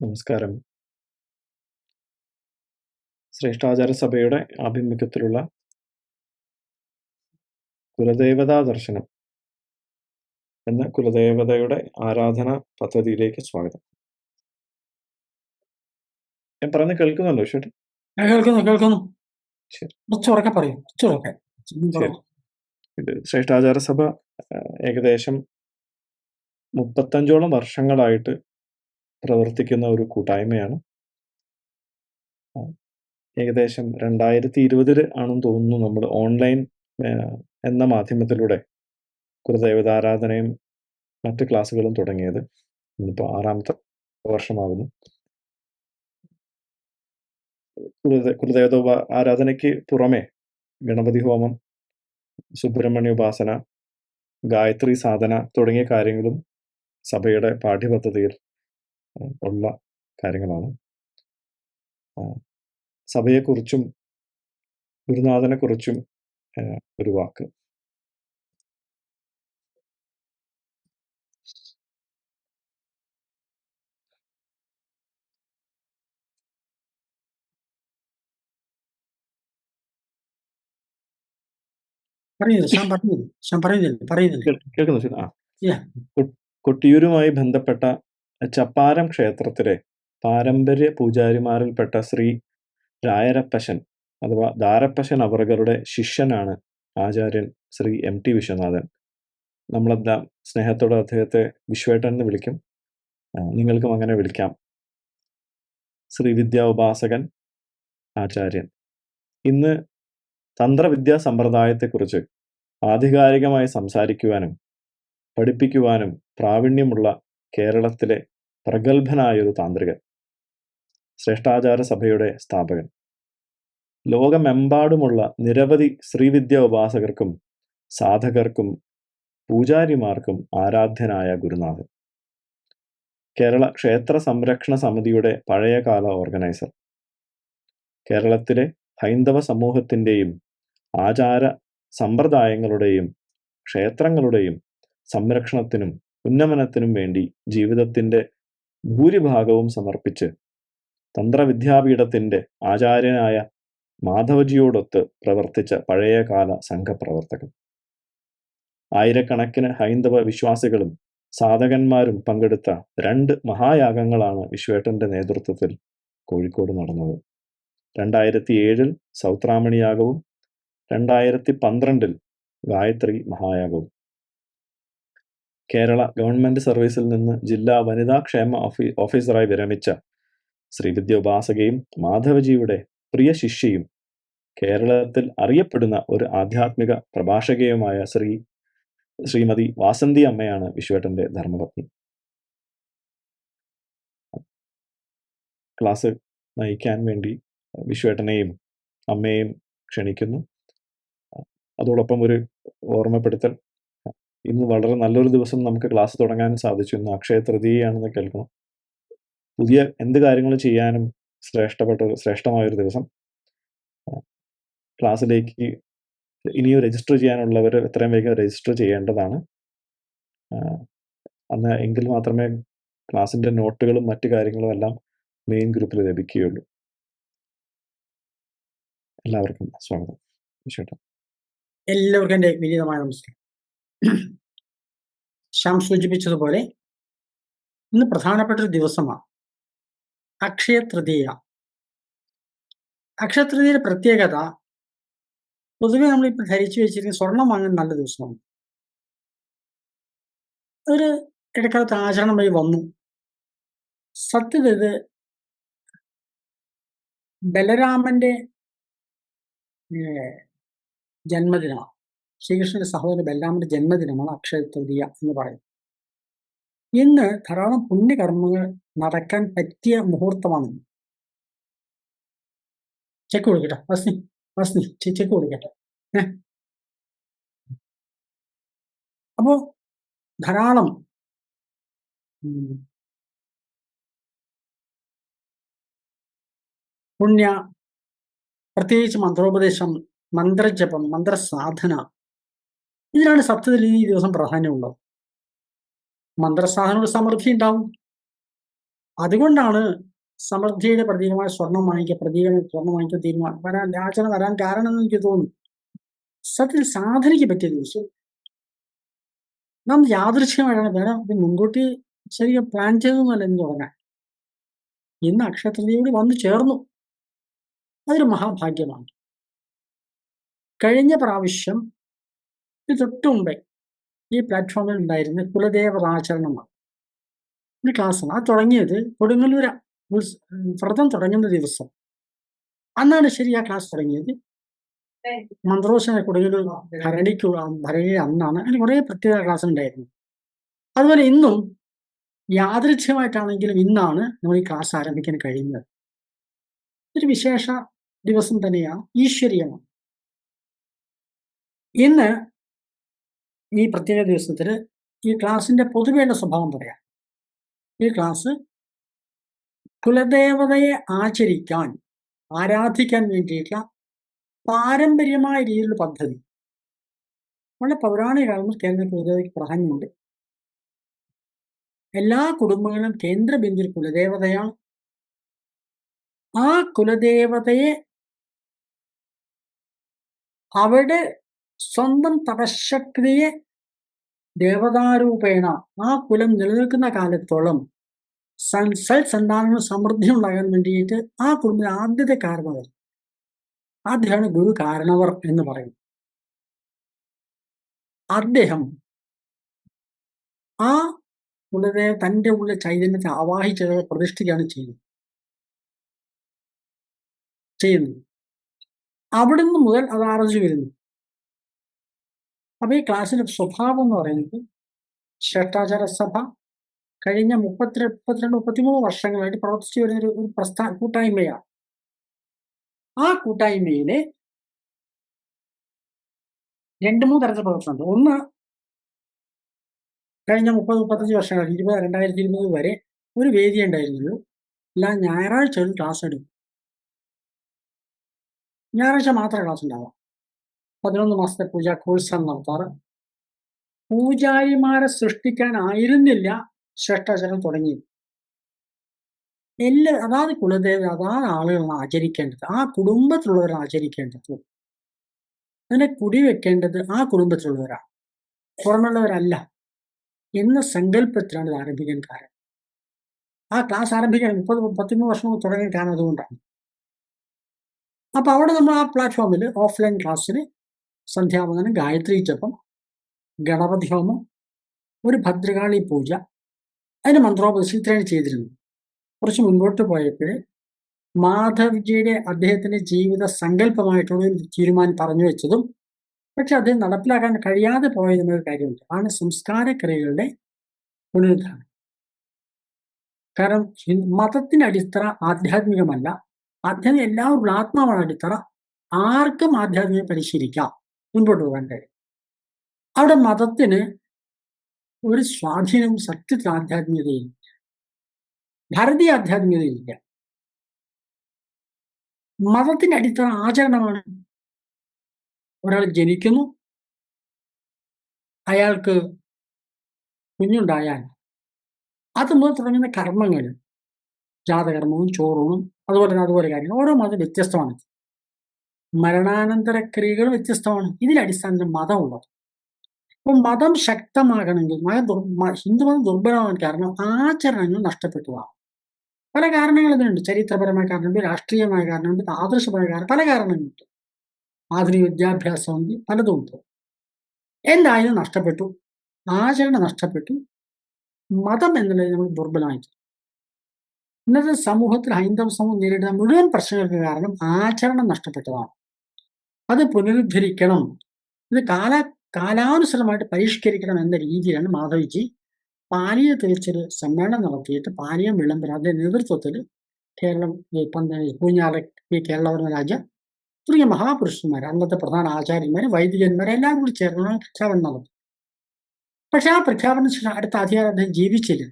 നമസ്കാരം. ശ്രേഷ്ഠാചാര സഭയുടെ ആഭിമുഖ്യത്തിലുള്ള കുലദേവതാ ദർശനം എന്ന കുലദേവതയുടെ ആരാധനാ പദ്ധതിയിലേക്ക് സ്വാഗതം. ഞാൻ പറയുന്നത് കേൾക്കുന്നുണ്ടോ ചേട്ടാ? കേൾക്കുന്നു. ശരി. കുറച്ചുറക്കെ പറയൂ. ശരി. ഇത് ശ്രേഷ്ഠാചാര സഭ ഏകദേശം 35ഓളം വർഷങ്ങളായിട്ട് പ്രവർത്തിക്കുന്ന ഒരു കൂട്ടായ്മയാണ്. ഏകദേശം 2020 ആണെന്ന് തോന്നുന്നു നമ്മൾ ഓൺലൈൻ എന്ന മാധ്യമത്തിലൂടെ കുലദേവതാരാധനയും മറ്റ് ക്ലാസ്സുകളും തുടങ്ങിയത്. ഇന്നിപ്പോൾ 6ാമത്തെ വർഷമാകുന്നു. കുലദേവത ആരാധനയ്ക്ക് പുറമെ ഗണപതി ഹോമം, സുബ്രഹ്മണ്യ ഉപാസന, ഗായത്രി സാധന തുടങ്ങിയ കാര്യങ്ങളും സഭയുടെ പാഠ്യപദ്ധതിയിൽ ഉള്ള കാര്യങ്ങളാണ്. സഭയെക്കുറിച്ചും ഗുരുനാഥനെക്കുറിച്ചും ഒരു വാക്ക്. കേൾക്കുന്നു. കൊട്ടിയൂരുമായി ബന്ധപ്പെട്ട ചപ്പാരം ക്ഷേത്രത്തിലെ പാരമ്പര്യ പൂജാരിമാരിൽപ്പെട്ട ശ്രീ രായരപ്പശൻ അഥവാ ദാരപ്പശൻ അവറുകളുടെ ശിഷ്യനാണ് ആചാര്യൻ ശ്രീ MT വിശ്വനാഥൻ. നമ്മളെല്ലാം സ്നേഹത്തോടെ അദ്ദേഹത്തെ വിശ്വേട്ടൻ എന്ന് വിളിക്കും. നിങ്ങൾക്കും അങ്ങനെ വിളിക്കാം. ശ്രീവിദ്യാ ഉപാസകൻ, ആചാര്യൻ. ഇന്ന് തന്ത്രവിദ്യാ സമ്പ്രദായത്തെക്കുറിച്ച് ആധികാരികമായി സംസാരിക്കുവാനും പഠിപ്പിക്കുവാനും പ്രാവീണ്യമുള്ള കേരളത്തിലെ പ്രഗത്ഭനായൊരു താന്ത്രികൻ, ശ്രേഷ്ഠാചാര സഭയുടെ സ്ഥാപകൻ. ലോകമെമ്പാടുമുള്ള നിരവധി ശ്രീവിദ്യാ ഉപാസകർക്കും സാധകർക്കും പൂജാരിമാർക്കും ആരാധ്യനായ ഗുരുനാഥൻ. കേരള ക്ഷേത്ര സംരക്ഷണ സമിതിയുടെ പഴയകാല ഓർഗനൈസർ. കേരളത്തിലെ ഹൈന്ദവ സമൂഹത്തിൻ്റെയും ആചാര സമ്പ്രദായങ്ങളുടെയും ക്ഷേത്രങ്ങളുടെയും സംരക്ഷണത്തിനും ഉന്നമനത്തിനും വേണ്ടി ജീവിതത്തിൻ്റെ ഭൂരിഭാഗവും സമർപ്പിച്ച് തന്ത്രവിദ്യാപീഠത്തിൻ്റെ ആചാര്യനായ മാധവജിയോടൊത്ത് പ്രവർത്തിച്ച പഴയകാല സംഘപ്രവർത്തകൻ. ആയിരക്കണക്കിന് ഹൈന്ദവ വിശ്വാസികളും സാധകന്മാരും പങ്കെടുത്ത 2 മഹായാഗങ്ങളാണ് വിശ്വേട്ടൻ്റെ നേതൃത്വത്തിൽ കോഴിക്കോട് നടന്നത്. 2007 സൗത്രാമണി യാഗവും 2012 ഗായത്രി മഹായാഗവും. കേരള ഗവൺമെൻറ് സർവീസിൽ നിന്ന് ജില്ലാ വനിതാ ക്ഷേമ ഓഫീസറായി വിരമിച്ച ശ്രീവിദ്യ ഉപാസകയും മാധവജിയുടെ പ്രിയ ശിഷ്യയും കേരളത്തിൽ അറിയപ്പെടുന്ന ഒരു ആധ്യാത്മിക പ്രഭാഷകയുമായ ശ്രീമതി വാസന്തി അമ്മയാണ് വിശ്വേട്ടൻ്റെ ധർമ്മപത്നി. ക്ലാസ് നയിക്കാൻ വേണ്ടി വിശ്വേട്ടനെയും അമ്മയെയും ക്ഷണിക്കുന്നു. അതോടൊപ്പം ഒരു ഓർമ്മപ്പെടുത്തൽ, ഇന്ന് വളരെ നല്ലൊരു ദിവസം നമുക്ക് ക്ലാസ് തുടങ്ങാൻ സാധിച്ചു. ഇന്ന് അക്ഷയ തൃതീയയാണെന്ന് കേൾക്കണം. പുതിയ എന്ത് കാര്യങ്ങൾ ചെയ്യാനും ശ്രേഷ്ഠമായൊരു ദിവസം. ക്ലാസ്സിലേക്ക് ഇനിയും രജിസ്റ്റർ ചെയ്യാനുള്ളവർ എത്രയും വേഗം രജിസ്റ്റർ ചെയ്യേണ്ടതാണ്. അന്ന് എങ്കിൽ മാത്രമേ ക്ലാസ്സിൻ്റെ നോട്ടുകളും മറ്റു കാര്യങ്ങളും എല്ലാം മെയിൻ ഗ്രൂപ്പിൽ ലഭിക്കുകയുള്ളൂ. എല്ലാവർക്കും സ്വാഗതം. വിശ്വേട്ടൻ. എല്ലാവർക്കും എൻ്റെ വിനീതമായ നമസ്കാരം. ശ്യാം സൂചിപ്പിച്ചതുപോലെ ഇന്ന് പ്രധാനപ്പെട്ട ഒരു ദിവസമാണ് അക്ഷയ തൃതീയ. അക്ഷയ തൃതീയയുടെ പ്രത്യേകത, പൊതുവെ നമ്മളിപ്പോൾ ധരിച്ചു വെച്ചിരിക്കുന്ന സ്വർണം വാങ്ങാൻ നല്ല ദിവസമാണ്. ഒരു ഇടക്കാലത്ത് ആചരണം വഴി വന്നു. സത്യത്തിൽ ഇത് ബലരാമന്റെ ജന്മദിനമാണ്. ശ്രീകൃഷ്ണന്റെ സഹോദരൻ ബലരാമന്റെ ജന്മദിനമാണ് അക്ഷയ തൃതീയ എന്ന് പറയുന്നത്. ഇന്ന് ധാരാളം പുണ്യകർമ്മങ്ങൾ നടക്കാൻ പറ്റിയ മുഹൂർത്തമാണ്. ചെക്ക് കൊടുക്കട്ടെ വസ്നി ചെക്ക് കൊടുക്കട്ടെ. അപ്പോ ധാരാളം പുണ്യ, പ്രത്യേകിച്ച് മന്ത്രോപദേശം, മന്ത്രജപം, മന്ത്രസാധന, ഇതിനാണ് സത്യത്തിൽ ഈ ദിവസം പ്രാധാന്യമുള്ളത്. മന്ത്രസാധനയുടെ സമൃദ്ധി ഉണ്ടാവും. അതുകൊണ്ടാണ് സമൃദ്ധിയുടെ പ്രതീകമായ സ്വർണം വാങ്ങിക്കാൻ തീരുമാനം ആചരണം വരാൻ കാരണം എന്ന് എനിക്ക് തോന്നുന്നു. സത്യത്തിൽ സാധനയ്ക്ക് പറ്റിയ ദിവസം നാം യാദൃശ്ചികമായിട്ടാണ് വേണം ഇത് മുൻകൂട്ടി ശരിക്കും പ്ലാൻ ചെയ്തൊന്നുമല്ല എന്ന് തുടങ്ങാൻ. ഇന്ന് അക്ഷയതൃതീയോട് വന്നു ചേർന്നു. അതൊരു മഹാഭാഗ്യമാണ്. കഴിഞ്ഞ പ്രാവശ്യം ഇത് തൊട്ടു മുമ്പേ ഈ പ്ലാറ്റ്ഫോമിൽ ഉണ്ടായിരുന്ന കുലദേവതാചരണമാണ് ഒരു ക്ലാസ്സാണ്. അത് തുടങ്ങിയത് കൊടുങ്ങല്ലൂർ വ്രതം തുടങ്ങുന്ന ദിവസം അന്നാണ് ശരി ആ ക്ലാസ് തുടങ്ങിയത്. മന്ത്രോത്സവ കൊടുങ്ങല്ലൂർ ഭരണി അന്നാണ്. അതിന് കുറേ പ്രത്യേക ക്ലാസ് ഉണ്ടായിരുന്നു. അതുപോലെ ഇന്നും യാദൃച്ഛ്യമായിട്ടാണെങ്കിലും ഇന്നാണ് നമ്മൾ ഈ ക്ലാസ് ആരംഭിക്കാൻ കഴിയുന്നത്. ഒരു വിശേഷ ദിവസം തന്നെയാണ്, ഈശ്വരീയമാണ്. ഇന്ന് ഈ പ്രത്യേക ദിവസത്തിൽ ഈ ക്ലാസിന്റെ പൊതുവെയുള്ള സ്വഭാവം പറയാം. ഈ ക്ലാസ് കുലദേവതയെ ആരാധിക്കാൻ വേണ്ടിയിട്ടുള്ള പാരമ്പര്യമായ രീതിയിലുള്ള പദ്ധതി. വളരെ പൗരാണിക കാലം മുതൽ കേന്ദ്ര കുലദേവതയ്ക്ക് പ്രാധാന്യമുണ്ട്. എല്ലാ കുടുംബങ്ങളും കേന്ദ്രബിന്ദു കുലദേവതയാണ്. ആ കുലദേവതയെ അവിടെ സ്വന്തം തപശക്തിയെ ദേവതാരൂപേണ ആ കുലം നിലനിൽക്കുന്ന കാലത്തോളം സന്താനങ്ങൾ സമൃദ്ധി ഉണ്ടാകാൻ വേണ്ടിയിട്ട് ആ കുടുംബത്തിലെ ആദ്യത്തെ കാരണവർ, അദ്ദേഹമാണ് ഗുരു കാരണവർ എന്ന് പറയും. അദ്ദേഹം ആ കുലദേവ തൻ്റെ ഉള്ളിൽ ചൈതന്യത്തെ ആവാഹിച്ചത് പ്രതിഷ്ഠിക്കുകയാണ് ചെയ്യുന്നത്. അവിടുന്ന് മുതൽ അത് ആർജിച്ചു വരുന്നു. അപ്പൊ ഈ ക്ലാസ്സിന്റെ സ്വഭാവം എന്ന് പറയുന്നത് ശ്രേഷ്ഠാചാര സഭ കഴിഞ്ഞ 33 വർഷങ്ങളായിട്ട് പ്രവർത്തിച്ചു വരുന്ന ഒരു കൂട്ടായ്മയാണ്. ആ കൂട്ടായ്മയിലെ 2-3 തരത്തിൽ പ്രവർത്തനമുണ്ട്. ഒന്ന്, കഴിഞ്ഞ 30-35 വർഷങ്ങൾ 2020 വരെ ഒരു വേദി ഉണ്ടായിരുന്നുള്ളൂ. എല്ലാ ഞായറാഴ്ചകളിൽ ക്ലാസ് എടുക്കും. ഞായറാഴ്ച മാത്രമേ ക്ലാസ് ഉണ്ടാവാം. 11 മാസത്തെ പൂജാ കോഴ്സാണ് നടത്താറ്. പൂജാരിമാരെ സൃഷ്ടിക്കാനായിരുന്നില്ല ശ്രേഷ്ഠാചരണം തുടങ്ങിയത്. അതാത് കുലദേവത അതാത് ആളുകളാണ് ആചരിക്കേണ്ടത്, ആ കുടുംബത്തിലുള്ളവരാണ് ആചരിക്കേണ്ടത്. അതിനെ കുടിവെക്കേണ്ടത് ആ കുടുംബത്തിലുള്ളവരാണ്, പുറമുള്ളവരല്ല എന്ന സങ്കല്പത്തിലാണ് ഇത് ആരംഭിക്കാൻ കാരണം. ആ ക്ലാസ് ആരംഭിക്കാൻ 30-33 വർഷം തുടങ്ങിയ കാരണം അതുകൊണ്ടാണ്. അപ്പൊ അവിടെ നമ്മൾ ആ പ്ലാറ്റ്ഫോമിൽ ഓഫ്ലൈൻ ക്ലാസ്സിന് സന്ധ്യാവന്ദനം, ഗായത്രി ജപം, ഗണപതി ഹോമം, ഒരു ഭദ്രകാളി പൂജ, അതിന് മന്ത്രോപദേശം ഇത്രയാണ് ചെയ്തിരുന്നു. കുറച്ച് മുൻപോട്ട് പോയപ്പോഴേ മാധവ്ജിയുടെ അദ്ദേഹത്തിന്റെ ജീവിത സങ്കല്പമായിട്ടുള്ള ഒരു തീരുമാനം പറഞ്ഞു വെച്ചതും പക്ഷെ അദ്ദേഹം നടപ്പിലാക്കാൻ കഴിയാതെ പോയതെന്നൊരു കാര്യമുണ്ട്. ആണ് സംസ്കാരക്രിയകളുടെ പുനരുദ്ധാരണം. കാരണം മതത്തിന്റെ അടിത്തറ ആധ്യാത്മികമല്ല, ആധ്യാത്മിക എല്ലാവരും ആത്മാവാണ് അടിത്തറ. ആർക്കും ആധ്യാത്മികം പരിശീലിക്കാം, മുൻപോട്ട് പോകാൻ കഴിയും. അവിടെ മതത്തിന് ഒരു സ്വാധീനവും സത്യത്തിൽ ആധ്യാത്മികതയില്ല, ഭാരതീയ ആധ്യാത്മികതയില്ല. മതത്തിന്റെ അടിത്തറ ആചരണമാണ്. ഒരാൾ ജനിക്കുന്നു, അയാൾക്ക് കുഞ്ഞുണ്ടായാൽ അത് മുതൽ തുടങ്ങുന്ന കർമ്മങ്ങൾ, ജാതകർമ്മവും ചോറൂണും അതുപോലെ കാര്യങ്ങൾ ഓരോ മതം വ്യത്യസ്തമാണ്. മരണാനന്തര ക്രിയകൾ വ്യത്യസ്തമാണ്. ഇതിലടിസ്ഥാനത്തിൽ മതമുള്ളത്. അപ്പം മതം ശക്തമാകണമെങ്കിൽ ഹിന്ദുമതം ദുർബലമാകാൻ കാരണം ആചരണങ്ങൾ നഷ്ടപ്പെട്ടുവാണ്. പല കാരണങ്ങൾ ഇതിനുണ്ട്. ചരിത്രപരമായ കാരണമുണ്ട്, രാഷ്ട്രീയമായ കാരണമുണ്ട്, ആദർശപരമായ കാരണം, പല കാരണങ്ങളുണ്ട്. ആധുനിക വിദ്യാഭ്യാസമുണ്ട്, പലതുമുണ്ട്. എന്തായാലും നഷ്ടപ്പെട്ടു, ആചരണം നഷ്ടപ്പെട്ടു. മതം എന്നുള്ളത് നമ്മൾ ദുർബലമായി. ഇന്നത്തെ സമൂഹത്തിൽ ഹൈന്ദവ സമൂഹം നേരിടുന്ന മുഴുവൻ പ്രശ്നങ്ങൾക്ക് കാരണം ആചരണം നഷ്ടപ്പെട്ടതാണ്. അത് പുനരുദ്ധരിക്കണം, ഇത് കാലാനുസൃതമായിട്ട് പരിഷ്കരിക്കണം എന്ന രീതിയിലാണ് മാധവ്ജി പാലിയത്തിൽ വെച്ചൊരു സമ്മേളനം നടത്തിയിട്ട് പാലിയം വിളംബരാന്റെ നേതൃത്വത്തിൽ കേരളം പൂഞ്ഞാറ് കേരളവർമ്മ രാജ തുടങ്ങിയ മഹാപുരുഷന്മാർ, അന്നത്തെ പ്രധാന ആചാര്യന്മാർ, വൈദികന്മാർ എല്ലാം കൂടി ചേർന്നാണ് പ്രഖ്യാപനം നടത്തി. പക്ഷെ ആ പ്രഖ്യാപനം അടുത്ത അധികാരം അദ്ദേഹം ജീവിച്ചില്ല.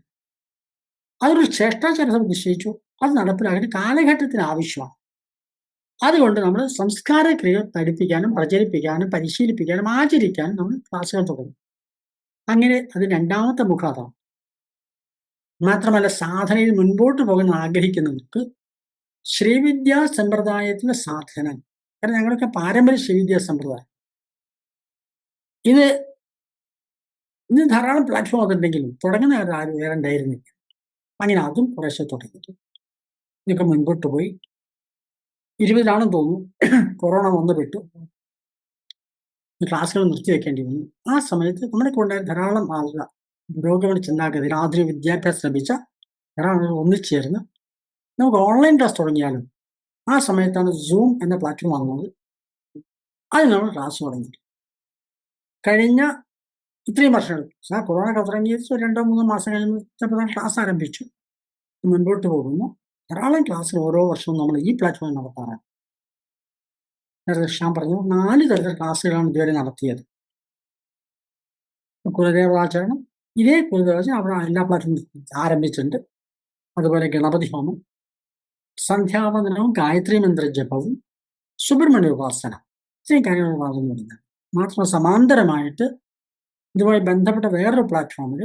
അതൊരു ശ്രേഷ്ഠാചാരം നിശ്ചയിച്ചു, അത് നടപ്പിലാക്കാൻ കാലഘട്ടത്തിന് ആവശ്യമാണ്. അതുകൊണ്ട് നമ്മൾ സംസ്കാര ക്രിയകൾ പഠിപ്പിക്കാനും പ്രചരിപ്പിക്കാനും പരിശീലിപ്പിക്കാനും ആചരിക്കാനും നമ്മൾ ക്ലാസ്സുകൾ തുടങ്ങി. അങ്ങനെ അത് രണ്ടാമത്തെ മുഖം അതാണ്. മാത്രമല്ല സാധനയിൽ മുൻപോട്ട് പോകാൻ ആഗ്രഹിക്കുന്നവർക്ക് ശ്രീവിദ്യാ സമ്പ്രദായത്തിലെ സാധന, കാരണം ഞങ്ങളൊക്കെ പാരമ്പര്യ ശ്രീവിദ്യാ സമ്പ്രദായം, ഇത് ഇന്ന് ധാരാളം പ്ലാറ്റ്ഫോം അതുണ്ടെങ്കിലും തുടങ്ങുന്ന ആരും വേറെ ഉണ്ടായിരുന്നില്ല. അങ്ങനെ അതും കുറേശ്ശെ തുടങ്ങി. ഇതൊക്കെ മുൻപോട്ട് പോയി 20-ാണെന്ന് തോന്നുന്നു കൊറോണ വന്നു പെട്ടു. ക്ലാസ്സുകൾ നിർത്തിവെക്കേണ്ടി വന്നു. ആ സമയത്ത് നമ്മുടെ കൂടെ ധാരാളം ആളുകൾ പുരോഗമന ചിന്താഗതിയിൽ ആധുനിക വിദ്യാഭ്യാസം ലഭിച്ച ധാരാളം ആളുകൾ ഒന്നിച്ചേർന്ന് നമുക്ക് ഓൺലൈൻ ക്ലാസ് തുടങ്ങിയാലും. ആ സമയത്താണ് സൂം എന്ന പ്ലാറ്റ്ഫോം വന്നത്. അതിൽ നമ്മൾ ക്ലാസ് തുടങ്ങി. കഴിഞ്ഞ ഇത്രയും വർഷങ്ങൾ കൊറോണ തുടങ്ങിയ 2-3 മാസം കഴിയുമ്പോൾ ക്ലാസ് ആരംഭിച്ചു. മുൻപോട്ട് പോകുന്നു. ധാരാളം ക്ലാസ്സുകൾ ഓരോ വർഷവും നമ്മൾ ഈ പ്ലാറ്റ്ഫോമിൽ നടത്താറാണ്. ഞാൻ പറഞ്ഞു 4 തരത്തിലുള്ള ക്ലാസ്സുകളാണ് ഇതുവരെ നടത്തിയത്. കുലദേവാചരണം, ഇതേ കുലദേവാചരണം അവിടെ എല്ലാ പ്ലാറ്റ്ഫോമിലും ആരംഭിച്ചിട്ടുണ്ട്. അതുപോലെ ഗണപതി ഹോമം, സന്ധ്യാവന്ദനവും ഗായത്രി മന്ത്ര ജപവും സുബ്രഹ്മണ്യ ഉപാസന, ഇത്രയും കാര്യങ്ങൾ വളർന്നുകൊണ്ടിരുന്നത്. മാത്രമല്ല സമാന്തരമായിട്ട് ഇതുമായി ബന്ധപ്പെട്ട വേറൊരു പ്ലാറ്റ്ഫോമിൽ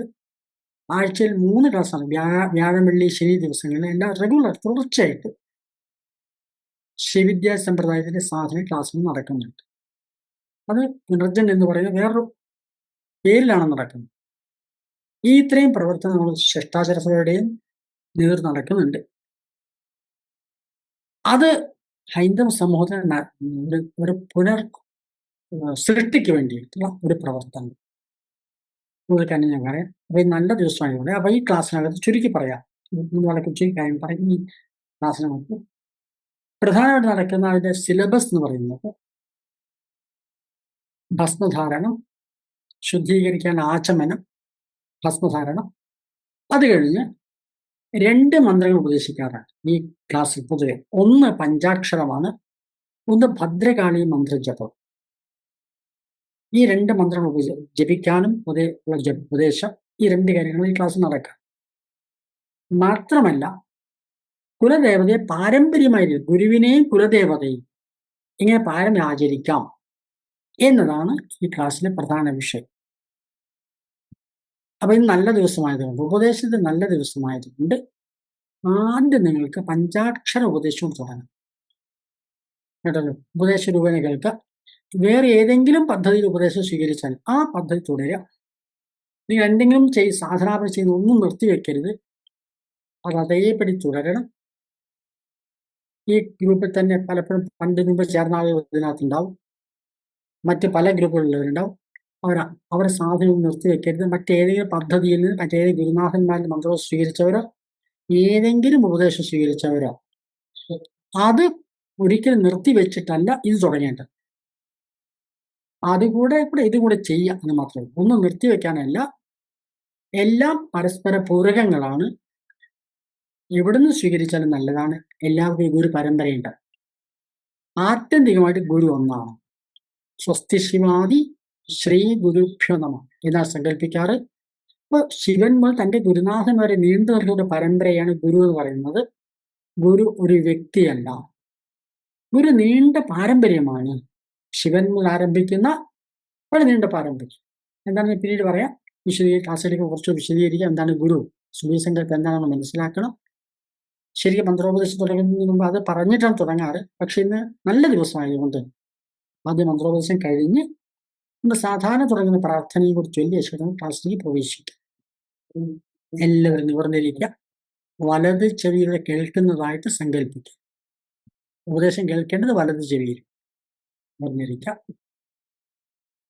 ആഴ്ചയിൽ 3 ക്ലാസ്സാണ്, വ്യാഴം വെള്ളി ശനി ദിവസങ്ങളിൽ എല്ലാം റെഗുലർ തുടർച്ചയായിട്ട് ശ്രീവിദ്യാ സമ്പ്രദായത്തിന്റെ സാധന ക്ലാസ്സുകൾ നടക്കുന്നുണ്ട്. അത് പുനർജൻ എന്ന് പറയുന്ന വേറൊരു പേരിലാണ് നടക്കുന്നത്. ഈ ഇത്രയും പ്രവർത്തനങ്ങൾ ശിഷ്ടാചാരസഭയുടെയും നേതൃത്വം നടക്കുന്നുണ്ട്. അത് ഹൈന്ദവ സമൂഹത്തിന് ഒരു സൃഷ്ടിക്ക് വേണ്ടിയിട്ടുള്ള ഒരു പ്രവർത്തനം. അതുപോലെ തന്നെ ഞാൻ പറയാം. അപ്പൊ ഈ നല്ല ദിവസമാണ് ഇവിടെ. അപ്പൊ ഈ ക്ലാസ്സിനകത്ത് ചുരുക്കി പറയാം, വളരെ ചുരുക്കി കാര്യം പറയും. ഈ ക്ലാസ്സിനകത്ത് പ്രധാനമായിട്ട് നടക്കുന്ന അതിന്റെ സിലബസ് എന്ന് പറയുന്നത് ഭസ്മധാരണം, ശുദ്ധീകരിക്കാൻ ആചമനം, ഭസ്മധാരണം. അത് കഴിഞ്ഞ് 2 മന്ത്രങ്ങൾ ഉപദേശിക്കാറാണ് ഈ ക്ലാസ്സിൽ പൊതുവെ. ഒന്ന് പഞ്ചാക്ഷരമാണ്, ഒന്ന് ഭദ്രകാളി മന്ത്രജപം. ഈ 2 മന്ത്രങ്ങൾ ജപിക്കാനും ഉപദേശം, ഈ 2 കാര്യങ്ങൾ ഈ ക്ലാസ് നടക്കാം. മാത്രമല്ല കുലദേവതയെ പാരമ്പര്യമായി ഗുരുവിനെയും കുലദേവതയും ഇങ്ങനെ പാരമ്പര്യം ആചരിക്കാം എന്നതാണ് ഈ ക്ലാസ്സിലെ പ്രധാന വിഷയം. അപ്പൊ ഇത് നല്ല ദിവസമായതുകൊണ്ട്, ഉപദേശത്തിന് നല്ല ദിവസമായതുകൊണ്ട് ആദ്യം നിങ്ങൾക്ക് പഞ്ചാക്ഷര ഉപദേശവും തുടങ്ങാം. കേട്ടല്ലോ, ഉപദേശ രൂപേണ കേൾക്കുക. വേറെ ഏതെങ്കിലും പദ്ധതിയിൽ ഉപദേശം സ്വീകരിച്ചാൽ ആ പദ്ധതി തുടരുക. നിങ്ങൾ എന്തെങ്കിലും സാധനാപനം ചെയ്യുന്ന ഒന്നും നിർത്തിവെക്കരുത്, അത് അതേപടി തുടരണം. ഈ ഗ്രൂപ്പിൽ തന്നെ പലപ്പോഴും പണ്ട് മുമ്പ് ചേർന്ന ആളുകൾ ഇതിനകത്തുണ്ടാവും, മറ്റ് പല ഗ്രൂപ്പുകളിലുള്ളവരുണ്ടാവും. അവരെ സാധനവും നിർത്തിവെക്കരുത്. മറ്റേതെങ്കിലും പദ്ധതിയിൽ നിന്ന് മറ്റേതെങ്കിലും ഗുരുനാഥന്മാരുടെ മന്ത്രം സ്വീകരിച്ചവരോ ഏതെങ്കിലും ഉപദേശം സ്വീകരിച്ചവരോ അത് ഒരിക്കലും നിർത്തിവെച്ചിട്ടല്ല ഇത് തുടങ്ങേണ്ടത്. അതുകൂടെ ഇതുകൂടെ ചെയ്യുക എന്ന് മാത്രമേ. ഒന്നും നിർത്തിവെക്കാനല്ല, എല്ലാം പരസ്പര പൂരകങ്ങളാണ്. എവിടുന്ന് സ്വീകരിച്ചാലും നല്ലതാണ്. എല്ലാവർക്കും ഗുരു പരമ്പരയുണ്ട്. ആത്യന്തികമായിട്ട് ഗുരു ഒന്നാണ്. സ്വസ്തി ശിവാദി ശ്രീ ഗുരുഭ്യോ നമ എന്നാണ് സങ്കല്പിക്കാറ്. അപ്പൊ ശിവൻ മുതൽ തന്റെ ഗുരുനാഥൻ വരെ നീണ്ടു നിൽക്കുന്ന പരമ്പരയാണ് ഗുരു എന്ന് പറയുന്നത്. ഗുരു ഒരു വ്യക്തിയല്ല, ഗുരു നീണ്ട പാരമ്പര്യമാണ്. ശിവൻ മുതൽ ആരംഭിക്കുന്ന വളരെ നീണ്ട പാരമ്പര്യം. എന്താണെന്ന് പിന്നീട് പറയാം. ക്ലാസ്സിലേക്ക് കുറച്ച് വിശദീകരിക്കുക. എന്താണ് ഗുരു, സുബീസങ്കല്പം എന്താണെന്ന് മനസ്സിലാക്കണം. ശരിക്കും മന്ത്രോപദേശം തുടങ്ങുന്നതിന് മുമ്പ് അത് പറഞ്ഞിട്ടാണ് തുടങ്ങാറ്. പക്ഷെ ഇന്ന് നല്ല ദിവസമായതുകൊണ്ട് ആദ്യം മന്ത്രോപദേശം കഴിഞ്ഞ് നമ്മൾ സാധാരണ തുടങ്ങുന്ന പ്രാർത്ഥനയും കൂടി ചൊല്ലിയ ശേഷം ക്ലാസ്സിലേക്ക് പ്രവേശിക്കും. എല്ലാവരും നിവർന്നിരിക്കുക. വലത് ചെവിയിലൂടെ കേൾക്കുന്നതായിട്ട് സങ്കല്പിക്കുക. ഉപദേശം കേൾക്കേണ്ടത് വലത് ചെവിയിൽ. നിവർന്നിരിക്കുക.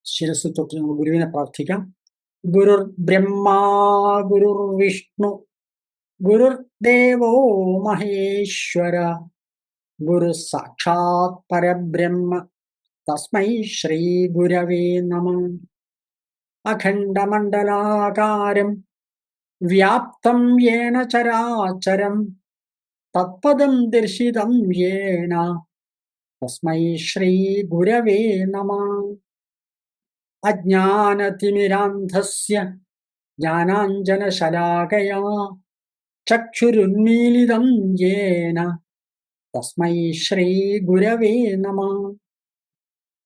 ശിരസ് തൊട്ട് നമ്മൾ ഗുരുവിനെ പ്രാർത്ഥിക്കാം. ഗുരുർ ബ്രഹ്മാ ഗുരുർ വിഷ്ണു ഗുരുദേവോ മഹേശ്വര ഗുരു സാക്ഷാത് പരബ്രഹ്മ തസ്മൈ ശ്രീ ഗുരവേ നമഃ. അഖണ്ഡമണ്ഡലാകാരം വ്യാപ്തം യേന ചരാചരം തത്പദം ദർശിതം യേന തസ്മൈ ശ്രീ ഗുരവേ നമഃ. അജ്ഞാനതിമിരാന്ധസ്യ ജ്ഞാനാഞ്ജനശലാകയാ ചക്ഷുരുന്മീലിതം യേന തസ്മൈ ശ്രീ ഗുരവേ നമഃ.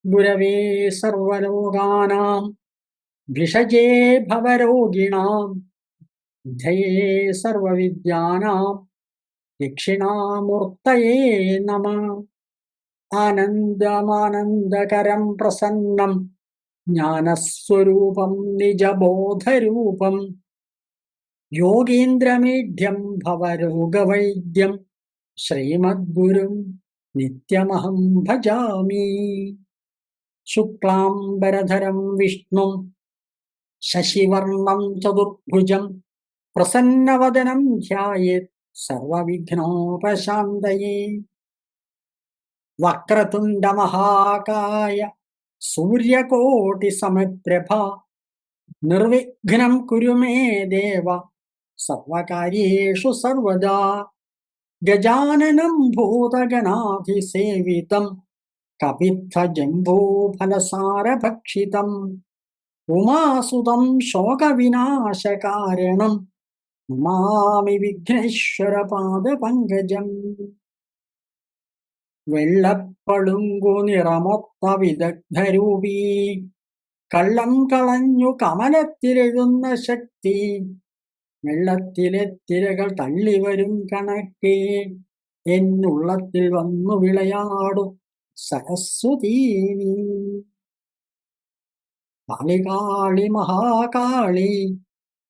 ഗുരവേ സർവലോകാനാം ഭിഷജേ ഭവരോഗിണാം ധയേ സർവവിദ്യാനാം ദക്ഷിണാമൂർത്തയേ നമഃ. ആനന്ദമാനന്ദകരം പ്രസന്നം ജ്ഞാനസ്വരൂപം നിജബോധരൂപം യോഗീന്ദ്രമീഢ്യം ഭവരോഗവൈദ്യം ശ്രീമദ്ഗുരും നിത്യമഹം ഭജാമി. ശുക്ലാംബരധരം വിഷ്ണും ശശിവർണം ചതുർഭുജം പ്രസന്നവദനം ധ്യായേത് സർവവിഘ്നോപശാന്തയേ. വക്രതുണ്ടമഹാകായ സൂര്യകോടിസമപ്രഭ നിർവിഘ്നം കുരു മേ ദേവ സർവകാര്യേഷു സർവദാ. ഗജാനനം ഭൂതഗണാധിസേവിതം കപിത്ഥജംബൂഫലസാരഭക്ഷിതം ഉമാസുതം ശോകവിനാശകാരണം നമാമി വിഘ്നേശ്വരപാദപങ്കജം. വെള്ളപ്പളുങ്കു നിറമൊത്ത വിദഗ്ധരൂപീ കള്ളം കളഞ്ഞു കമലത്തിലെഴുന്ന ശക്തി വെള്ളത്തിലെ തിരകൾ തള്ളിവരും കണക്കേ എന്നുള്ളത്തിൽ വന്നു വിളയാടു സരസ്വതീ. കാളികാളി മഹാകാളി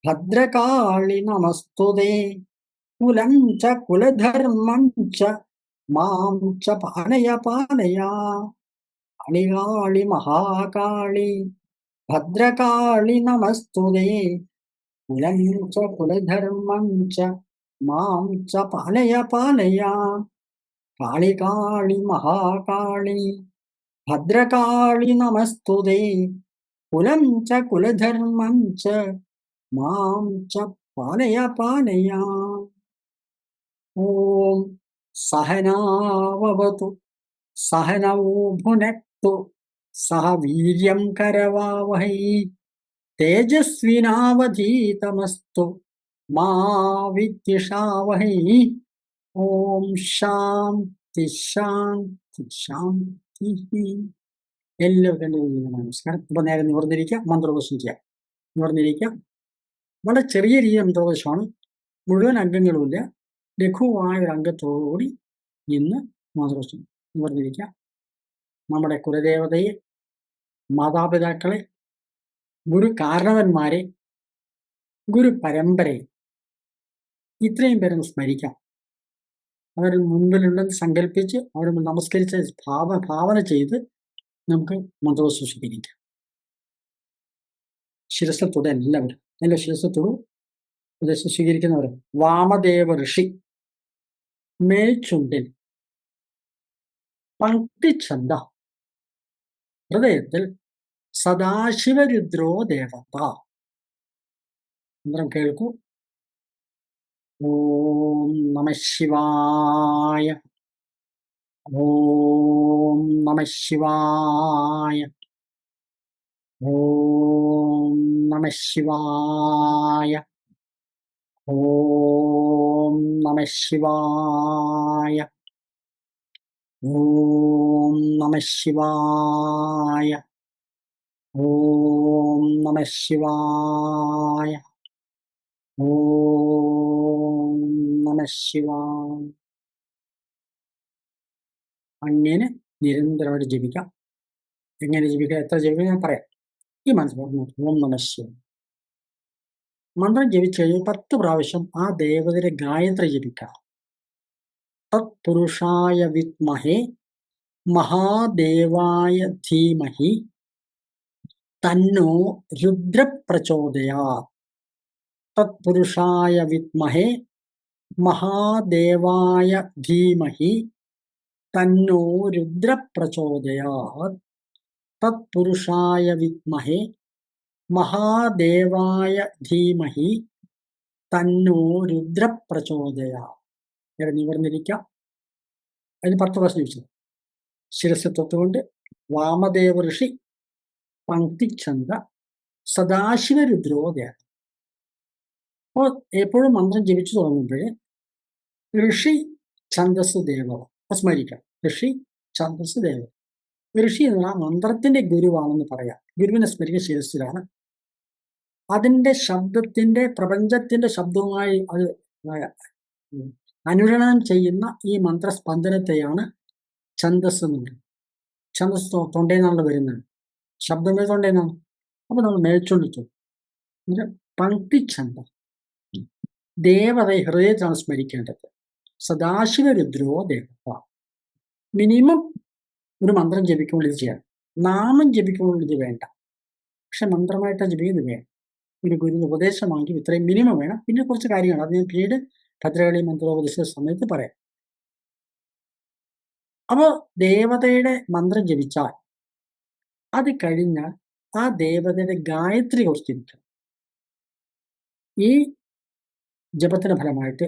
ഭദ്രകാളി നമസ്തുതേ. കുലം ച കുലധർമ്മം ച മാം ച പാലയ പാലയ. കാളികാളി മഹാകാളി ഭദ്രകാളി നമസ്തുതേ. കുലം ച കുലധർമ്മം ച മാം ച പാലയ പാലയ. കാളികാളി മഹാകാളി ഭദ്രകാളി നമസ്തുതേ. കുലം ച കുലധർമ്മം ച മാം ച പാലയ പാലയ. ഓം സഹനാവവതു സഹനൗ ഭുനക്തു സഹ വീര്യം കരവാവഹൈ തേജസ്വിനാവധീതമസ്തു മാ വിദ്വിഷാവഹൈ. ഓം ശാന്തി ശാന്തി ശാന്തി. എല്ലാവരും നമസ്കാരം. ഇപ്പൊ നേരെ നിവർന്നിരിക്കുക, മന്ത്രോപദേശം ചെയ്യാം. നിവർന്നിരിക്കുക. വളരെ ചെറിയ രീതി മന്ത്രോപദേശമാണ്, മുഴുവൻ അംഗങ്ങളുമില്ല, ലഘുവായ ഒരു അംഗത്തോടുകൂടി ഇന്ന് മന്ത്രോപദേശം. നിവർന്നിരിക്കുക. നമ്മുടെ കുലദേവതയെ, മാതാപിതാക്കളെ, ഗുരു കാരണവന്മാരെ, ഗുരു പരമ്പരയെ ഇത്രയും പേരൊന്ന് സ്മരിക്കാം. അവർ മുൻപിലുണ്ടെന്ന് സങ്കല്പിച്ച് അവർ നമസ്കരിച്ച് ഭാവന ചെയ്ത് നമുക്ക് മന്ത്രോപദേശം സ്വീകരിക്കാം. ശിരസത്തോടെ എല്ലാവരും നല്ല ശിരസത്തോടും ഉപദേശം സ്വീകരിക്കുന്നവർ. വാമദേവ ഋഷി മേൽച്ചുണ്ടിൽ പങ്ക്തിച്ഛന്ദ ഹൃദയത്തിൽ സദാശിവരുദ്രോ ദേവത. മന്ത്രം കേൾക്കൂ. ഓം നമഃ ശിവായ. ഓം നമഃ ശിവായ. ഓം നമഃ ശിവായ. ഓം നമഃ ശിവായ. ഓം നമഃ ശിവായ. ഓം നമഃ ശിവായ. ഓം നമഃ ശിവായ. അങ്ങനെ നിരന്തരമായിട്ട് ജപിക്കാം. എങ്ങനെ ജപിക്കാം, എത്ര ജപിക്കാം ഞാൻ പറയാം. ഈ മന്ത്രം ഓം നമഃ ശിവായ മന്ത്രം ജപിച്ചു കഴിഞ്ഞാൽ 10 പ്രാവശ്യം ആ ദേവതയുടെ ഗായത്രി ജപിക്കാം. തത്പുരുഷായ വിദ്മഹേ മഹാദേവായ ധീമഹി തന്നോ രുദ്രപ്രചോദയാത്. തത്പുരുഷായ വിദ്മഹേ മഹാദേവായ ധീമഹി തന്നോ രുദ്രപ്രചോദയാത്. തത്പുരുഷായ വിദ്മഹേ മഹാദേവായ ധീമഹി തന്നോ രുദ്രപ്രചോദയാത്. നിവർന്നിരിക്കാം. അതിന് 10 പ്രാവശ്യം ചോദിച്ചത്. ശിരസ് തൊട്ടുകൊണ്ട് വാമദേവ ഋഷി പങ്ക്തിച്ഛന്ദ സദാശിവരുദ്രോദേവ. അപ്പോൾ എപ്പോഴും മന്ത്രം ജപിച്ചു തുടങ്ങുമ്പോൾ ഋഷി ഛന്ദസ് ദേവത സ്മരിക്കാം. ഋഷി ഛന്ദസ് ദേവത. ഋഷി എന്നുള്ള മന്ത്രത്തിന്റെ ഗുരുവാണെന്ന് പറയാം. ഗുരുവിനെ സ്മരിക്കുന്ന ശിരസിലാണ്. അതിൻ്റെ ശബ്ദത്തിൻ്റെ പ്രപഞ്ചത്തിൻ്റെ ശബ്ദവുമായി അത് അനുരണനം ചെയ്യുന്ന ഈ മന്ത്രസ്പന്ദനത്തെയാണ് ഛന്ദസ് എന്ന് പറയുന്നത്. ഛന്ദസ് തൊണ്ടേന്നാണല്ലോ വരുന്നത്, ശബ്ദമേ തൊണ്ടേന്നാണ്. അപ്പൊ നമ്മൾ മേൽച്ചൊല്ലിച്ചു പങ്ക്തിച്ഛന്തം. ദേവതയെ ഹൃദയത്തിലാണ് സ്മരിക്കേണ്ടത്. സദാശിവരുദ്രോ ദേവത. മിനിമം ഒരു മന്ത്രം ജപിക്കുമ്പോൾ ഇത് ചെയ്യാം. നാമം ജപിക്കുമ്പോൾ ഇത് വേണ്ട, പക്ഷെ മന്ത്രമായിട്ട് ജപിക്കുന്നത് വേണം. ഒരു ഗുരു ഉപദേശമാണെങ്കിൽ ഇത്രയും മിനിമം വേണം. പിന്നെ കുറച്ച് കാര്യങ്ങൾ അത് ഞാൻ പിന്നീട് ഭദ്രകാളി മന്ത്രോപദേശ സമയത്ത് പറയാം. അപ്പോൾ ദേവതയുടെ മന്ത്രം ജപിച്ചാൽ അത് കഴിഞ്ഞാൽ ആ ദേവതയുടെ ഗായത്രി കുറിച്ചിരിക്കണം. ഈ ജപത്തിന് ഫലമായിട്ട്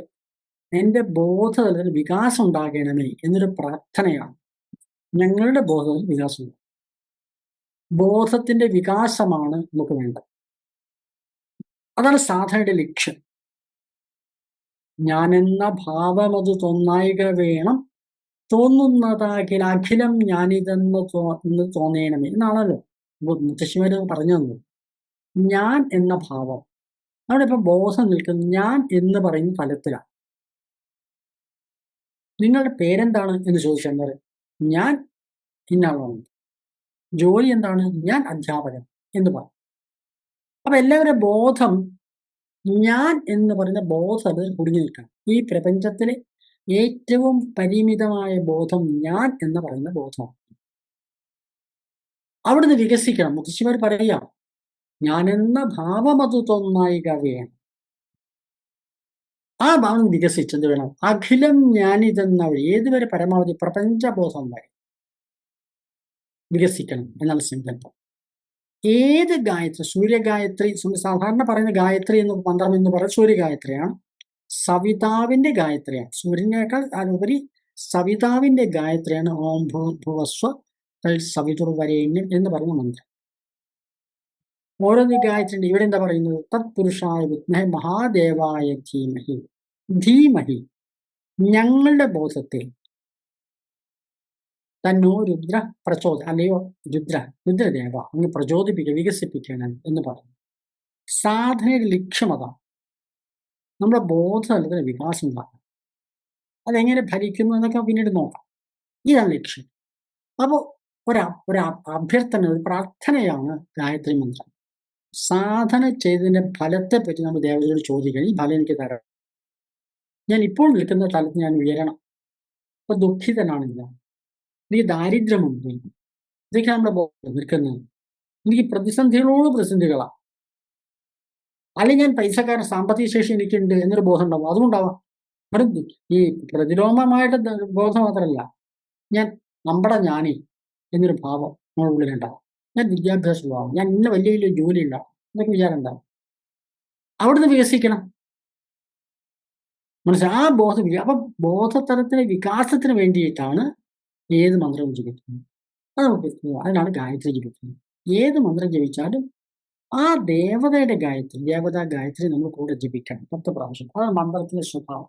എൻ്റെ ബോധതലത്തിൽ വികാസം ഉണ്ടാകണമേ എന്നൊരു പ്രാർത്ഥനയാണ്. ഞങ്ങളുടെ ബോധത്തിൽ വികാസം. ബോധത്തിന്റെ വികാസമാണ് നമുക്ക് വേണ്ടത്. അതാണ് സാധനയുടെ ലക്ഷ്യം. ഞാനെന്ന ഭാവമത് തൊന്നായിക വേണം, തോന്നുന്നതാകിൽ അഖിലം ഞാനിതെന്ന് തോന്നേണമേ എന്നാണല്ലോ മുത്തശ്ശിമാര് പറഞ്ഞു തന്നത്. ഞാൻ എന്ന ഭാവം അവിടെ ഇപ്പൊ ബോധം നിൽക്കുന്നത് ഞാൻ എന്ന് പറയുന്ന തലത്തിലാണ്. നിങ്ങളുടെ പേരെന്താണ് എന്ന് ചോദിച്ചാൽ ഞാൻ ഇന്നാളാണ്. ജോലി എന്താണ്? ഞാൻ അധ്യാപകൻ എന്ന് പറയും. അപ്പൊ എല്ലാവരുടെ ബോധം ഞാൻ എന്ന് പറയുന്ന ബോധം കുടുങ്ങി നിൽക്കണം. ഈ പ്രപഞ്ചത്തിലെ ഏറ്റവും പരിമിതമായ ബോധം ഞാൻ എന്ന് പറയുന്ന ബോധമാണ്. അവിടുന്ന് വികസിക്കണം. മുത്തശ്ശിമാർ പറയുക, ഞാനെന്ന ഭാവം അത് തൊന്നായിക വേണം. ആ ഭാവം വികസിച്ചത് വേണം. അഖിലം ഞാനിതെന്ന ഏതുവരെ പരമാവധി പ്രപഞ്ചബോധം വരെ വികസിക്കണം എന്നാണ് സങ്കല്പം. ഏത് ഗായത്രി, സൂര്യഗായത്രി, സാധാരണ പറയുന്ന ഗായത്രി എന്ന് മന്ത്രം എന്ന് പറയുന്നത് സൂര്യഗായത്രിയാണ്. സവിതാവിന്റെ ഗായത്രിയാണ്. സൂര്യനേക്കാൾ അതിലുപരി സവിതാവിന്റെ ഗായത്രിയാണ് ഓം ഭൂർഭുവസ്വ സവിതുർവരേണ്യം എന്ന് പറയുന്ന മന്ത്രം. ഓരോന്ന് ഗായത്രി ഉണ്ട്. ഇവിടെ എന്താ പറയുന്നത്? തത്പുരുഷായ വിദ്മഹേ മഹാദേവായ ധീമഹി. ധീമഹി ഞങ്ങളുടെ ബോധത്തിൽ തന്നോ രുദ്ര അല്ലയോ രുദ്രദേവ അങ്ങ് പ്രചോദിപ്പിക്കുക, വികസിപ്പിക്കണം എന്ന് പറഞ്ഞു. സാധനയുടെ ലക്ഷ്യം അതാണ്. നമ്മുടെ ബോധതലത്തിന് വികാസം ഉണ്ടാക്കണം. അതെങ്ങനെ ഭരിക്കുന്നു എന്നൊക്കെ പിന്നീട് നോക്കാം. ഇതാണ് ലക്ഷ്യം. അപ്പോൾ ഒരു അഭ്യർത്ഥന, ഒരു പ്രാർത്ഥനയാണ് ഗായത്രി മന്ത്രം. സാധന ചെയ്തതിന്റെ ഫലത്തെ പറ്റി നമ്മൾ ദേവതയോട് ചോദിക്കണം. ഈ ഫലം എനിക്ക് തരണം. ഞാൻ ഇപ്പോൾ നിൽക്കുന്ന തലത്ത് ഞാൻ ഉയരണം. അപ്പൊ ദുഃഖിതനാണ് ഞാൻ, എനിക്ക് ദാരിദ്ര്യമുണ്ട്, ഇതൊക്കെ നമ്മുടെ ബോധം നിൽക്കുന്നത്. എനിക്ക് പ്രതിസന്ധികളാണ്. അല്ലെങ്കിൽ ഞാൻ പൈസക്കാരൻ, സാമ്പത്തിക ശേഷി എനിക്കുണ്ട് എന്നൊരു ബോധം ഉണ്ടാവും. അതുകൊണ്ടാവാം. അവിടെ ഈ പ്രതിലോമമായിട്ട് ബോധം മാത്രമല്ല, ഞാൻ നമ്മുടെ ഞാനേ എന്നൊരു ഭാവം നമ്മുടെ ഉള്ളിലുണ്ടാവും. ഞാൻ വിദ്യാഭ്യാസമുണ്ടാവും, ഞാൻ ഇന്ന വലിയ വലിയ ജോലി ഉണ്ടാവും എന്നൊക്കെ വിചാരം ഉണ്ടാവും. അവിടുന്ന് വികസിക്കണം. മനസ്സിലായി? ആ ബോധം. അപ്പം ബോധതലത്തിന്റെ വികാസത്തിന് വേണ്ടിയിട്ടാണ് ഏത് മന്ത്രവും ജപിക്കുന്നത്. അത് നമുക്ക് അതിനാണ് ഗായത്രി ജപിക്കുന്നത്. ഏത് മന്ത്രം ജപിച്ചാലും ആ ദേവതയുടെ ദേവതാ ഗായത്രി നമ്മൾ കൂടെ ജപിക്കണം 10 പ്രാവശ്യം. അതാണ് മന്ത്രത്തിന്റെ സ്വഭാവം.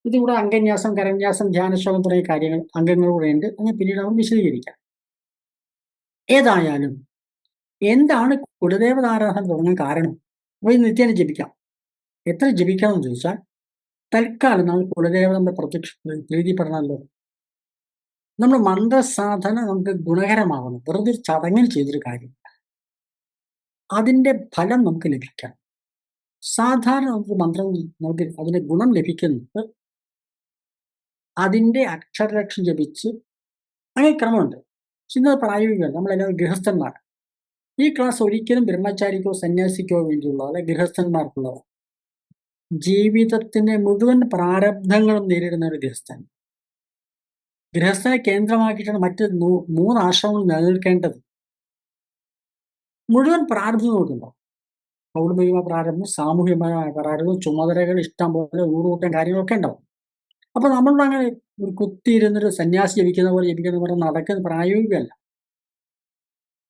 ഇതിലൂടെ അംഗന്യാസം, കരന്യാസം, ധ്യാനശ്ലോകം തുടങ്ങിയ കാര്യങ്ങൾ അംഗങ്ങളിലൂടെ ഉണ്ട്. അങ്ങനെ പിന്നീട് നമ്മൾ വിശദീകരിക്കാം. ഏതായാലും എന്താണ് കുലദേവതാരാധന തുടങ്ങാൻ കാരണം? അപ്പോൾ ഇത് നിത്യേന ജപിക്കാം. എത്ര ജപിക്കണം എന്ന് ചോദിച്ചാൽ, തൽക്കാലം നമ്മൾ കുലദേവതയുടെ പ്രീതിപ്പെടണമല്ലോ. നമ്മൾ മന്ത്രസാധന നമുക്ക് ഗുണകരമാവണം. വെറുതെ ഒരു ചടങ്ങിൽ ചെയ്തൊരു കാര്യം. അതിന്റെ ഫലം നമുക്ക് ലഭിക്കാം. സാധാരണ നമുക്ക് മന്ത്രം നമുക്ക് അതിന്റെ ഗുണം ലഭിക്കുന്നത് അതിന്റെ അക്ഷരലക്ഷം ജപിച്ച് അങ്ങനെ ക്രമമുണ്ട്. ഇന്നത് പ്രായോഗികമല്ല. നമ്മളെല്ലാവരും ഗൃഹസ്ഥന്മാർ. ഈ ക്ലാസ് ഒരിക്കലും ബ്രഹ്മചാരിക്കോ സന്യാസിക്കോ വേണ്ടിയുള്ളതല്ല, ഗൃഹസ്ഥന്മാർക്കുള്ളത്. ജീവിതത്തിന്റെ മുഴുവൻ പ്രാരബ്ധങ്ങളും നേരിടുന്ന ഒരു ഗൃഹസ്ഥൻ. ഗൃഹസ്ഥനെ കേന്ദ്രമാക്കിയിട്ടാണ് മറ്റ് 3 ആശ്രമങ്ങൾ നിലനിൽക്കേണ്ടത്. മുഴുവൻ പ്രാരബ്ധം നോക്കുന്നുണ്ടോ? കൗടുംബികമായ പ്രാരബ്ധം, സാമൂഹികമായ പ്രാരബ്ധം, ചുമതലകൾ ഇഷ്ടം പോലെ 100 കൂട്ടം കാര്യങ്ങളൊക്കെ ഉണ്ടാവും. അപ്പൊ നമ്മളുടെ അങ്ങനെ ഒരു കുത്തിയിരുന്നൊരു സന്യാസി ജപിക്കുന്ന പോലെ നടക്കുന്ന പ്രായോഗികമല്ല.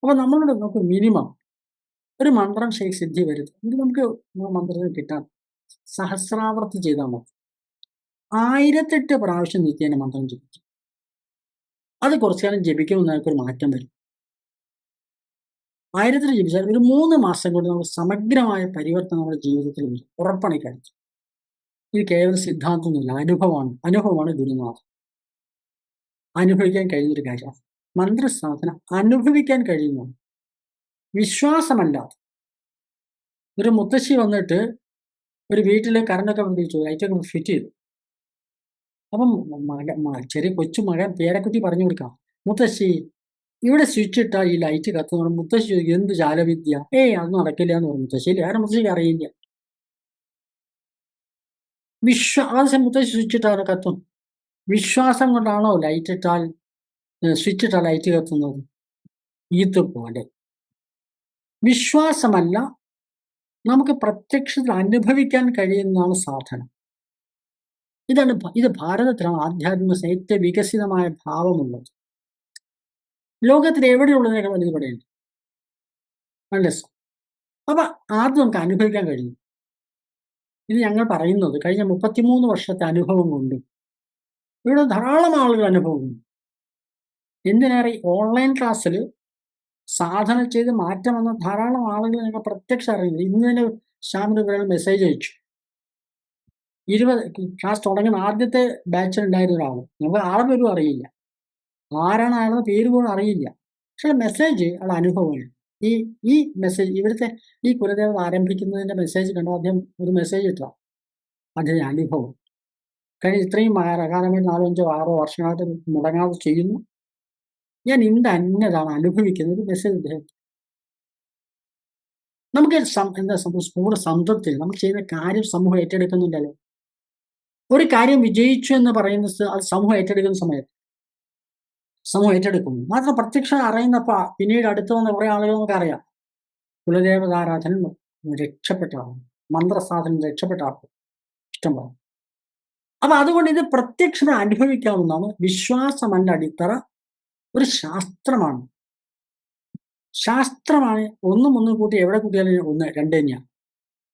അപ്പൊ നമ്മളോട് നമുക്ക് മിനിമം ഒരു മന്ത്രം സിദ്ധി വരുത്തും. ഇത് നമുക്ക് മന്ത്രത്തിന് കിട്ടാൻ സഹസ്രാവർത്തി ചെയ്താൽ മതി. 1008 പ്രാവശ്യം നിത്യേന മന്ത്രം ജപിക്കും. അത് കുറച്ചു കാലം ജപിക്കുമ്പോൾ നമുക്കൊരു മാറ്റം വരും. ആയിരത്തിൽ ജീവിച്ചാൽ ഒരു 3 മാസം കൊണ്ട് നമുക്ക് സമഗ്രമായ പരിവർത്തനം നമ്മുടെ ജീവിതത്തിൽ വരും. ഉറപ്പാണ് ഈ കാര്യം. ഇത് കേവലം സിദ്ധാന്തമൊന്നുമില്ല, അനുഭവമാണ് ഗുരുനാഥൻ. അനുഭവിക്കാൻ കഴിയുന്നൊരു കാര്യമാണ്. മന്ത്രസാധന അനുഭവിക്കാൻ കഴിയുന്നതാണ്, വിശ്വാസമല്ലാതെ. ഒരു മുത്തശ്ശി വന്നിട്ട് ഒരു വീട്ടിൽ കറണ്ടൊക്കെ പിടിച്ചു, ലൈറ്റൊക്കെ ഫിറ്റ് ചെയ്തു. അപ്പം ചെറിയ കൊച്ചു മകൻ പേരക്കുട്ടി പറഞ്ഞു കൊടുക്കാം, മുത്തശ്ശി ഇവിടെ സ്വിച്ച് ഇട്ടാൽ ഈ ലൈറ്റ് കത്തുന്നു പറഞ്ഞു. മുത്തശ്ശി ചോദിക്കും, എന്ത് ജാലവിദ്യ? ഏയ് അത് നടക്കില്ല എന്ന് പറഞ്ഞു മുത്തശ്ശി. വേറെ മുത്തശ്ശിക്ക് അറിയില്ല. മുത്തശ്ശി സ്വിച്ച് ഇട്ടാൽ കത്തും. വിശ്വാസം കൊണ്ടാണോ സ്വിച്ച് ഇട്ടാൽ ലൈറ്റ് കത്തുന്നത്? ഇതുപോലെ വിശ്വാസമല്ല, നമുക്ക് പ്രത്യക്ഷത്തിൽ അനുഭവിക്കാൻ കഴിയുന്നതാണ് സാധന. ഇത് ഭാരതത്തിലാണ് ആധ്യാത്മിക ഏറ്റവും വികസിതമായ ഭാവമുള്ളത്. ലോകത്തിൽ എവിടെയുള്ളതിനേക്കാൾ വലുത് ഇവിടെയുണ്ട്. മനസ്സിലായോ? അപ്പൊ ആദ്യം നമുക്ക് അനുഭവിക്കാൻ കഴിയും. ഇത് ഞങ്ങൾ പറയുന്നത് കഴിഞ്ഞ 33 വർഷത്തെ അനുഭവം കൊണ്ട്. ഇവിടെ ധാരാളം ആളുകൾ അനുഭവമുണ്ട്. എന്തിനേറെ ഓൺലൈൻ ക്ലാസ്സിൽ സാധന ചെയ്ത് മാറ്റം വന്ന ധാരാളം ആളുകൾ ഞങ്ങൾ പ്രത്യക്ഷം അറിയുന്നത്. ഇന്ന് തന്നെ ശ്യാമിന് ഒരാൾ മെസ്സേജ് അയച്ചു. 20 ക്ലാസ് തുടങ്ങുന്ന ആദ്യത്തെ ബാച്ചിൽ ഉണ്ടായിരുന്ന ഒരാൾ. ഞങ്ങൾ ആളെ പോലും അറിയില്ല, ആരാണ് അയാളുടെ പേര് പോലും അറിയില്ല. പക്ഷെ മെസ്സേജ് അയാളുടെ അനുഭവമാണ്. ഈ മെസ്സേജ് ഇവിടുത്തെ ഈ കുലദേവത ആരംഭിക്കുന്നതിന്റെ മെസ്സേജ് കണ്ടോ? അദ്ദേഹം ഒരു മെസ്സേജ് ഇട്ടാ അദ്ദേഹം അനുഭവം കഴിഞ്ഞ ഇത്രയും അകാലമായി 4, 5, 6 വർഷങ്ങളായിട്ട് മുടങ്ങാതെ ചെയ്യുന്നു. ഞാൻ അന്യതാണ് അനുഭവിക്കുന്നത്. മെസ്സേജ് അദ്ദേഹം. നമുക്ക് പൂർണ്ണ സംതൃപ്തി. നമ്മൾ ചെയ്യുന്ന കാര്യം സമൂഹം ഏറ്റെടുക്കുന്നുണ്ടല്ലോ. ഒരു കാര്യം വിജയിച്ചു എന്ന് പറയുന്നത് അത് സമൂഹം ഏറ്റെടുക്കുന്ന സമയത്ത് സമൂഹം ഏറ്റെടുക്കുന്നു. മാത്രം പ്രത്യക്ഷം അറിയുന്നപ്പോ പിന്നീട് അടുത്ത് വന്ന കുറെ ആളുകൾ നമുക്കറിയാം. കുലദേവതാരാധന രക്ഷപ്പെട്ട ആൾ, മന്ത്രസാധനം രക്ഷപ്പെട്ട ആൾ ഇഷ്ടംപോലെ. അപ്പൊ അതുകൊണ്ട് ഇത് പ്രത്യക്ഷമായി അനുഭവിക്കാവുന്നതാണ്. വിശ്വാസമല്ല അടിത്തറ, ഒരു ശാസ്ത്രമാണ്. ശാസ്ത്രമാണ്. ഒന്നും കൂട്ടി എവിടെ കൂട്ടിയാലും 1, 2 തന്നെയാണ്.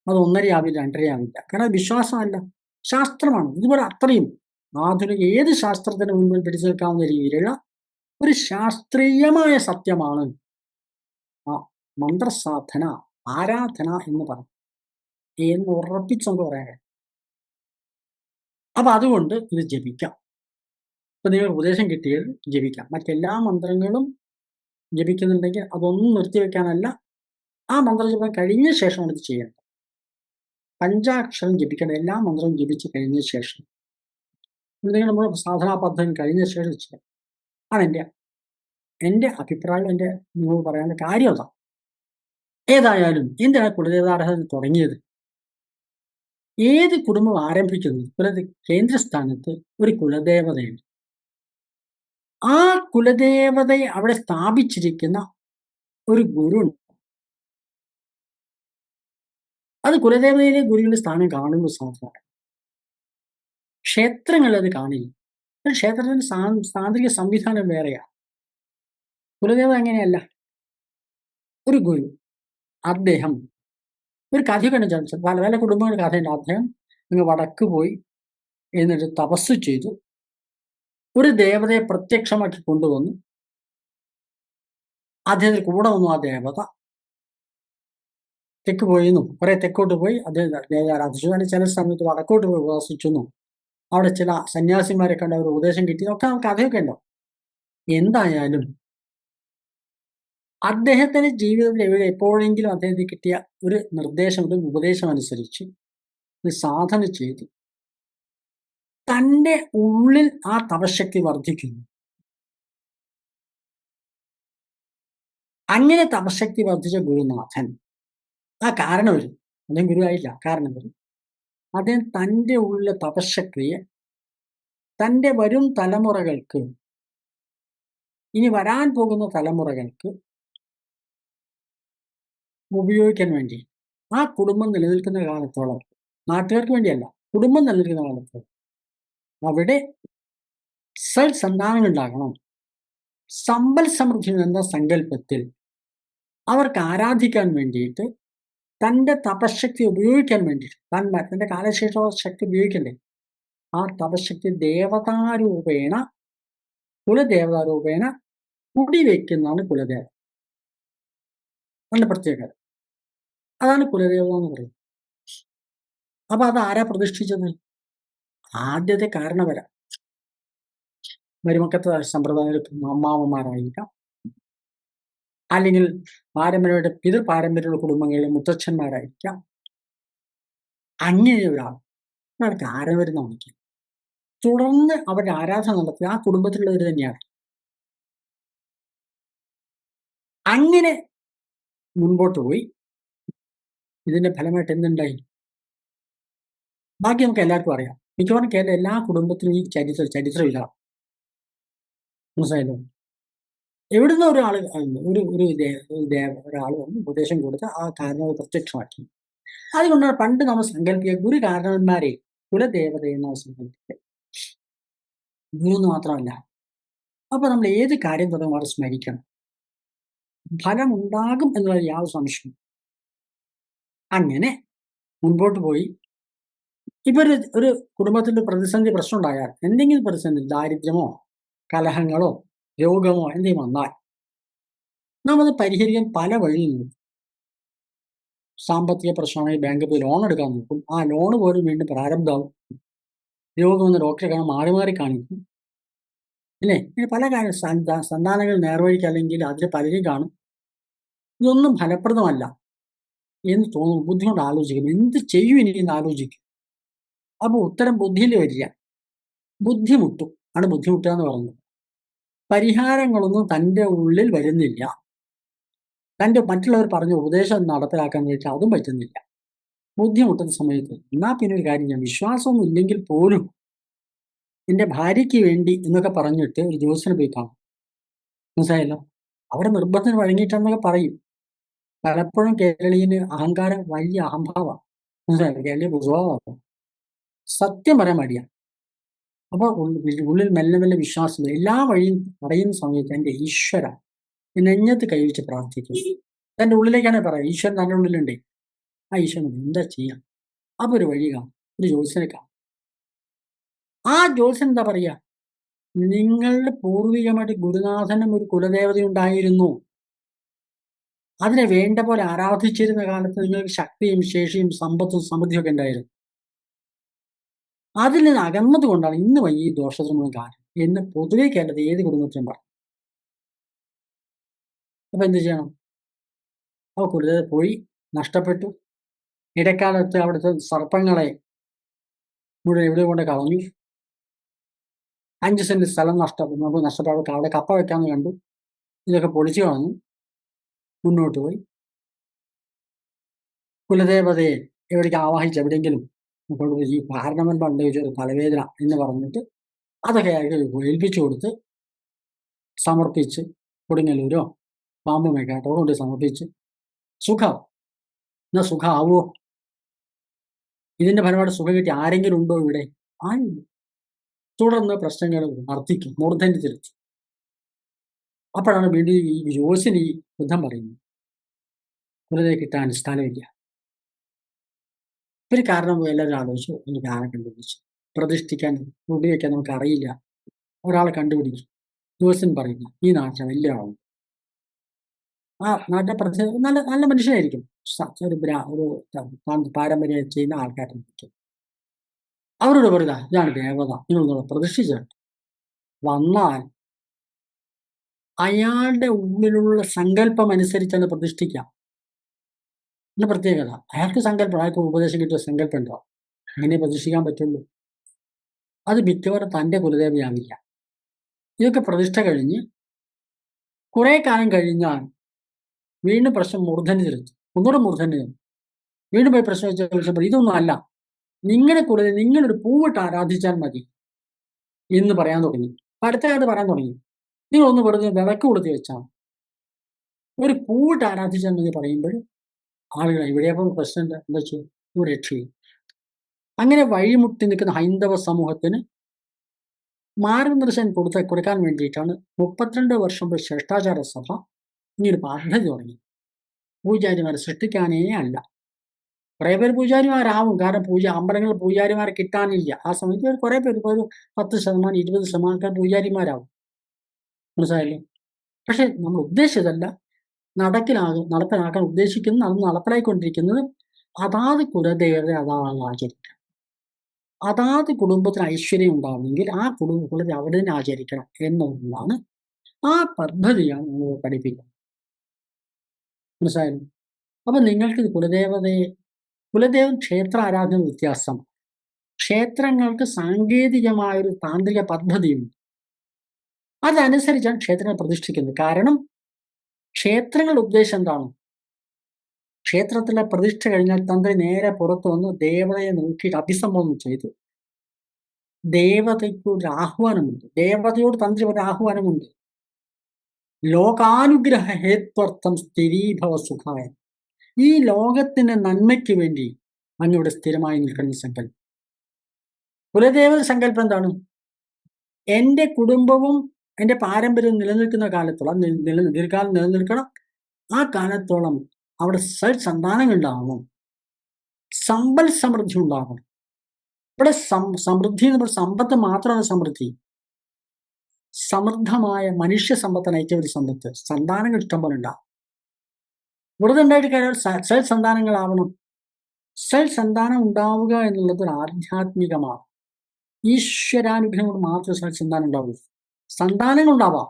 അത് 1.5 ആവില്ല, 2.5 ആവില്ല. കാരണം വിശ്വാസമല്ല, ശാസ്ത്രമാണ്. ഇതുപോലെ അത്രയും ആധുനിക ഏത് ശാസ്ത്രത്തിന് മുൻപിൽ പിടിച്ചു നിൽക്കാവുന്ന രീതിയിലുള്ള ഒരു ശാസ്ത്രീയമായ സത്യമാണ് ആ മന്ത്രസാധന, ആരാധന എന്ന് പറയും. എന്ന് ഉറപ്പിച്ചു നമുക്ക് പറയാൻ. അപ്പൊ അതുകൊണ്ട് ഇത് ജപിക്കാം. ഇപ്പൊ നിങ്ങൾ ഉപദേശം കിട്ടിയാൽ ജപിക്കാം. മറ്റെല്ലാ മന്ത്രങ്ങളും ജപിക്കുന്നുണ്ടെങ്കിൽ അതൊന്നും നിർത്തിവെക്കാനല്ല, ആ മന്ത്രജപം കഴിഞ്ഞ ശേഷമാണ് ഇത് ചെയ്യേണ്ടത്. പഞ്ചാക്ഷരം ജപിക്കേണ്ട എല്ലാ മന്ത്രവും ജപിച്ച് കഴിഞ്ഞ ശേഷം നിങ്ങൾ നമ്മുടെ സാധനാ പദ്ധതി കഴിഞ്ഞ ശേഷം ചെയ്യാം. ആണ് എൻ്റെ അഭിപ്രായം. നിങ്ങളോട് പറയാനുള്ള കാര്യം അതാണ്. ഏതായാലും എന്തിനാണ് കുലദേവതാരാധന തുടങ്ങിയത്? ഏത് കുടുംബം ആരംഭിക്കുന്നത് കേന്ദ്രസ്ഥാനത്ത് ഒരു കുലദേവതയുണ്ട്. ആ കുലദേവതയെ അവിടെ സ്ഥാപിച്ചിരിക്കുന്ന ഒരു ഗുരുണ്ട്. അത് കുലദേവതയിലെ ഗുരുവിന്റെ സ്ഥാനം കാണുന്ന സാധാരണ. ക്ഷേത്രങ്ങളിൽ അത് കാണില്ല. ക്ഷേത്രത്തിന്റെ താന്ത്രിക സംവിധാനം വേറെയാണ്. കുലദേവത അങ്ങനെയല്ല. ഒരു ഗുരു, അദ്ദേഹം ഒരു കഥയൊക്കെ ചർച്ച പല പല കുടുംബങ്ങളുടെ കഥയുണ്ട്. അദ്ദേഹം അങ്ങ് വടക്ക് പോയി എന്നിട്ട് തപസ് ചെയ്തു, ഒരു ദേവതയെ പ്രത്യക്ഷമാക്കി കൊണ്ടുവന്നു. അദ്ദേഹത്തിന് കൂടെ വന്നു ആ ദേവത. തെക്ക് പോയിരുന്നു, കുറെ തെക്കോട്ട് പോയി അദ്ദേഹം ആരാധിച്ചു. അതിന് ചില സമയത്ത് വടക്കോട്ട് പോയി ഉപാസിച്ചു. അവിടെ ചില സന്യാസിമാരെ കണ്ട ഒരു ഉപദേശം കിട്ടി. ഒക്കെ കഥയൊക്കെ ഉണ്ടോ. എന്തായാലും അദ്ദേഹത്തിന്റെ ജീവിതത്തിൽ എപ്പോഴെങ്കിലും അദ്ദേഹത്തിന് കിട്ടിയ ഒരു നിർദ്ദേശം, ഒരു ഉപദേശം അനുസരിച്ച് സാധന ചെയ്ത് തൻ്റെ ഉള്ളിൽ ആ തപശക്തി വർദ്ധിക്കുന്നു. അങ്ങനെ തപശക്തി വർദ്ധിച്ച ഗുരുനാഥൻ, ആ കാരണം വരും, അദ്ദേഹം ഗുരുവായില്ല, കാരണം വരും. അദ്ദേഹം തൻ്റെ ഉള്ളിലെ തപശക്തിയെ തൻ്റെ വരും തലമുറകൾക്ക്, ഇനി വരാൻ പോകുന്ന തലമുറകൾക്ക് ഉപയോഗിക്കാൻ വേണ്ടി, ആ കുടുംബം നിലനിൽക്കുന്ന കാലത്തോളം, നാട്ടുകാർക്ക് വേണ്ടിയല്ല, കുടുംബം നിലനിൽക്കുന്ന കാലത്തോളം അവിടെ സന്താനങ്ങൾ ഉണ്ടാകണം. സമ്പൽ സമൃദ്ധി എന്ന സങ്കല്പത്തിൽ അവർക്ക് ആരാധിക്കാൻ വേണ്ടിയിട്ട് തൻ്റെ തപശക്തി ഉപയോഗിക്കാൻ വേണ്ടിയിട്ട്, തൻ്റെ കാലശേഷ ശക്തി ഉപയോഗിക്കണ്ടേ, ആ തപശക്തി ദേവതാരൂപേണ, കുലദേവതാരൂപേണ കുടിവെക്കുന്നതാണ് കുലദേവത. അതിന്റെ പ്രത്യേകത. അതാണ് കുലദേവത എന്ന് പറയുന്നത്. അപ്പൊ അത് ആരാ പ്രതിഷ്ഠിച്ചത്? ആദ്യത്തെ കാരണവര. മരുമക്കത്തെ സമ്പ്രദായത്തിൽ അമ്മാവന്മാരായിരിക്കാം, അല്ലെങ്കിൽ പാരമ്പര്യമായിട്ട് പിതൃ പാരമ്പര്യമുള്ള കുടുംബങ്ങളിലെ മുത്തച്ഛന്മാരായിരിക്കാം. അങ്ങനെ ഒരാൾ കാരണവരെന്ന് വിളിക്കുക. തുടർന്ന് അവരുടെ ആരാധന നടത്തി ആ കുടുംബത്തിലുള്ളവർ തന്നെയാണ്. അങ്ങനെ മുൻപോട്ട് പോയി. ഇതിന്റെ ഫലമായിട്ട് എന്തുണ്ടായി? ബാക്കി നമുക്ക് എല്ലാവർക്കും അറിയാം. മിക്കവാറും കേരള എല്ലാ കുടുംബത്തിലും ഈ ചരിത്രമില്ല. മനസ്സിലായല്ലോ? എവിടുന്ന ഒരാൾ ഒരാൾ വന്ന് ഉപദേശം കൊടുത്ത് ആ കാരണവർ പ്രത്യക്ഷമാക്കി. അതുകൊണ്ടാണ് പണ്ട് നമ്മൾ സങ്കല്പിക്കുക ഗുരു കാരണവന്മാരെ കുലദേവത എന്നാണ് സങ്കല്പിക്കുക. ഗുരു മാത്രമല്ല. അപ്പൊ നമ്മൾ ഏത് കാര്യം തുടങ്ങും അവിടെ സ്മരിക്കണം. ഫലമുണ്ടാകും എന്നുള്ള യാതൊരു സംശയം. അങ്ങനെ മുൻപോട്ട് പോയി. ഇപ്പൊ ഒരു കുടുംബത്തിന്റെ പ്രതിസന്ധി പ്രശ്നം ഉണ്ടായാൽ, എന്തെങ്കിലും പ്രതിസന്ധി, ദാരിദ്ര്യമോ കലഹങ്ങളോ രോഗമോ എന്തെങ്കിലും വന്നാൽ നമ്മത് പരിഹരിക്കാൻ പല വഴിയും നോക്കും. സാമ്പത്തിക പ്രശ്നമായി ബാങ്കിൽ പോയി ലോൺ എടുക്കാൻ നോക്കും. ആ ലോൺ പോലും വീണ്ടും പ്രാരബ്ധമാവും. രോഗം വന്ന് ഡോക്ടറെ കാണാൻ മാറി മാറി കാണിക്കും. അല്ലേ? ഇങ്ങനെ പല കാര്യം സന്താനങ്ങൾ നേർവഴിക്ക് അല്ലെങ്കിൽ അതിൽ പലരും കാണും. ഇതൊന്നും ഫലപ്രദമല്ല എന്ന് തോന്നും. ബുദ്ധിമുട്ട് ആലോചിക്കും. എന്ത് ചെയ്യും ഇനി എന്ന് ആലോചിക്കും. അപ്പൊ ഉത്തരം ബുദ്ധിയിൽ വരിക. ബുദ്ധിമുട്ടും ആണ് ബുദ്ധിമുട്ടുക എന്ന് പറയുന്നത്. പരിഹാരങ്ങളൊന്നും തൻ്റെ ഉള്ളിൽ വരുന്നില്ല. തൻ്റെ മറ്റുള്ളവർ പറഞ്ഞ ഉപദേശം നടപ്പിലാക്കാൻ വേണ്ടി അതും പറ്റുന്നില്ല. ബുദ്ധിമുട്ടുന്ന സമയത്ത് എന്നാ പിന്നെ ഒരു കാര്യം ചെയ്യാം, വിശ്വാസമൊന്നും ഇല്ലെങ്കിൽ പോലും എൻ്റെ ഭാര്യയ്ക്ക് വേണ്ടി എന്നൊക്കെ പറഞ്ഞിട്ട് ഒരു ജ്യോത്സ്യനെ പോയി കാണും. മനസ്സിലായല്ലോ? അവരെ നിർബന്ധത്തിന് വഴങ്ങിയിട്ടാണെന്നൊക്കെ പറയും. പലപ്പോഴും കേരളീയന് അഹങ്കാരം വലിയ അഹംഭാവമാണ്. മനസ്സിലായല്ലോ? കേരളീയ സ്വഭാവമാണ്. സത്യം പറയാൻ മടിയാണ്. അപ്പൊ ഉള്ളിൽ മെല്ലെ മെല്ലെ വിശ്വാസം എല്ലാ വഴിയും പറയുന്ന സമയത്ത് എൻ്റെ ഈശ്വര നെഞ്ഞത്ത് കൈവച്ച് പ്രാർത്ഥിക്കും. തൻ്റെ ഉള്ളിലേക്കാണ് പറയാം, ഈശ്വരൻ തൻ്റെ ഉള്ളിലുണ്ട്. ആ ഈശ്വരൻ എന്താ ചെയ്യാം? അപ്പൊ ഒരു വഴി കാണും, ഒരു ജ്യോത്സ്യനെ കാണും. ആ ജ്യോത്സ്യൻ എന്താ പറയാ? നിങ്ങളുടെ പൂർവികമായിട്ട് ഗുരുനാഥനും ഒരു കുലദേവത ഉണ്ടായിരുന്നു. അതിനെ വേണ്ട പോലെ ആരാധിച്ചിരുന്ന കാലത്ത് നിങ്ങൾക്ക് ശക്തിയും ശേഷിയും സമ്പത്തും സമൃദ്ധിയും ഒക്കെ ഉണ്ടായിരുന്നു. അതിൽ നിന്ന് അകന്നത് കൊണ്ടാണ് ഇന്ന് വലിയ ദോഷത്തിന് കാരണം എന്ന് പൊതുവെ കേരളത്തിൽ ഏത് കുടുംബത്തിനും പറയും. അപ്പൊ എന്ത് ചെയ്യണം? അവ കുലദേവത പോയി, നഷ്ടപ്പെട്ടു. ഇടക്കാലത്ത് അവിടുത്തെ സർപ്പങ്ങളെ മുഴുവൻ എവിടെ കൊണ്ട് കളഞ്ഞു. 5 സെന്റ് സ്ഥലം നഷ്ടപ്പെട്ടു. അവിടെ കപ്പ വെക്കാമെന്ന് കണ്ടു. ഇതൊക്കെ പൊളിച്ചു കളഞ്ഞു. മുന്നോട്ട് പോയി കുലദേവതയെ എവിടേക്ക് ആവാഹിച്ച് എവിടെയെങ്കിലും ഈ കാരണവൻ പണ്ട് ഒരു തലവേദന എന്ന് പറഞ്ഞിട്ട് അതൊക്കെ ഏൽപ്പിച്ചു കൊടുത്ത് സമർപ്പിച്ച് കൊടുങ്ങല്ലൂരോ പാമ്പുമേക്കാട്ടോ കൊണ്ട് സമർപ്പിച്ച് സുഖം എന്നാ സുഖമാവോ? ഇതിന്റെ ഫലമായിട്ട് സുഖം കിട്ടി ആരെങ്കിലും ഉണ്ടോ ഇവിടെ? ആരും. തുടർന്ന് പ്രശ്നങ്ങൾ വർദ്ധിക്കും, മൂർധന്യത്തിലെത്തി. അപ്പോഴാണ് വീണ്ടും ഈ ജ്യോത്സ്യൻ ഈ ബുദ്ധം പറയുന്നത് കുലദേവത കിട്ടാൻ സ്ഥലമില്ല. ഒരു കാരണം എല്ലാവരും ആലോചിച്ചു. എനിക്ക് ആരെ കണ്ടുപിടിച്ചു പ്രതിഷ്ഠിക്കാൻ ഉപയോഗിക്കാൻ നമുക്ക് അറിയില്ല. ഒരാളെ കണ്ടുപിടിക്കും. ജ്യോത്സ്യൻ പറയുന്നു ഈ നാട്ടിലെ വലിയ ആളും ആ നാട്ടിലെ നല്ല നല്ല മനുഷ്യനായിരിക്കും. ഒരു പാരമ്പര്യം ചെയ്യുന്ന ആൾക്കാരായിരിക്കും. അവരോട് പറയുക ഇതാണ് ദേവത, നിങ്ങളൊന്നുകൂടെ പ്രതിഷ്ഠിച്ചിട്ട് വന്നാൽ അയാളുടെ ഉള്ളിലുള്ള സങ്കല്പം അനുസരിച്ചാണ് പ്രതിഷ്ഠിക്കാം. എന്ന പ്രത്യേകത അയാൾക്ക് സങ്കല്പം, അയാൾക്ക് ഉപദേശം കിട്ടിയ സങ്കല്പം ഉണ്ടോ? അങ്ങനെ പ്രതിഷ്ഠിക്കാൻ പറ്റുള്ളൂ. അത് മിക്കവാറും തൻ്റെ കുലദേവയാവില്ല. ഇതൊക്കെ പ്രതിഷ്ഠ കഴിഞ്ഞ് കുറെ കാലം കഴിഞ്ഞാൽ വീണ്ടും പ്രശ്നം മൂർധന്യത്തിലെത്തും. ഒന്നുകൂടെ മൂർധന്യം. വീണ്ടും പോയി പ്രശ്നം വെച്ചാൽ ഇതൊന്നും അല്ല, നിങ്ങളുടെ കുലദേവ നിങ്ങളൊരു പൂവിട്ട് ആരാധിച്ചാൽ മതി എന്ന് പറയാൻ തുടങ്ങി. അടുത്ത കാലത്ത് പറയാൻ തുടങ്ങി നിങ്ങളൊന്ന് വെറുതെ വിളക്ക് കൊടുത്ത് വെച്ചാൽ ഒരു പൂവിട്ട് ആരാധിച്ചാൽ മതി പറയുമ്പോൾ ആളുകൾ ഇവിടെയപ്പോൾ പ്രശ്നം എന്താ വെച്ചാൽ ഇവിടെ രക്ഷയും. അങ്ങനെ വഴിമുട്ടി നിൽക്കുന്ന ഹൈന്ദവ സമൂഹത്തിന് മാർഗദർശനം കൊടുക്കാൻ വേണ്ടിയിട്ടാണ് 32 വർഷം ശ്രേഷ്ഠാചാര സഭ ഇങ്ങനൊരു പദ്ധതി തുടങ്ങി. പൂജാരിമാരെ സൃഷ്ടിക്കാനേ അല്ല. കുറേ പേര് പൂജാരിമാരാവും. കാരണം അമ്പലങ്ങളിൽ പൂജാരിമാരെ കിട്ടാനില്ല. ആ സമയത്ത് കുറേ പേര് ഒരു 10%, 20% പൂജാരിമാരാവും. മനസ്സിലായല്ലോ? പക്ഷെ നമ്മൾ ഉദ്ദേശിച്ചതല്ല. നടപ്പിലാക്കാൻ ഉദ്ദേശിക്കുന്നത്, അത് നടപ്പിലായിക്കൊണ്ടിരിക്കുന്നത് അതാത് കുലദേവത അതാണ് ആചരിക്കുക. അതാത് കുടുംബത്തിന് ഐശ്വര്യം ഉണ്ടാവണമെങ്കിൽ ആ കുടുംബത്തിൽ അവിടെ തന്നെ ആചരിക്കണം എന്നുള്ളതാണ് ആ പദ്ധതിയാണ് നമ്മൾ പഠിപ്പിക്കുന്നത്. മനസ്സിലായല്ലോ? അപ്പൊ നിങ്ങൾക്ക് കുലദേവൻ ക്ഷേത്ര ആരാധന വ്യത്യാസം. ക്ഷേത്രങ്ങൾക്ക് സാങ്കേതികമായൊരു താന്ത്രിക പദ്ധതിയുണ്ട്. അതനുസരിച്ചാണ് ക്ഷേത്രങ്ങൾ പ്രതിഷ്ഠിക്കുന്നത്. കാരണം ക്ഷേത്രങ്ങളുടെ ഉദ്ദേശം എന്താണ്? ക്ഷേത്രത്തിലെ പ്രതിഷ്ഠ കഴിഞ്ഞാൽ തന്ത്രി നേരെ പുറത്തു വന്ന് ദേവതയെ നോക്കിയിട്ട് അഭിസംബോധന ചെയ്തു. ദേവതയ്ക്ക് ഒരു ആഹ്വാനമുണ്ട്. ദേവതയോട് തന്ത്രി ഒരു ആഹ്വാനമുണ്ട്. ലോകാനുഗ്രഹ ഹേത്വർത്ഥം സ്ഥിരീഭവ സുഖായ. ഈ ലോകത്തിന്റെ നന്മയ്ക്ക് വേണ്ടി അങ്ങയുടെ സ്ഥിരമായി നിൽക്കുന്ന സങ്കല്പം. കുലദേവത സങ്കല്പം എന്താണ്? എന്റെ കുടുംബവും എന്റെ പാരമ്പര്യവും നിലനിൽക്കുന്ന കാലത്തോളം ദീർഘകാലം നിലനിൽക്കണം. ആ കാലത്തോളം അവിടെ സന്താനങ്ങൾ ഉണ്ടാവണം, സമ്പൽ സമൃദ്ധി ഉണ്ടാവണം. ഇവിടെ സമൃദ്ധി എന്ന് പറയുമ്പോൾ സമ്പത്ത് മാത്രമാണ് സമൃദ്ധി. സമൃദ്ധമായ മനുഷ്യ സമ്പത്താണ് ഏറ്റവും വലിയ സമ്പത്ത്. സന്താനങ്ങൾ ഇഷ്ടം പോലെ ഉണ്ടാവും. വെറുതെ ഉണ്ടായിട്ട് കാര്യം സന്താനങ്ങളാവണം. സന്താനം ഉണ്ടാവുക എന്നുള്ളത് ഒരു ആധ്യാത്മികമാണ്. ഈശ്വരാനുഗ്രഹം കൊണ്ട് മാത്രമേ സന്താനം ഉണ്ടാവുള്ളൂ. സന്താനങ്ങൾ ഉണ്ടാവാം,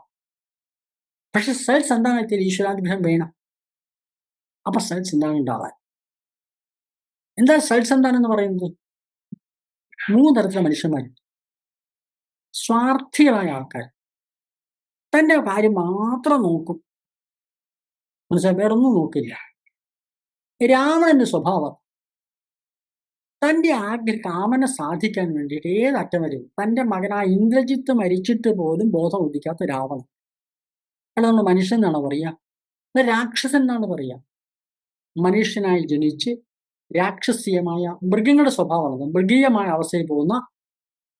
പക്ഷെ സന്താനത്തിൽ ഈശ്വരാനുഗ്രഹം വേണം. അപ്പൊ സന്താനം ഉണ്ടാവാൻ എന്താ സന്താനം എന്ന് പറയുന്നത്? 3 തരത്തിലുള്ള മനുഷ്യന്മാരുണ്ട്. സ്വാർത്ഥികളായ ആൾക്കാർ, തന്റെ കാര്യം മാത്രം നോക്കും, മനസ്സിലായി, വേറൊന്നും നോക്കില്ല. രാവണന്റെ സ്വഭാവം തന്റെ കാമന സാധിക്കാൻ വേണ്ടിയിട്ട് ഏതറ്റം വരും. തന്റെ മകനായ ഇന്ദ്രജിത്ത് മരിച്ചിട്ട് പോലും ബോധം ഉദിക്കാത്ത രാവണൻ. അല്ല, നമ്മൾ മനുഷ്യൻ എന്നാണ് പറയുക, രാക്ഷസൻ എന്നാണ് പറയുക. മനുഷ്യനായി ജനിച്ച് രാക്ഷസീയമായ മൃഗങ്ങളുടെ സ്വഭാവമാണ്, മൃഗീയമായ അവസ്ഥയിൽ പോകുന്ന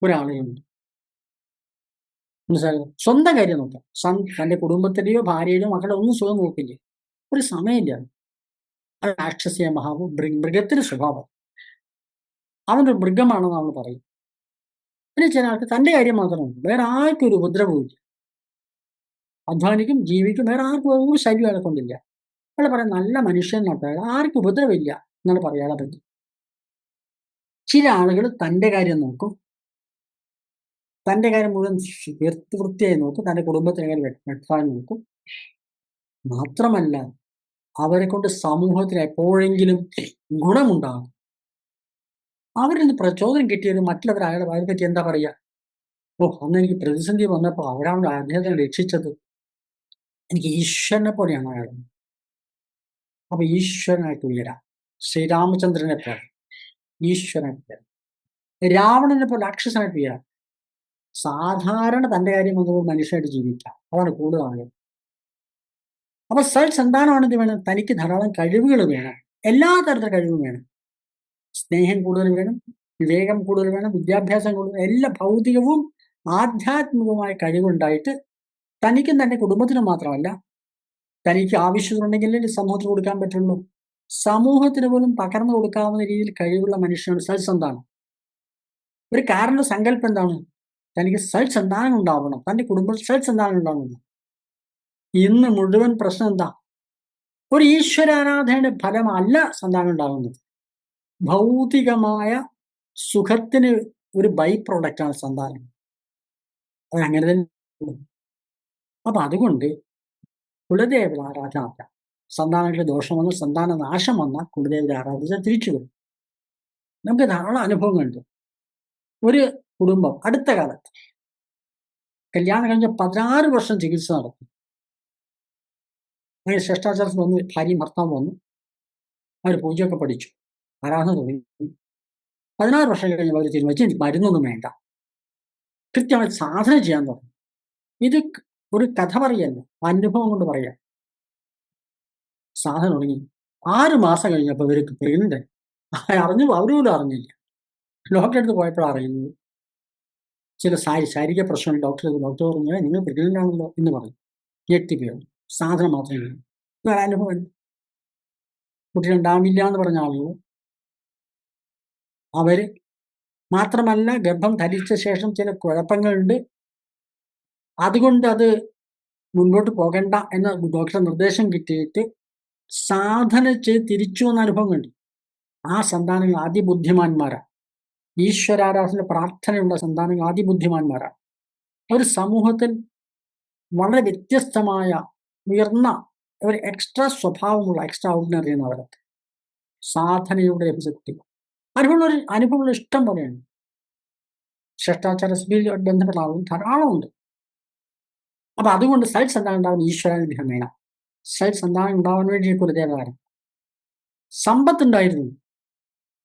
ഒരാളെയുണ്ട്. മനസ്സിലായോ? സ്വന്തം കാര്യം നോക്കാം. തന്റെ കുടുംബത്തിന്റെയോ ഭാര്യയുടെയോ മക്കളുടെ ഒന്നും സുഖം നോക്കില്ല, ഒരു സമയമില്ല. അത് രാക്ഷസീയ മൃഗത്തിന്റെ സ്വഭാവം. അവൻ്റെ ഒരു മൃഗമാണെന്ന് നമ്മൾ പറയും. പിന്നെ ചില ആൾക്ക് തന്റെ കാര്യം മാത്രമാണ്, വേറെ ആർക്കും ഒരു ഉപദ്രവമില്ല. അധ്വാനിക്കും, ജീവിക്കും, വേറെ ആർക്കും ഒരു ശല്യം അയാളെ കൊണ്ടില്ല. അയാൾ പറയാം നല്ല മനുഷ്യൻ നോക്കാം, ആർക്കും ഉപദ്രവമില്ല എന്നാണ് പറയാതെ പറ്റും. ചില ആളുകൾ തന്റെ കാര്യം നോക്കും, തന്റെ കാര്യം മുഴുവൻ വൃത്തിയായി നോക്കും, തന്റെ കുടുംബത്തിന് കാര്യം വെട്ടാൻ നോക്കും. മാത്രമല്ല അവരെ കൊണ്ട് സമൂഹത്തിന് എപ്പോഴെങ്കിലും ഗുണമുണ്ടാകും. അവരിൽ നിന്ന് പ്രചോദനം കിട്ടിയത് മറ്റുള്ളവർ അയാളെ പറ്റി എന്താ പറയുക? അന്ന് എനിക്ക് പ്രതിസന്ധി വന്നപ്പോൾ അവരാണ് അദ്ദേഹത്തെ രക്ഷിച്ചത്, എനിക്ക് ഈശ്വരനെ പോലെയാണ് അയാൾ. അപ്പൊ ഈശ്വരനായിട്ട് ഉയരാം. ശ്രീരാമചന്ദ്രനെ പോലെ ഈശ്വരനായിട്ട് ഉയരാം. രാവണനെ പോലെ രാക്ഷസനായിട്ട് ഉയരാം. സാധാരണ തന്റെ കാര്യം വന്നപ്പോൾ മനുഷ്യനായിട്ട് ജീവിക്കാം. അതാണ് കൂടുതൽ ആളുകൾ. അപ്പൊ സന്താനമാണെങ്കിൽ വേണം, തനിക്ക് ധാരാളം കഴിവുകൾ വേണം, എല്ലാ തരത്തിലുള്ള കഴിവും വേണം. സ്നേഹം കൂടുതൽ വേണം, വിവേകം കൂടുതൽ വേണം, വിദ്യാഭ്യാസം കൂടുതൽ, എല്ലാ ഭൗതികവും ആധ്യാത്മികവുമായ കഴിവുണ്ടായിട്ട് തനിക്കും തന്റെ കുടുംബത്തിനും മാത്രമല്ല, തനിക്ക് ആവശ്യമുണ്ടെങ്കിൽ സമൂഹത്തിന് കൊടുക്കാൻ പറ്റുള്ളൂ. സമൂഹത്തിന് പോലും പകർന്നു കൊടുക്കാവുന്ന രീതിയിൽ കഴിവുള്ള മനുഷ്യനാണ് സന്താനം. ഒരു കാരണ സങ്കല്പം എന്താണ്? തനിക്ക് സന്താനം ഉണ്ടാവണം, തന്റെ കുടുംബത്തിൽ സന്താനം ഉണ്ടാവണം. ഇന്ന് മുഴുവൻ പ്രശ്നം എന്താ? ഒരു ഈശ്വരാരാധനയുടെ ഫലമല്ല സന്താനം ഉണ്ടാകുന്നത്. ഭൗതികമായ സുഖത്തിന് ഒരു ബൈ പ്രോഡക്റ്റാണ് സന്താനം. അതങ്ങനെ തന്നെ. അപ്പൊ അതുകൊണ്ട് കുലദേവത ആരാധന, സന്താനങ്ങളുടെ ദോഷം വന്നാൽ, സന്താന നാശം വന്നാൽ കുലദേവത ആരാധിച്ചാൽ തിരിച്ചു വരും. നമുക്ക് ധാരാളം അനുഭവങ്ങളുണ്ട്. ഒരു കുടുംബം അടുത്ത കാലത്ത് കല്യാണം കഴിഞ്ഞ 16 വർഷം ചികിത്സ നടത്തി. അങ്ങനെ ശ്രേഷ്ഠാചാരത്തിൽ വന്ന് ഭാര്യയും ഭർത്താവും വന്നു, അവർ പൂജയൊക്കെ പഠിച്ചു, ആരാധന തുടങ്ങി. 16 വർഷം കഴിഞ്ഞപ്പോൾ അവർ തീരുമാനിച്ചു എനിക്ക് മരുന്നൊന്നും വേണ്ട, കൃത്യമായി സാധന ചെയ്യാൻ തുടങ്ങി. ഇത് ഒരു കഥ പറയല്ല, അനുഭവം കൊണ്ട് പറയാം. സാധന തുടങ്ങി. 6 മാസം കഴിഞ്ഞപ്പോൾ ഇവർക്ക് പ്രഗ്നന്റ്. അവരുപോലും അറിഞ്ഞില്ല. ഡോക്ടറെ അടുത്ത് പോയപ്പോഴാണ് അറിയുന്നത്. ചില ശാരീരിക പ്രശ്നങ്ങൾ. ഡോക്ടർ പറഞ്ഞു നിങ്ങൾ പ്രഗ്നന്റ് ആണല്ലോ എന്ന് പറഞ്ഞു. ഞെട്ടിപ്പോയി. സാധനം മാത്രമേ വേറെ അനുഭവം. കുട്ടി ഉണ്ടാവില്ല എന്ന് പറഞ്ഞ ആളുകൾ അവര് മാത്രമല്ല, ഗർഭം ധരിച്ച ശേഷം ചില കുഴപ്പങ്ങളുണ്ട്, അതുകൊണ്ട് അത് മുൻപോട്ട് പോകണ്ട എന്ന ഡോക്ടർ നിർദ്ദേശം കിട്ടിയിട്ട് സാധന ചെയ്ത് തിരിച്ചു വന്ന അനുഭവം കണ്ടു. ആ സന്താനങ്ങൾ അതിബുദ്ധിമാന്മാരാണ്. ഈശ്വരാരാധന പ്രാർത്ഥനയുള്ള സന്താനങ്ങൾ അതിബുദ്ധിമാന്മാരാണ്. ഒരു സമൂഹത്തിൽ വളരെ വ്യത്യസ്തമായ ഉയർന്ന ഒരു എക്സ്ട്രാ സ്വഭാവമുള്ള എക്സ്ട്രാ ഓർഡിനറി എന്നവരൊക്കെ സാധനയുടെ ലഭിച്ച കുട്ടികൾ. അനുഭവമുള്ള ഇഷ്ടം പോലെയാണ്. ശ്രേഷ്ഠാചാര സഭയിൽ ബന്ധപ്പെട്ട ആളുകൾ ധാരാളമുണ്ട്. അപ്പൊ അതുകൊണ്ട് സൽസന്താനം ഉണ്ടാവാൻ ഈശ്വരാനുഗ്രഹം വേണം. സൽസന്താനം ഉണ്ടാവാൻ വേണ്ടി കുലദേവകാരം. സമ്പത്തുണ്ടായിരുന്നു.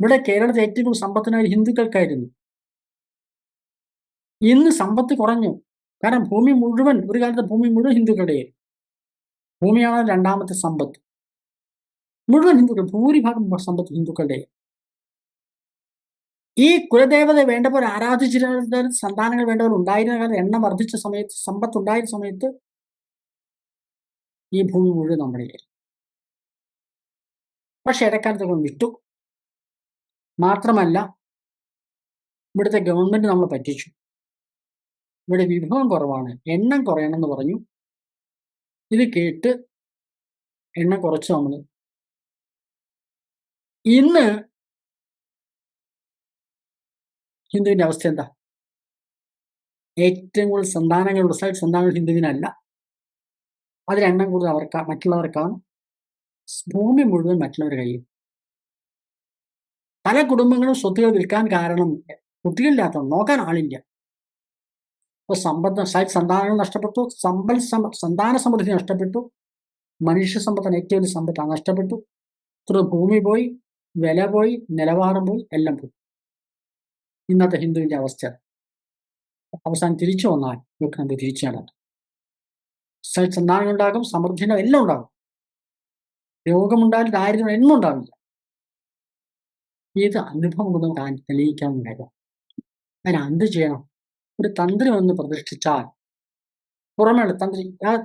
ഇവിടെ കേരളത്തിൽ ഏറ്റവും കൂടുതൽ സമ്പത്തിനായി ഹിന്ദുക്കൾക്കായിരുന്നു. ഇന്ന് സമ്പത്ത് കുറഞ്ഞു. കാരണം ഭൂമി മുഴുവൻ, ഒരു കാലത്ത് ഭൂമി മുഴുവൻ ഹിന്ദുക്കളുടെയായിരുന്നു. ഭൂമിയാണ് രണ്ടാമത്തെ സമ്പത്ത്. മുഴുവൻ ഹിന്ദുക്കൾ, ഭൂരിഭാഗം സമ്പത്ത് ഹിന്ദുക്കളുടെ. ഈ കുലദേവത വേണ്ടപ്പോൾ ആരാധിച്ചിരുന്ന സന്താനങ്ങൾ വേണ്ടവർ ഉണ്ടായിരുന്ന കാലത്ത്, എണ്ണം വർദ്ധിച്ച സമയത്ത്, സമ്പത്ത് ഉണ്ടായിരുന്ന സമയത്ത് ഈ ഭൂമി മുഴുവൻ നമ്മുടെയായിരുന്നു. പക്ഷെ ഇടക്കാലത്തൊക്കെ വിട്ടു. മാത്രമല്ല, ഇവിടുത്തെ ഗവൺമെന്റ് നമ്മളെ പറ്റിച്ചു. ഇവിടെ വിഭവം കുറവാണ്, എണ്ണം കുറയണമെന്ന് പറഞ്ഞു. ഇത് കേട്ട് എണ്ണം കുറച്ച് നമ്മൾ. ഇന്ന് ഹിന്ദുവിന്റെ അവസ്ഥ എന്താ? ഏറ്റവും കൂടുതൽ സന്താനങ്ങളുള്ള സന്താനങ്ങൾ ഹിന്ദുവിനല്ല. അതിലെണ്ണം കൂടുതൽ മറ്റുള്ളവർക്കാണ്. ഭൂമി മുഴുവൻ മറ്റുള്ളവർ കയ്യിൽ. പല കുടുംബങ്ങളും സ്വത്തുകൾ വിൽക്കാൻ കാരണം കുട്ടികളില്ലാത്ത, നോക്കാൻ ആളില്ല. അപ്പൊ സന്താനങ്ങൾ നഷ്ടപ്പെട്ടു, സന്താന സമൃദ്ധി നഷ്ടപ്പെട്ടു, മനുഷ്യ സമ്പത്തിന് ഏറ്റവും വലിയ സമ്പത്താണ് നഷ്ടപ്പെട്ടു. ഭൂമി പോയി, വില പോയി, നിലവാരം പോയി, എല്ലാം പോയി. ഇന്നത്തെ ഹിന്ദുവിന്റെ അവസ്ഥ. അവസാനം തിരിച്ചു വന്നാൽ നമുക്ക് നമുക്ക് തിരിച്ചു നടക്കും. സന്താനങ്ങൾ ഉണ്ടാകും, സമൃദ്ധിയുടെ എല്ലാം ഉണ്ടാകും. രോഗമുണ്ടായാലും ദാരിദ്ര്യം എന്നും ഉണ്ടാവില്ല. ഇത് അനുഭവം കൊണ്ട് നമുക്ക് തെളിയിക്കാവുന്നതായിരുന്നു. അതിന് എന്ത് ചെയ്യണം? ഒരു തന്ത്രി വന്ന് പ്രതിഷ്ഠിച്ചാൽ, പുറമേയുള്ള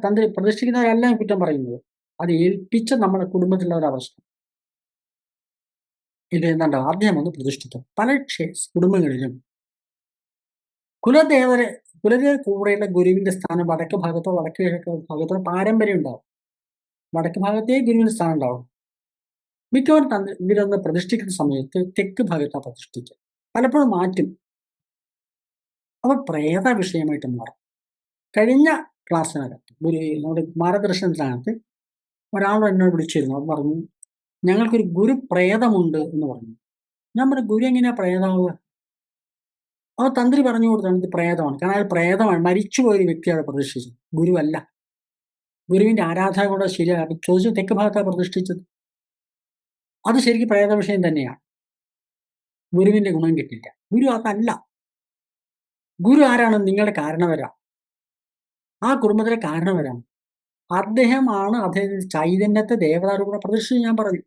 തന്ത്രി പ്രതിഷ്ഠിക്കുന്നവരെല്ലാം കുറ്റം പറയുന്നത്, അത് ഏൽപ്പിച്ച നമ്മുടെ കുടുംബത്തിലുള്ള ഒരു അവസ്ഥ. ഇത് എന്താണ്ട് ആദ്യം ഒന്ന് പ്രതിഷ്ഠിക്കും. പല കുടുംബങ്ങളിലും കുലദേവ കൂടെയുള്ള ഗുരുവിന്റെ സ്ഥാനം വടക്ക് ഭാഗത്തോ വടക്ക് കിഴക്ക് ഭാഗത്തോ പാരമ്പര്യം ഉണ്ടാവും. വടക്ക് ഭാഗത്തേ ഗുരുവിന്റെ സ്ഥാനം ഉണ്ടാവും. മിക്കവാറും ഇവരൊന്ന് പ്രതിഷ്ഠിക്കുന്ന സമയത്ത് തെക്ക് ഭാഗത്താണ് പ്രതിഷ്ഠിക്കുക. പലപ്പോഴും മാറ്റും. അവ പ്രേത വിഷയമായിട്ട് മാറും. കഴിഞ്ഞ ക്ലാസ്സിനകത്ത് നമ്മുടെ മാർഗദർശനത്തിനകത്ത് ഒരാൾ എന്നോട് വിളിച്ചിരുന്നു. അവർ പറഞ്ഞു, ഞങ്ങൾക്കൊരു ഗുരു പ്രേതമുണ്ട് എന്ന് പറഞ്ഞു. ഞാൻ പറഞ്ഞു, ഗുരു എങ്ങനെയാ പ്രേതമാവുക? അവർ തന്ത്രി പറഞ്ഞു കൊടുത്താണ് ഇത് പ്രേതമാണ്. കാരണം അയാൾ പ്രേതമാണ്, മരിച്ചുപോയൊരു വ്യക്തിയാണ് പ്രതിഷ്ഠിച്ചത്, ഗുരുവല്ല. ഗുരുവിന്റെ ആരാധന കൂടെ ശരിയാണ്. ചോദിച്ചു, തെക്ക് ഭാഗത്താണ് പ്രതിഷ്ഠിച്ചത്. അത് ശരിക്കും പ്രേത വിഷയം തന്നെയാണ്. ഗുരുവിന്റെ ഗുണം കിട്ടില്ല. ഗുരു അതല്ല. ഗുരു ആരാണ്? നിങ്ങളുടെ കാരണവരാണ്. ആ കുടുംബത്തിലെ കാരണവരാണ്. അദ്ദേഹമാണ് അദ്ദേഹത്തിന്റെ ചൈതന്യത്തെ ദേവതാരൂപ പ്രതിഷ്ഠിച്ച് ഞാൻ പറഞ്ഞു.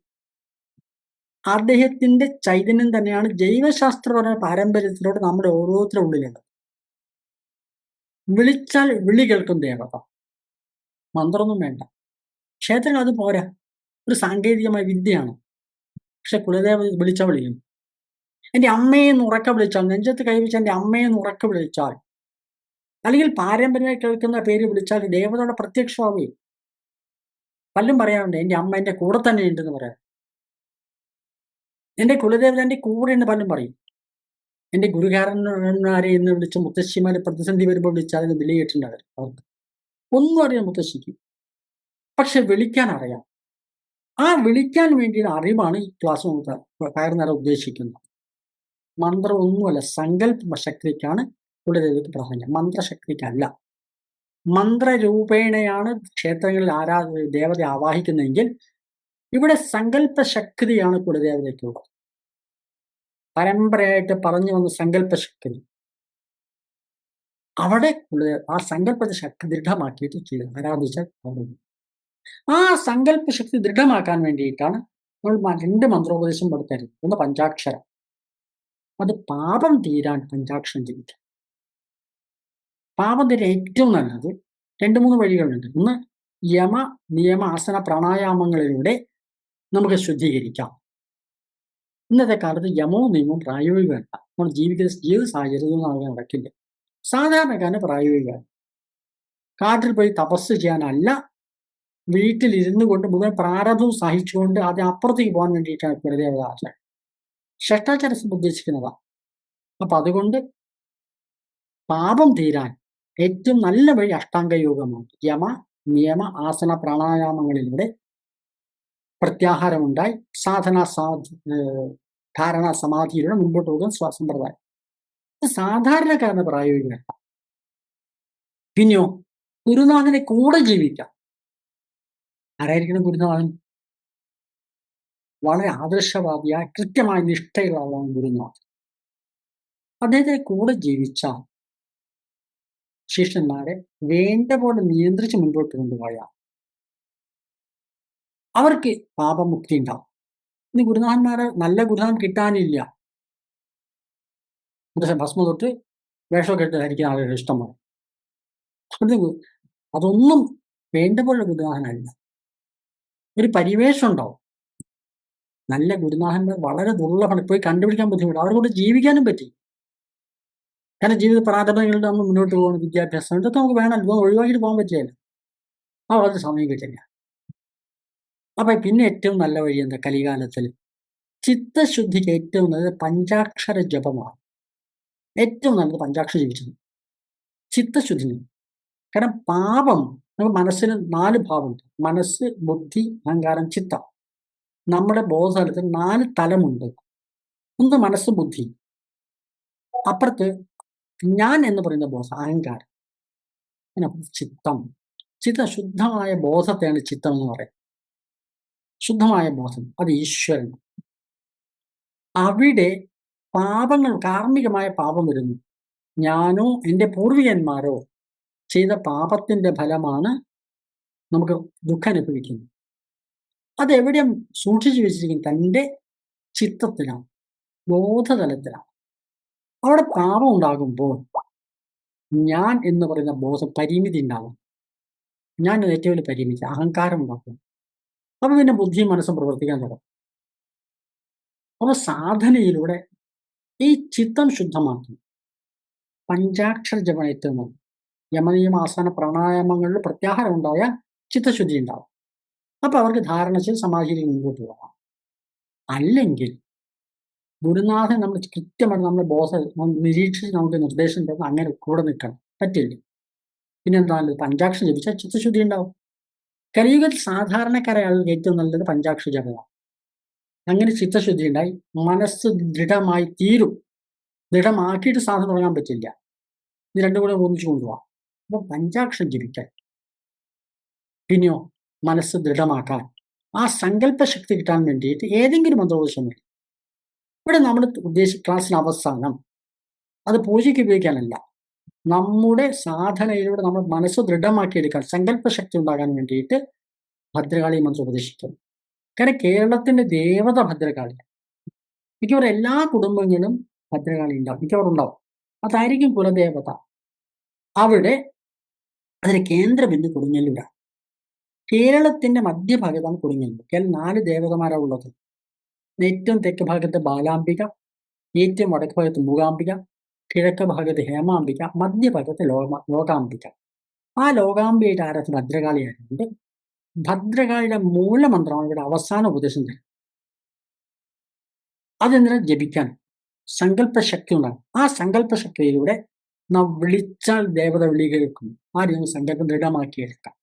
അദ്ദേഹത്തിന്റെ ചൈതന്യം തന്നെയാണ് ജൈവശാസ്ത്രപരമായ പാരമ്പര്യത്തിലൂടെ നമ്മുടെ ഓരോരുത്തരുടെ ഉള്ളിലുണ്ട്. വിളിച്ചാൽ വിളി കേൾക്കും ദേവത. മന്ത്രമൊന്നും വേണ്ട. ക്ഷേത്രങ്ങൾ അത് പോരാ, ഒരു സാങ്കേതികമായ വിദ്യയാണ്. പക്ഷെ കുലദേവത വിളിച്ചാൽ വിളിക്കും. എൻ്റെ അമ്മയെ എന്ന് ഉറക്കെ വിളിച്ചാൽ, നെഞ്ചത്ത് കൈവച്ച് എൻ്റെ അമ്മയെ എന്ന് ഉറക്കെ വിളിച്ചാൽ, അല്ലെങ്കിൽ പാരമ്പര്യമായി കേൾക്കുന്ന പേര് വിളിച്ചാൽ ദേവതയുടെ പ്രത്യക്ഷമാവുകയും. പലരും പറയാറുണ്ട്, എൻ്റെ അമ്മ എൻ്റെ കൂടെ തന്നെ ഉണ്ടെന്ന് പറയാം. എൻ്റെ കുലദേവത എൻ്റെ കൂടെ എന്ന് പലരും പറയും. എൻ്റെ ഗുരുകാരന്മാരെ എന്ന് വിളിച്ച് മുത്തശ്ശിമാരെ പ്രതിസന്ധി വരുമ്പോൾ വിളിച്ചാൽ അത് വിളി കേട്ടിട്ടുണ്ടാവും. അവർക്ക് ഒന്നും അറിയാം മുത്തശ്ശിക്ക്, പക്ഷെ വിളിക്കാൻ അറിയാം. ആ വിളിക്കാൻ വേണ്ടിയുള്ള അറിവാണ് ഈ ക്ലാസ് കയറുന്നേരം ഉദ്ദേശിക്കുന്നത്. മന്ത്രം ഒന്നുമല്ല, സങ്കല്പ ശക്തിക്കാണ് കുലദേവതയ്ക്ക് പ്രാധാന്യം, മന്ത്രശക്തിക്കല്ല. മന്ത്രരൂപേണയാണ് ക്ഷേത്രങ്ങളിൽ ദേവതയെ ആവാഹിക്കുന്നതെങ്കിൽ ഇവിടെ സങ്കല്പ ശക്തിയാണ് കുലദേവതയ്ക്കുള്ളത്. പരമ്പരയായിട്ട് പറഞ്ഞു വന്ന സങ്കല്പ ശക്തി, അവിടെ ആ സങ്കല്പ ശക്തി ദൃഢമാക്കിയിട്ട് ചെയ്ത് ആരാധിച്ചാൽ ആ സങ്കല്പ ശക്തി ദൃഢമാക്കാൻ വേണ്ടിയിട്ടാണ് നമ്മൾ 2 മന്ത്രോപദേശം കൊടുത്തരുത്. ഒന്ന് പഞ്ചാക്ഷരം, അത് പാപം തീരാൻ പഞ്ചാക്ഷരം ജപിക്കാം. പാപം തീരാൻ ഏറ്റവും നല്ലത് 2-3 വഴികളുണ്ട്. ഒന്ന്, യമ നിയമ ആസന പ്രാണായാമങ്ങളിലൂടെ നമുക്ക് ശുദ്ധീകരിക്കാം. ഇന്നത്തെ കാലത്ത് യമവും നിയമവും പ്രായോഗികമല്ല. നമ്മൾ ജീവിത സാഹചര്യത്തിൽ നടക്കില്ല. സാധാരണക്കാരന് പ്രായോഗികമാണ്. കാട്ടിൽ പോയി തപസ് ചെയ്യാനല്ല, വീട്ടിലിരുന്നു കൊണ്ട് മുഴുവൻ പ്രാരബ്ധവും സഹിച്ചുകൊണ്ട് അതിനപ്പുറത്തേക്ക് പോകാൻ വേണ്ടിയിട്ടാണ് കുലദേവതാചാരം. ഷഷ്ടാചാരം ഉദ്ദേശിക്കുന്നതാണ്. അപ്പൊ അതുകൊണ്ട് പാപം തീരാൻ ഏറ്റവും നല്ല വഴി അഷ്ടാംഗ യോഗമാണ്. യമ, നിയമ, ആസന, പ്രാണായാമങ്ങളിലൂടെ പ്രത്യാഹാരമുണ്ടായി ധാരണ സമാധിയിലൂടെ മുൻപോട്ട് പോകുന്ന സമ്പ്രദായം. സാധാരണക്കാരന് പ്രായോഗികമല്ല. പിന്നെയോ ഗുരുനാഥനെ കൂടെ ജീവിക്കാം. ആരായിരിക്കണം ഗുരുനാഥൻ? വളരെ ആദർശവാദിയായ കൃത്യമായ നിഷ്ഠയുള്ള ആളാണ് ഗുരുനാഥൻ. അദ്ദേഹത്തിന് കൂടെ ജീവിച്ചാൽ ശിഷ്യന്മാരെ വേണ്ട പോലെ നിയന്ത്രിച്ച് മുൻപോട്ട് കൊണ്ടുപോയാൽ അവർക്ക് പാപമുക്തി ഉണ്ടാവും. ഇനി ഗുരുനാഥന്മാരെ നല്ല ഗുരുനാഥൻ കിട്ടാനില്ല. ഭസ്മ തൊട്ട് വേഷമൊക്കെ ഇട്ട് ധരിക്കുന്ന ആളുകൾ ഇഷ്ടമാണ്. അതൊന്നും വേണ്ട പോലെ ഗുരുനാഥനല്ല. ഒരു പരിവേഷം ഉണ്ടാവും. നല്ല ഗുരുനാഥന്മാർ വളരെ ദുർലഭമാണ്. പോയി കണ്ടുപിടിക്കാൻ ബുദ്ധിമുട്ട്. അവരെ കൊണ്ട് ജീവിക്കാനും പറ്റി. കാരണം ജീവിത പ്രാരംഭങ്ങളുടെ നമ്മൾ മുന്നോട്ട് പോകുന്ന വിദ്യാഭ്യാസം ഇതൊക്കെ നമുക്ക് വേണമല്ലോ, ഒഴിവാക്കിയിട്ട് പോകാൻ പറ്റില്ല. അത് സമയം കിട്ടില്ല. അപ്പൊ പിന്നെ ഏറ്റവും നല്ല വഴി എന്താ? കലികാലത്തിൽ ചിത്തശുദ്ധിക്ക് ഏറ്റവും നല്ലത് പഞ്ചാക്ഷര ജപമാണ്. ഏറ്റവും നല്ലത് പഞ്ചാക്ഷരം ജപിച്ചത് ചിത്തശുദ്ധി. കാരണം പാപം, നമുക്ക് മനസ്സിന് 4 ഭാവമുണ്ട്: മനസ്സ്, ബുദ്ധി, അഹങ്കാരം, ചിത്തം. നമ്മുടെ ബോധതലത്തിൽ 4 തലമുണ്ട്. ഒന്ന് മനസ്സ്, ബുദ്ധി. അപ്പുറത്ത് ഞാൻ എന്ന് പറയുന്ന ബോധം, അഹങ്കാരം. ചിത്തം. ശുദ്ധമായ ബോധത്തെയാണ് ചിത്തം എന്ന് പറയുന്നത്. ശുദ്ധമായ ബോധം, അത് ഈശ്വരൻ. അവിടെ പാപങ്ങൾ, കാർമ്മികമായ പാപം വരുന്നു. ഞാനോ എൻ്റെ പൂർവികന്മാരോ ചെയ്ത പാപത്തിന്റെ ഫലമാണ് നമുക്ക് ദുഃഖം അനുഭവിക്കുന്നത്. അതെവിടെയും സൂക്ഷിച്ചു വെച്ചിരിക്കുന്നത് തൻ്റെ ചിത്തത്തിലാണ്, ബോധതലത്തിലാണ്. അവിടെ പാപം ഉണ്ടാകുമ്പോൾ ഞാൻ എന്ന് പറയുന്ന ബോധം പരിമിതി ഉണ്ടാകും. ഞാൻ ഏറ്റവും വലിയ പരിമിതി, അഹങ്കാരം ഉണ്ടാക്കും. അപ്പൊ പിന്നെ ബുദ്ധിയും മനസ്സും പ്രവർത്തിക്കാൻ തുടങ്ങും. അപ്പൊ സാധനയിലൂടെ ഈ ചിത്തം ശുദ്ധമാക്കും. പഞ്ചാക്ഷര ജപം ഏറ്റവും നല്ലത്. യമനിയമാസന പ്രാണായാമങ്ങളിൽ പ്രത്യാഹാരം ഉണ്ടായാൽ ചിത്തശുദ്ധി ഉണ്ടാവും. അപ്പൊ അവർക്ക് ധാരണ ചെയ്ത് സമാധിയിൽ മുൻപോട്ട് പോകാം. അല്ലെങ്കിൽ ഗുരുനാഥൻ നമ്മൾ കൃത്യമായിട്ട് നമ്മുടെ ബോധം നിരീക്ഷിച്ച് നമുക്ക് നിർദ്ദേശം തരുന്ന അങ്ങനെ കൂടെ നിൽക്കണം. പറ്റില്ല. പിന്നെന്താ? പഞ്ചാക്ഷരം ജപിച്ചാൽ ചിത്തശുദ്ധി ഉണ്ടാവും. കലിയുഗത്തിൽ സാധാരണക്കാരായ ആളുകൾക്ക് ഏറ്റവും നല്ലത് പഞ്ചാക്ഷര ജപമാണ്. അങ്ങനെ ചിത്തശുദ്ധി ഉണ്ടായി മനസ്സ് ദൃഢമായി തീരും. ദൃഢമാക്കിയിട്ട് സാധനം തുടങ്ങാൻ പറ്റില്ല. ഇത് രണ്ടും കൂടെ ഒന്നിച്ചു കൊണ്ടുപോകാം. അപ്പൊ പഞ്ചാക്ഷരം ജപിക്കാൻ. പിന്നെയോ മനസ്സ് ദൃഢമാക്കാൻ, ആ സങ്കല്പശക്തി കിട്ടാൻ വേണ്ടിയിട്ട് ഏതെങ്കിലും മന്ത്രോപദേശം വേണം. ഇവിടെ നമ്മൾ ക്ലാസ്സിന് അവസാനം അത് പൂജയ്ക്ക് ഉപയോഗിക്കാനല്ല, നമ്മുടെ സാധനയിലൂടെ നമ്മൾ മനസ്സ് ദൃഢമാക്കിയെടുക്കാൻ, സങ്കല്പശക്തി ഉണ്ടാകാൻ വേണ്ടിയിട്ട് ഭദ്രകാളി മന്ത്രം ഉപദേശിക്കുന്നു. കാരണം കേരളത്തിന്റെ ദേവത ഭദ്രകാളി. മിക്കവാറും എല്ലാ കുടുംബങ്ങളിലും ഭദ്രകാളി ഉണ്ടാവും, മിക്കവാറും ഉണ്ടാവും. അതായിരിക്കും കുലദേവത. അവിടെ അതിന് കേന്ദ്രബിന്ദു കൊടുങ്ങല്ലൂരാണ്. കേരളത്തിന്റെ മധ്യഭാഗത്താണ് കൊടുങ്ങല്ലൂർ. കേരളം 4 ദേവതമാരാണ് ഉള്ളത്. ഏറ്റവും തെക്ക് ഭാഗത്ത് ബാലാംബിക, ഏറ്റവും വടക്ക് ഭാഗത്ത് മൂകാംബിക, കിഴക്ക് ഭാഗത്ത് ഹേമാംബിക, മധ്യഭാഗത്ത് ലോകാംബിക. ആ ലോകാംബികയുടെ ആരാധന ഭദ്രകാളിയായിട്ടുണ്ട്. ഭദ്രകാളിയുടെ മൂലമന്ത്രമാണ് ഇവിടെ അവസാന ഉപദേശം തരുന്നത്. അതെന്തിനാ? ജപിക്കാൻ സങ്കല്പശക്തി ഉണ്ടാകും. ആ സങ്കല്പശക്തിയിലൂടെ നാം വിളിച്ചാൽ ദേവത വിളി കേൾക്കും. ആ രീതി സങ്കല്പം ദൃഢമാക്കിയെടുക്കാം.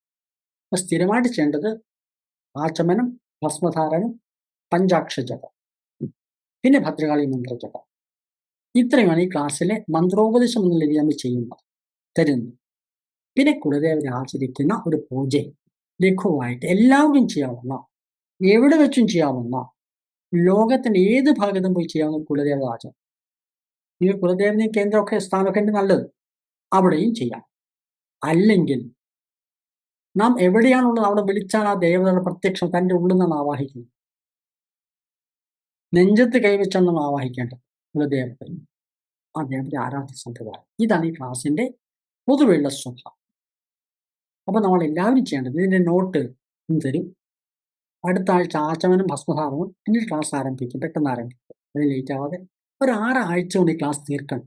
അപ്പൊ സ്ഥിരമായിട്ട് ചെയ്യേണ്ടത് ആചമനം, ഭസ്മധാരണം, പഞ്ചാക്ഷര ജപം, പിന്നെ ഭദ്രകാളി മന്ത്രജപം. ഇത്രയുമാണ് ഈ ക്ലാസ്സിലെ മന്ത്രോപദേശം എന്നുള്ള രീതി നമ്മൾ ചെയ്യുന്നത്, തരുന്നു. പിന്നെ കുലദേവരെ ആചരിക്കുന്ന ഒരു പൂജ ലഘുവായിട്ട് എല്ലാവരും ചെയ്യാവുന്ന, എവിടെ വെച്ചും ചെയ്യാവുന്ന, ലോകത്തിന്റെ ഏത് ഭാഗത്തും പോയി ചെയ്യാവുന്ന കുലദേവ ആചാരം. ഈ കുലദേവനെയും കേന്ദ്രമൊക്കെ സ്ഥാനമൊക്കെ ഉണ്ട്, നല്ലത്, അവിടെയും ചെയ്യാം. അല്ലെങ്കിൽ നാം എവിടെയാണുള്ളത് അവിടെ വിളിച്ചാൽ ആ ദേവതയുടെ പ്രത്യക്ഷം തൻ്റെ ഉള്ളിൽ നിന്നാണ് ആവാഹിക്കുന്നത്. നെഞ്ചത്ത് കൈവച്ചാണ് ആവാഹിക്കേണ്ടത് കുലദേവത്തെ. ആ ദേവത്തെ ആരാധ്യ സമ്പ്രദായം. ഇതാണ് ഈ ക്ലാസിന്റെ പൊതുവെയുള്ള സ്വഭാവം. അപ്പൊ നമ്മൾ എല്ലാവരും ചെയ്യേണ്ടത്, ഇതിന്റെ നോട്ട് തരും. അടുത്ത ആഴ്ച ആചമനം, ഭസ്മധാരണവും പിന്നീട് ക്ലാസ് ആരംഭിക്കും. പെട്ടെന്ന് ആരംഭിക്കും, അത് ലേറ്റ് ആവാതെ. ഒരു 6 ആഴ്ച കൊണ്ട് ഈ ക്ലാസ് തീർക്കണം.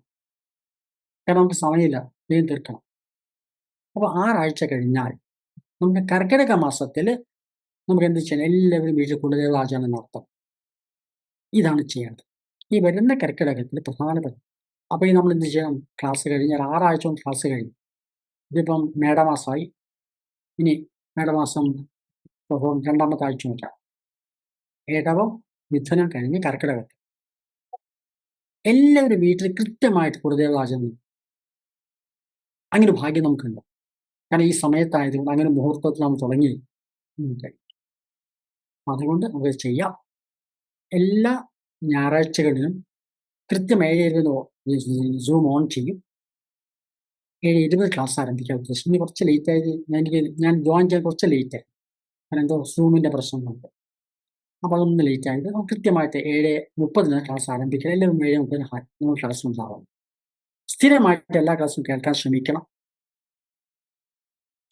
കാരണം നമുക്ക് സമയമില്ല, വേഗം തീർക്കണം. അപ്പോൾ 6 ആഴ്ച കഴിഞ്ഞാൽ നമുക്ക് കർക്കിടക മാസത്തിൽ നമുക്ക് എന്ത് ചെയ്യണം? എല്ലാവരും വീട്ടിൽ കുലദേവാചരണം നടത്തണം. ഇതാണ് ചെയ്യേണ്ടത്. ഈ വരുന്ന കർക്കിടകത്തിൽ പ്രധാനപ്പെട്ട. അപ്പോൾ ഈ നമ്മൾ എന്ത് ചെയ്യണം? ക്ലാസ് കഴിഞ്ഞാൽ 6 ആഴ്ച കൊണ്ട് ക്ലാസ് കഴിഞ്ഞു. ഇതിപ്പം മേടമാസമായി. ഇനി മേടമാസം ഇപ്പം 2ാമത്തെ ആഴ്ച നോക്കാം. ഏടവം, മിഥുനം കഴിഞ്ഞ് കർക്കിടകത്തിൽ എല്ലാവരും വീട്ടിൽ കൃത്യമായിട്ട് കുലദേവാചരണം. അങ്ങനെ ഭാഗ്യം നമുക്കുണ്ട്. കാരണം ഈ സമയത്തായതുകൊണ്ട് അങ്ങനെ മുഹൂർത്തത്തിൽ നമ്മൾ തുടങ്ങി. അതുകൊണ്ട് നമുക്ക് ചെയ്യാം. എല്ലാ ഞായറാഴ്ചകളിലും കൃത്യം 7:20 സൂം ഓൺ ചെയ്യും. 7:20 ക്ലാസ് ആരംഭിക്കാൻ ഉദ്ദേശിച്ചു. ഇനി കുറച്ച് ലേറ്റായി. ഞാൻ ജോയിൻ ചെയ്യാൻ കുറച്ച് ലേറ്റായി. കാരണം എന്തോ സൂമിൻ്റെ പ്രശ്നങ്ങളുണ്ട്. അപ്പോൾ അതൊന്ന് ലേറ്റായിട്ട് നമുക്ക് കൃത്യമായിട്ട് 7:30 ക്ലാസ് ആരംഭിക്കുക. എല്ലാവരും 7:30 നമ്മൾ ക്ലാസ് ഉണ്ടാവണം. സ്ഥിരമായിട്ട് എല്ലാ ക്ലാസ്സും കേൾക്കാൻ ശ്രമിക്കണം.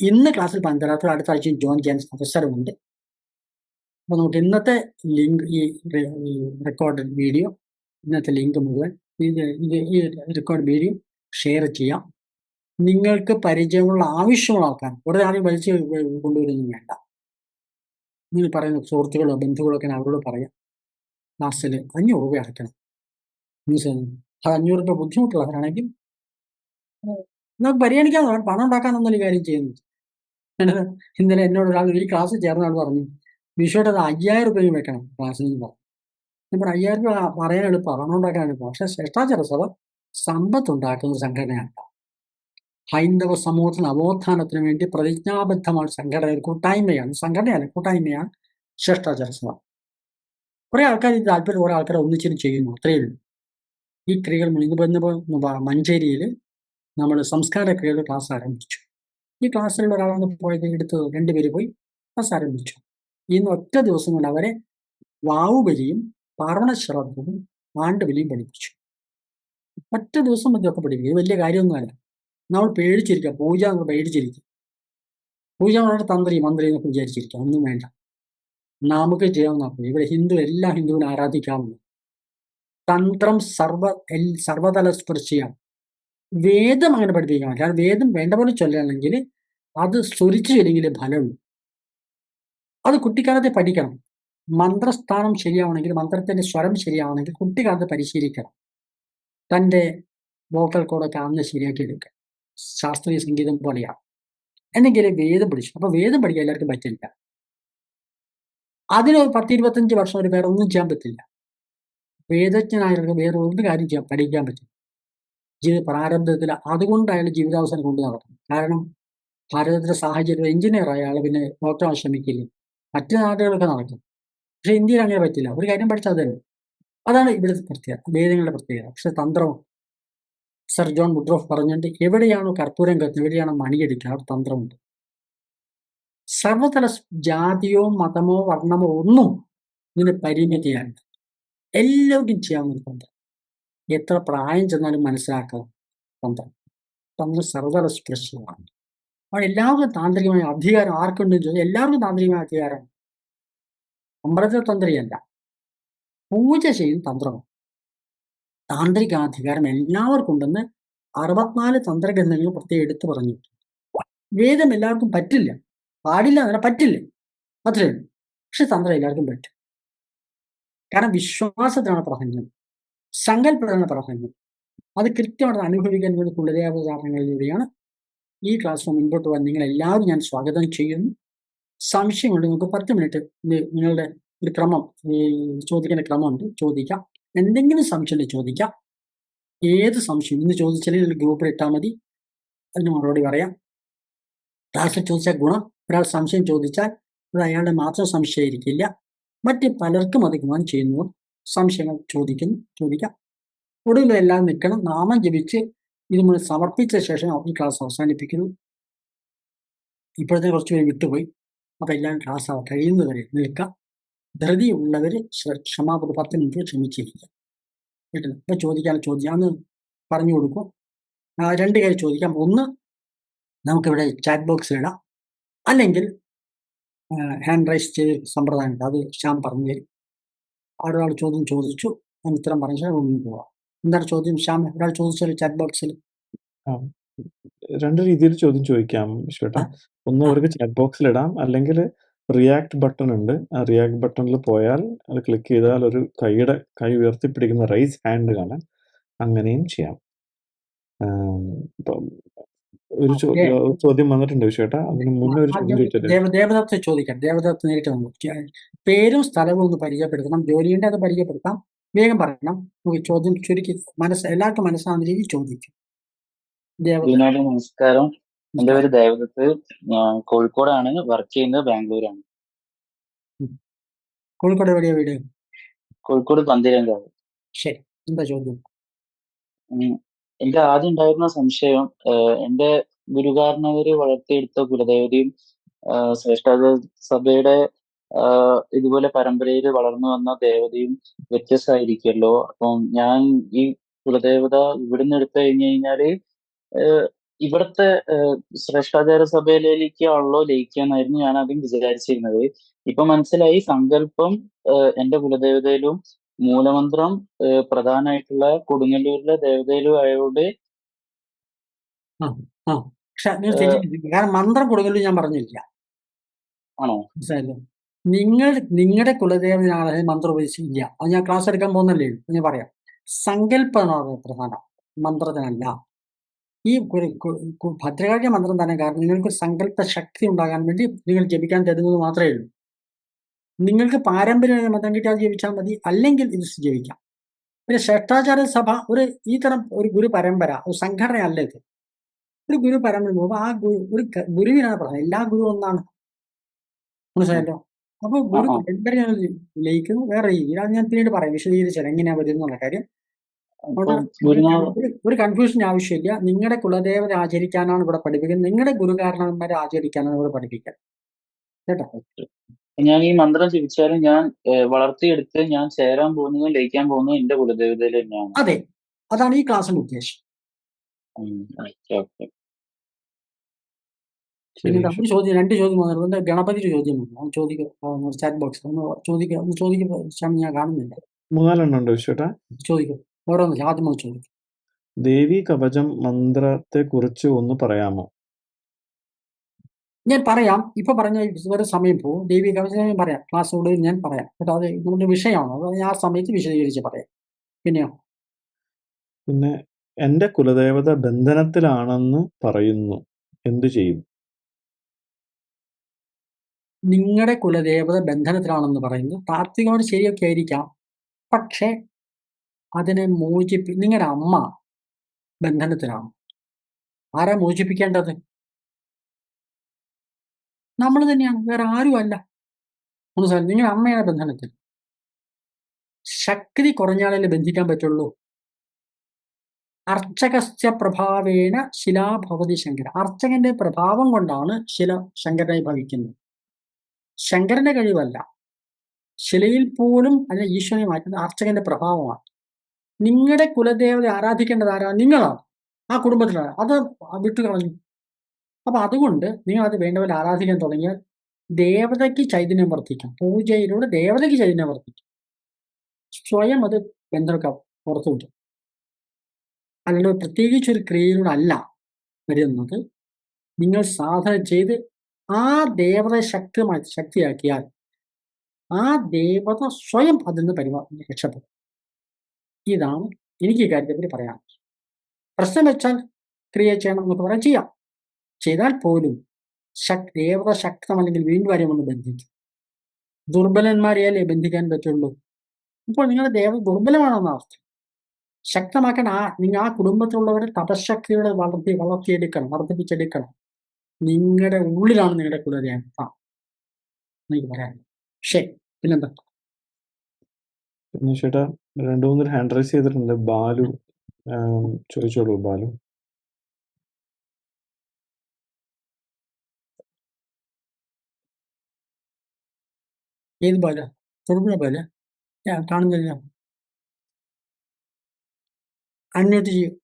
ഇന്ന് ക്ലാസ്സിൽ പങ്കെടുത്താൽ അടുത്ത ആഴ്ചയും ജോയിൻ ചെയ്യാൻ അവസരമുണ്ട്. അപ്പോൾ നമുക്ക് ഇന്നത്തെ ലിങ്ക്, ഈ റെക്കോർഡഡ് വീഡിയോ, ഇന്നത്തെ ലിങ്ക് മുഴുവൻ ഈ റെക്കോർഡ് വീഡിയോ ഷെയർ ചെയ്യാം. നിങ്ങൾക്ക് പരിചയമുള്ള ആവശ്യമുള്ള ആൾക്കാർ, കുറേ ആളുകൾ വലിച്ച് കൊണ്ടുവരുന്നൊന്നും വേണ്ട. നിങ്ങൾ പറയുന്ന സുഹൃത്തുക്കളോ ബന്ധുക്കളോ ഒക്കെ അവരോട് പറയാം. ക്ലാസ്സിൽ 500 രൂപ അടയ്ക്കണം. മീൻസ് അത് 500 രൂപ ബുദ്ധിമുട്ടുള്ളവരാണെങ്കിൽ നമുക്ക് പരിഗണിക്കാവുന്നതാണ്. പണം ഉണ്ടാക്കാനൊന്നും ഒരു കാര്യം ചെയ്യുന്നത്. ഇന്നലെ എന്നോട് ഒരാൾ ഈ ക്ലാസ് ചേർന്ന ആൾ പറഞ്ഞു, വിഷുവായിട്ട് അത് 5000 രൂപയും വെക്കണം ക്ലാസ്സിൽ നിന്ന് പറഞ്ഞു. ഞാൻ പറഞ്ഞു 5000 രൂപ പറയാൻ എളുപ്പമാണ്, പണം ഉണ്ടാക്കാൻ എളുപ്പമാണ്. പക്ഷേ ശ്രേഷ്ഠാചാര സഭ സമ്പത്തുണ്ടാക്കുന്ന ഒരു സംഘടനയാണ്. ഹൈന്ദവ സമൂഹത്തിന് നവോത്ഥാനത്തിന് വേണ്ടി പ്രതിജ്ഞാബദ്ധമായ സംഘടന, കൂട്ടായ്മയാണ്. സംഘടനയല്ല, കൂട്ടായ്മയാണ് ശ്രേഷ്ഠാചാര സഭ. കുറേ ആൾക്കാർ ഇത് താല്പര്യം, കുറേ ആൾക്കാർ ഒന്നിച്ചിട്ട് ചെയ്യുന്നു, അത്രയേ ഉള്ളൂ. ഈ ക്രിയകൾ ഇന്നിപ്പോൾ മഞ്ചേരിയിൽ നമ്മൾ സംസ്കാര ക്രിയകളുടെ ക്ലാസ് ആരംഭിച്ചു. ഈ ക്ലാസ്സിലുള്ള ഒരാളാണ് പോയത്, എടുത്ത് 2 പേര് പോയി ക്ലാസ് ആരംഭിച്ചു. ഇന്ന് ഒറ്റ ദിവസം കൊണ്ട് അവരെ വാവുബലിയും പാർവണശ്രദ്ധവും ആണ്ടുബലിയും പഠിപ്പിച്ചു. ഒറ്റ ദിവസം മതിയൊക്കെ പഠിപ്പിക്കും. ഇത് വലിയ കാര്യമൊന്നുമല്ല. നമ്മൾ പേടിച്ചിരിക്കുക, പൂജ നമ്മൾ പേടിച്ചിരിക്കുക. പൂജ വളരെ തന്ത്രി മന്ത്രി എന്നൊക്കെ വിചാരിച്ചിരിക്കുക, ഒന്നും വേണ്ട. നമുക്ക് ചെയ്യാവുന്ന ഇവിടെ എല്ലാ ഹിന്ദുവിനെ ആരാധിക്കാവുന്ന തന്ത്രം സർവതല സ്പർശിയാണ്. വേദം അങ്ങനെ പഠിപ്പിക്കണം. കാരണം വേദം വേണ്ട പോലെ ചൊല്ലുകയാണെങ്കിൽ അത് സ്വരിച്ചു ചൊല്ലെങ്കിൽ ഫലമുള്ളൂ. അത് കുട്ടിക്കാലത്തെ പഠിക്കണം. മന്ത്രസ്ഥാനം ശരിയാവണമെങ്കിൽ, മന്ത്രത്തിൻ്റെ സ്വരം ശരിയാവണമെങ്കിൽ കുട്ടിക്കാലത്ത് പരിശീലിക്കണം. തൻ്റെ വോക്കൽ കോഡൊക്കെ അന്ന് ശരിയാക്കി എടുക്കുക. ശാസ്ത്രീയ സംഗീതം പോലെയാണ്. എന്നെങ്കിലും വേദം പഠിച്ചു. അപ്പോൾ വേദം പഠിക്കാൻ എല്ലാവർക്കും പറ്റില്ല. അതിന് 10-25 വർഷം ഒരു വേറെ ഒന്നും ചെയ്യാൻ പറ്റില്ല. വേദജ്ഞനായവർക്ക് വേറെ ഒരു കാര്യം പഠിക്കാൻ പറ്റില്ല. ജീവിത പ്രാരംഭത്തിൽ അതുകൊണ്ട് അയാൾ ജീവിതാവസാനം കൊണ്ട് നടക്കും. കാരണം ഭാരതത്തിലെ സാഹചര്യം, എഞ്ചിനീയർ ആയ ആൾ പിന്നെ ഡോക്ടറാൻ ശ്രമിക്കില്ല. മറ്റു നാടുകളൊക്കെ നടക്കും. പക്ഷേ ഇന്ത്യയിൽ അങ്ങനെ പറ്റില്ല. ഒരു കാര്യം പഠിച്ചാൽ തന്നെ. അതാണ് ഇവിടുത്തെ പ്രത്യേകത, വേദങ്ങളുടെ പ്രത്യേകത. പക്ഷെ തന്ത്രവും സർ ജോൺ വുഡ്രോഫ് പറഞ്ഞിട്ട്, എവിടെയാണോ കർപ്പൂരം കത്തുന്നത്, എവിടെയാണോ മണിയടിക്കുക, അവിടെ തന്ത്രമുണ്ട്. സർവതല ജാതിയോ മതമോ വർണ്ണമോ ഒന്നും ഇതിന് പരിമിതിയാണ്. എല്ലാവർക്കും ചെയ്യാവുന്ന തന്ത്രം. എത്ര പ്രായം ചെന്നാലും മനസ്സിലാക്കുക തന്ത്രം. തന്ത്രം സർവതല സ്പർശമാണ്. അവിടെ എല്ലാവർക്കും താന്ത്രികമായ അധികാരം ആർക്കുണ്ടെന്ന് ചോദിച്ചാൽ എല്ലാവർക്കും താന്ത്രികമായ അധികാരം. അമ്പലത്തിലെ തന്ത്രിയല്ല, പൂജ ചെയ്യും തന്ത്രമാണ്. താന്ത്രികാധികാരം എല്ലാവർക്കും ഉണ്ടെന്ന് 64 തന്ത്രഗ്രന്ഥങ്ങൾ പ്രത്യേകം എടുത്തു പറഞ്ഞു. വേദം എല്ലാവർക്കും പറ്റില്ല, പാടില്ല എന്നല്ല, പറ്റില്ല, അത്രേ ഉള്ളൂ. പക്ഷെ തന്ത്രം എല്ലാവർക്കും പറ്റും. കാരണം വിശ്വാസത്തിനാണ് പ്രാധാന്യം, സങ്കല്പത്തിനാണ് പ്രാധാന്യം. അത് കൃത്യമായിട്ട് അനുഭവിക്കാൻ വേണ്ടി കുലദേവതാരണങ്ങളിലൂടെയാണ് ഈ ക്ലാസ് മുൻപോട്ട് പോകാൻ നിങ്ങളെല്ലാവരും ഞാൻ സ്വാഗതം ചെയ്യുന്നു. സംശയമുണ്ട്, നിങ്ങൾക്ക് 10 മിനിറ്റ് നിങ്ങളുടെ ഒരു ക്രമം, ചോദിക്കേണ്ട ക്രമമുണ്ട്, ചോദിക്കാം. എന്തെങ്കിലും സംശയം ചോദിക്കാം. ഏത് സംശയം ഇന്ന് ചോദിച്ചാലും ഗ്രൂപ്പിൽ ഇട്ടാൽ മതി, അതിന് മറുപടി പറയാം. ക്ലാസ്സിൽ ചോദിച്ചാൽ ഗുണം, ഒരാൾ സംശയം ചോദിച്ചാൽ അത് അയാളുടെ മാത്രം സംശയമായിരിക്കില്ല, മറ്റ് പലർക്കും അത് ഗുണം ചെയ്യുന്നു. സംശയങ്ങൾ ചോദിക്കാം. ഒടുവിൽ എല്ലാം നിൽക്കണം. നാമം ജപിച്ച് ഇത് മുഴുവൻ സമർപ്പിച്ച ശേഷം ഈ ക്ലാസ് അവസാനിപ്പിക്കുന്നു. ഇപ്പോഴത്തെ കുറച്ച് പേര് വിട്ടുപോയി. അപ്പോൾ എല്ലാം ക്ലാസ് കഴിയുന്നവരെ നിൽക്കാം. ധൃതിയുള്ളവർ ക്ഷമാപൂർവ്വം 10 മിനിറ്റ് ക്ഷമിച്ചിരിക്കുക. കേട്ടില്ല? അപ്പോൾ ചോദിക്കാമെന്ന് പറഞ്ഞു കൊടുക്കും. 2 കാര്യം ചോദിക്കാം. ഒന്ന്, നമുക്കിവിടെ ചാറ്റ് ബോക്സിലിടാം, അല്ലെങ്കിൽ ഹാൻഡ് റൈസ് ചെയ്ത് സമ്പ്രദായമുണ്ട്, അത് ശ്യാം പറഞ്ഞു തരും. ഒരാൾ ചോദ്യം ചോദിച്ചു, അതിന് ഉത്തരം പറഞ്ഞാൽ മുന്നിൽ പോവാം. എന്താണ് ചോദ്യം ശ്യാം? ഒരാൾ ചോദിച്ചാൽ ചാറ്റ് ബോക്സിൽ 2 രീതിയിൽ ചോദ്യം ചോദിക്കാം വിശ്വേട്ടാ. ആ, ഒന്ന് ആ. അവർക്ക് ചാറ്റ് ബോക്സിലിടാം. അല്ലെങ്കിൽ റിയാക്ട് ബട്ടൺ ഉണ്ട്. ആ റിയാക്ട് ബട്ടണിൽ പോയാൽ അത് ക്ലിക്ക് ചെയ്താൽ ഒരു കൈ ഉയർത്തിപ്പിടിക്കുന്ന റൈസ് ഹാൻഡ് കാണാം. അങ്ങനെയും ചെയ്യാം. ഇപ്പം ഒരു ഓക്കെ. ചോദ്യം വന്നിട്ടുണ്ട് വിശ്വേട്ടാ. അതിന് മുന്നേ ഒരു ചോദ്യം ചോദിച്ചല്ലേ? ദേവദത്ത് ചോദിക്കാം. ദേവദത്ത് നേരിട്ട് വന്നു. പേരും സ്ഥലവും ഒന്ന് പരിചയപ്പെടുത്തണം. ജോലിയുടെ അത് പരിചയപ്പെടുത്താം. വേഗം പറയണം. നമുക്ക് ചോദ്യം ചുരുക്കി എല്ലാവർക്കും മനസ്സിലാവുന്ന രീതിയിൽ ചോദിക്കും. ദേവദത്ത്. ഇതിനായിട്ട് നമസ്കാരം. എൻ്റെ പേര് ദേവദത്ത്. ഞാൻ കോഴിക്കോടാണ്. വർക്ക് ചെയ്യുന്നത് ബാംഗ്ലൂരാണ്. കോഴിക്കോട് എവിടെയാ വീട്? കോഴിക്കോട് പന്തീരങ്കാവ്. ശരി, എന്താ ചോദ്യം? എൻ്റെ ആദ്യം ഉണ്ടായിരുന്ന സംശയം, എൻ്റെ ഗുരുകാരണവര് വളർത്തിയെടുത്ത കുലദേവതയും ശ്രേഷ്ഠാചാര്യ സഭയുടെ ഇതുപോലെ പരമ്പരയിൽ വളർന്നു വന്ന ദേവതയും വ്യത്യസ്തമായിരിക്കുമല്ലോ. അപ്പം ഞാൻ ഈ കുലദേവത ഇവിടുന്ന് എടുത്തു കഴിഞ്ഞു കഴിഞ്ഞാല് ഇവിടുത്തെ ശ്രേഷ്ഠാചാര സഭയിലേക്കാണല്ലോ ലയിക്കാന്നായിരുന്നു ഞാൻ ആദ്യം വിചാരിച്ചിരുന്നത്. ഇപ്പൊ മനസ്സിലായി സങ്കല്പം എന്റെ കുലദേവതയിലും മൂലമന്ത്രം പ്രധാനമായിട്ടുള്ള കൊടുങ്ങല്ലൂരിലെ ദേവതയിലും ആയതുകൊണ്ട്. പക്ഷെ നിങ്ങൾ തെറ്റിദ്ധരിച്ചു. കാരണം മന്ത്രം കൊടുക്കലും ഞാൻ പറഞ്ഞില്ല. ആണോ? മനസ്സിലായല്ലോ. നിങ്ങളുടെ കുലദേവനാണ് മന്ത്രം ഉപയോഗിച്ചില്ല. അത് ഞാൻ ക്ലാസ് എടുക്കാൻ പോകുന്നല്ലേ, ഞാൻ പറയാം. സങ്കല്പമാണ് പ്രധാനം, മന്ത്രത്തിനല്ല. ഈ ഭദ്രകാളിയ മന്ത്രം തന്നെ. കാരണം നിങ്ങൾക്ക് സങ്കല്പ ശക്തി ഉണ്ടാകാൻ വേണ്ടി നിങ്ങൾ ജപിക്കാൻ തരുന്നത് മാത്രമേ ഉള്ളൂ. നിങ്ങൾക്ക് പാരമ്പര്യ മതം കിട്ടിയാൽ ജപിച്ചാൽ മതി, അല്ലെങ്കിൽ ഇത് ജപിക്കാം. പിന്നെ ശ്രേഷ്ഠാചാര്യ സഭ ഈ തരം ഒരു ഗുരു പരമ്പര, ഒരു സംഘടനയല്ല ഇത്. ഒരു ഗുരു പരമ്പര പോകുമ്പോൾ ആ ഒരു ഗുരുവിനാണ് പ്രധാനം. എല്ലാ ഗുരു ഒന്നാണ്. മനസ്സിലായല്ലോ. അപ്പൊ ഗുരു പരമ്പരയാണ് ലയിക്കുന്നത് വേറെ രീതിയിൽ. അത് ഞാൻ പിന്നീട് പറയാം, വിശദീകരിച്ചാൽ എങ്ങനെയാ വരുന്നുള്ള കാര്യം. ഒരു കൺഫ്യൂഷൻ ആവശ്യമില്ല. നിങ്ങളുടെ കുലദേവത ആചരിക്കാനാണ് ഇവിടെ പഠിപ്പിക്കുന്നത്. നിങ്ങളുടെ ഗുരുകാരണന്മാരെ ആചരിക്കാനാണ് ഇവിടെ പഠിപ്പിക്കുന്നത്. കേട്ടോ? ഞാൻ ഈ മന്ത്രം ജപിച്ചാലും ഞാൻ വളർത്തിയെടുത്ത് ഞാൻ ചേരാൻ പോകുന്നതും ലയിക്കാൻ പോകുന്നതും എന്റെ കുലദേവതയിൽ തന്നെയാണ്. അതെ, അതാണ് ഈ ക്ലാസ്സിന്റെ ഉദ്ദേശം. പിന്നെ ഒരു ചോദ്യം, 2 ചോദ്യം വന്നിട്ടുണ്ട്. ഗണപതിയുടെ ചോദ്യം വന്നു. ചോദിക്കും ചാറ്റ് ബോക്സ് ചോദിക്കും. ഞാൻ കാണുന്നില്ല. 3-4 എണ്ണം ഉണ്ട് വിശ്വേട്ടാ. ചോദിക്കും ഓരോന്ന്. ആദ്യം ചോദിക്കും. ദേവി കവചം മന്ത്രത്തെ കുറിച്ച് ഒന്ന് പറയാമോ? ഞാൻ പറയാം. ഇപ്പൊ പറഞ്ഞ ഒരു സമയം പോകും. ദേവി കവചം ഞാൻ പറയാം, ക്ലാസ്സോട് ഞാൻ പറയാം. കേട്ടോ? അത് നമ്മുടെ വിഷയമാണ്. അത് ആ സമയത്ത് വിശദീകരിച്ച് പറയാം. പിന്നെയോ? പിന്നെ എന്റെ കുലദേവത ബന്ധനത്തിലാണെന്ന് പറയുന്നു, എന്തു ചെയ്യും? നിങ്ങളുടെ കുലദേവത ബന്ധനത്തിലാണെന്ന് പറയുന്നത് താത്വികമായിട്ട് ശരിയൊക്കെ ആയിരിക്കാം. പക്ഷെ അതിനെ നിങ്ങളുടെ അമ്മ ബന്ധനത്തിലാണ്. ആരാ മോചിപ്പിക്കേണ്ടത്? നമ്മൾ തന്നെയാണ്, വേറെ ആരുമല്ല. മനസ്സിലായി? നിങ്ങളുടെ അമ്മയാണ് ബന്ധനത്തിൽ. ശക്തി കുറഞ്ഞാലല്ലേ ബന്ധിക്കാൻ പറ്റുള്ളൂ. അർച്ചകസ്യ പ്രഭാവേന ശിലാഭവതി ശങ്കര. അർച്ചകന്റെ പ്രഭാവം കൊണ്ടാണ് ശില ശങ്കരനായി ഭവിക്കുന്നത്. ശങ്കരന്റെ കഴിവല്ല. ശിലയിൽ പോലും അതിനെ ഈശ്വരനെ മാറ്റുന്നത് അർച്ചകന്റെ പ്രഭാവമാണ്. നിങ്ങളുടെ കുലദേവത ആരാധിക്കേണ്ടത് ആരാ? നിങ്ങളാണ്, ആ കുടുംബത്തിലാണ്. അത് വിട്ടു കളഞ്ഞു. അപ്പൊ അതുകൊണ്ട് നിങ്ങൾ അത് വേണ്ട പോലെ ആരാധിക്കാൻ തുടങ്ങിയാൽ ദേവതയ്ക്ക് ചൈതന്യം വർദ്ധിക്കും. പൂജയിലൂടെ ദേവതയ്ക്ക് ചൈതന്യം വർദ്ധിക്കും. സ്വയം അത് ബന്ധമൊക്കെ പുറത്തു വരും. അല്ലാതെ പ്രത്യേകിച്ചൊരു ക്രിയയിലൂടെ അല്ല വരുന്നത്. നിങ്ങൾ സാധന ചെയ്ത് ആ ദേവത ശക്തിയാക്കിയാൽ ആ ദേവത സ്വയം അതിൽ നിന്ന് രക്ഷപ്പെടും. ഇതാണ് എനിക്ക് ഈ കാര്യത്തെപ്പറ്റി പറയാൻ. പ്രശ്നം വെച്ചാൽ ക്രിയ ചെയ്യണം എന്നൊക്കെ പറയാൻ ചെയ്യാം. ചെയ്താൽ പോലും ദേവത ശക്തമല്ലെങ്കിൽ വീണ്ടും ആരെയും ഒന്ന് ബന്ധിക്കും. ദുർബലന്മാരെയല്ലേ ബന്ധിക്കാൻ പറ്റുള്ളൂ. ഇപ്പോൾ നിങ്ങളുടെ ദേവത ദുർബലമാണെന്ന അർത്ഥം. ശക്തമാക്കാൻ നിങ്ങൾ ആ കുടുംബത്തിലുള്ളവരെ തപശക്തിയോടെ വളർത്തിയെടുക്കണം, വർദ്ധിപ്പിച്ചെടുക്കണം. നിങ്ങളുടെ ഉള്ളിലാണ് നിങ്ങളുടെ കുലദേവത. എനിക്ക് പറയാൻ. ശരി, പിന്നെന്താ? പിന്നെ ചേട്ടാ 2-3 ഹാൻഡ് റൈസ് ചെയ്തിട്ടുണ്ട്. ബാലു ചോദിച്ചോളൂ. ബാലു. ഏത് ബാല? തൊടുപുഴ ബാല? ഞാൻ കാണുന്നില്ല. അന്വേഷിച്ച് ചെയ്യും.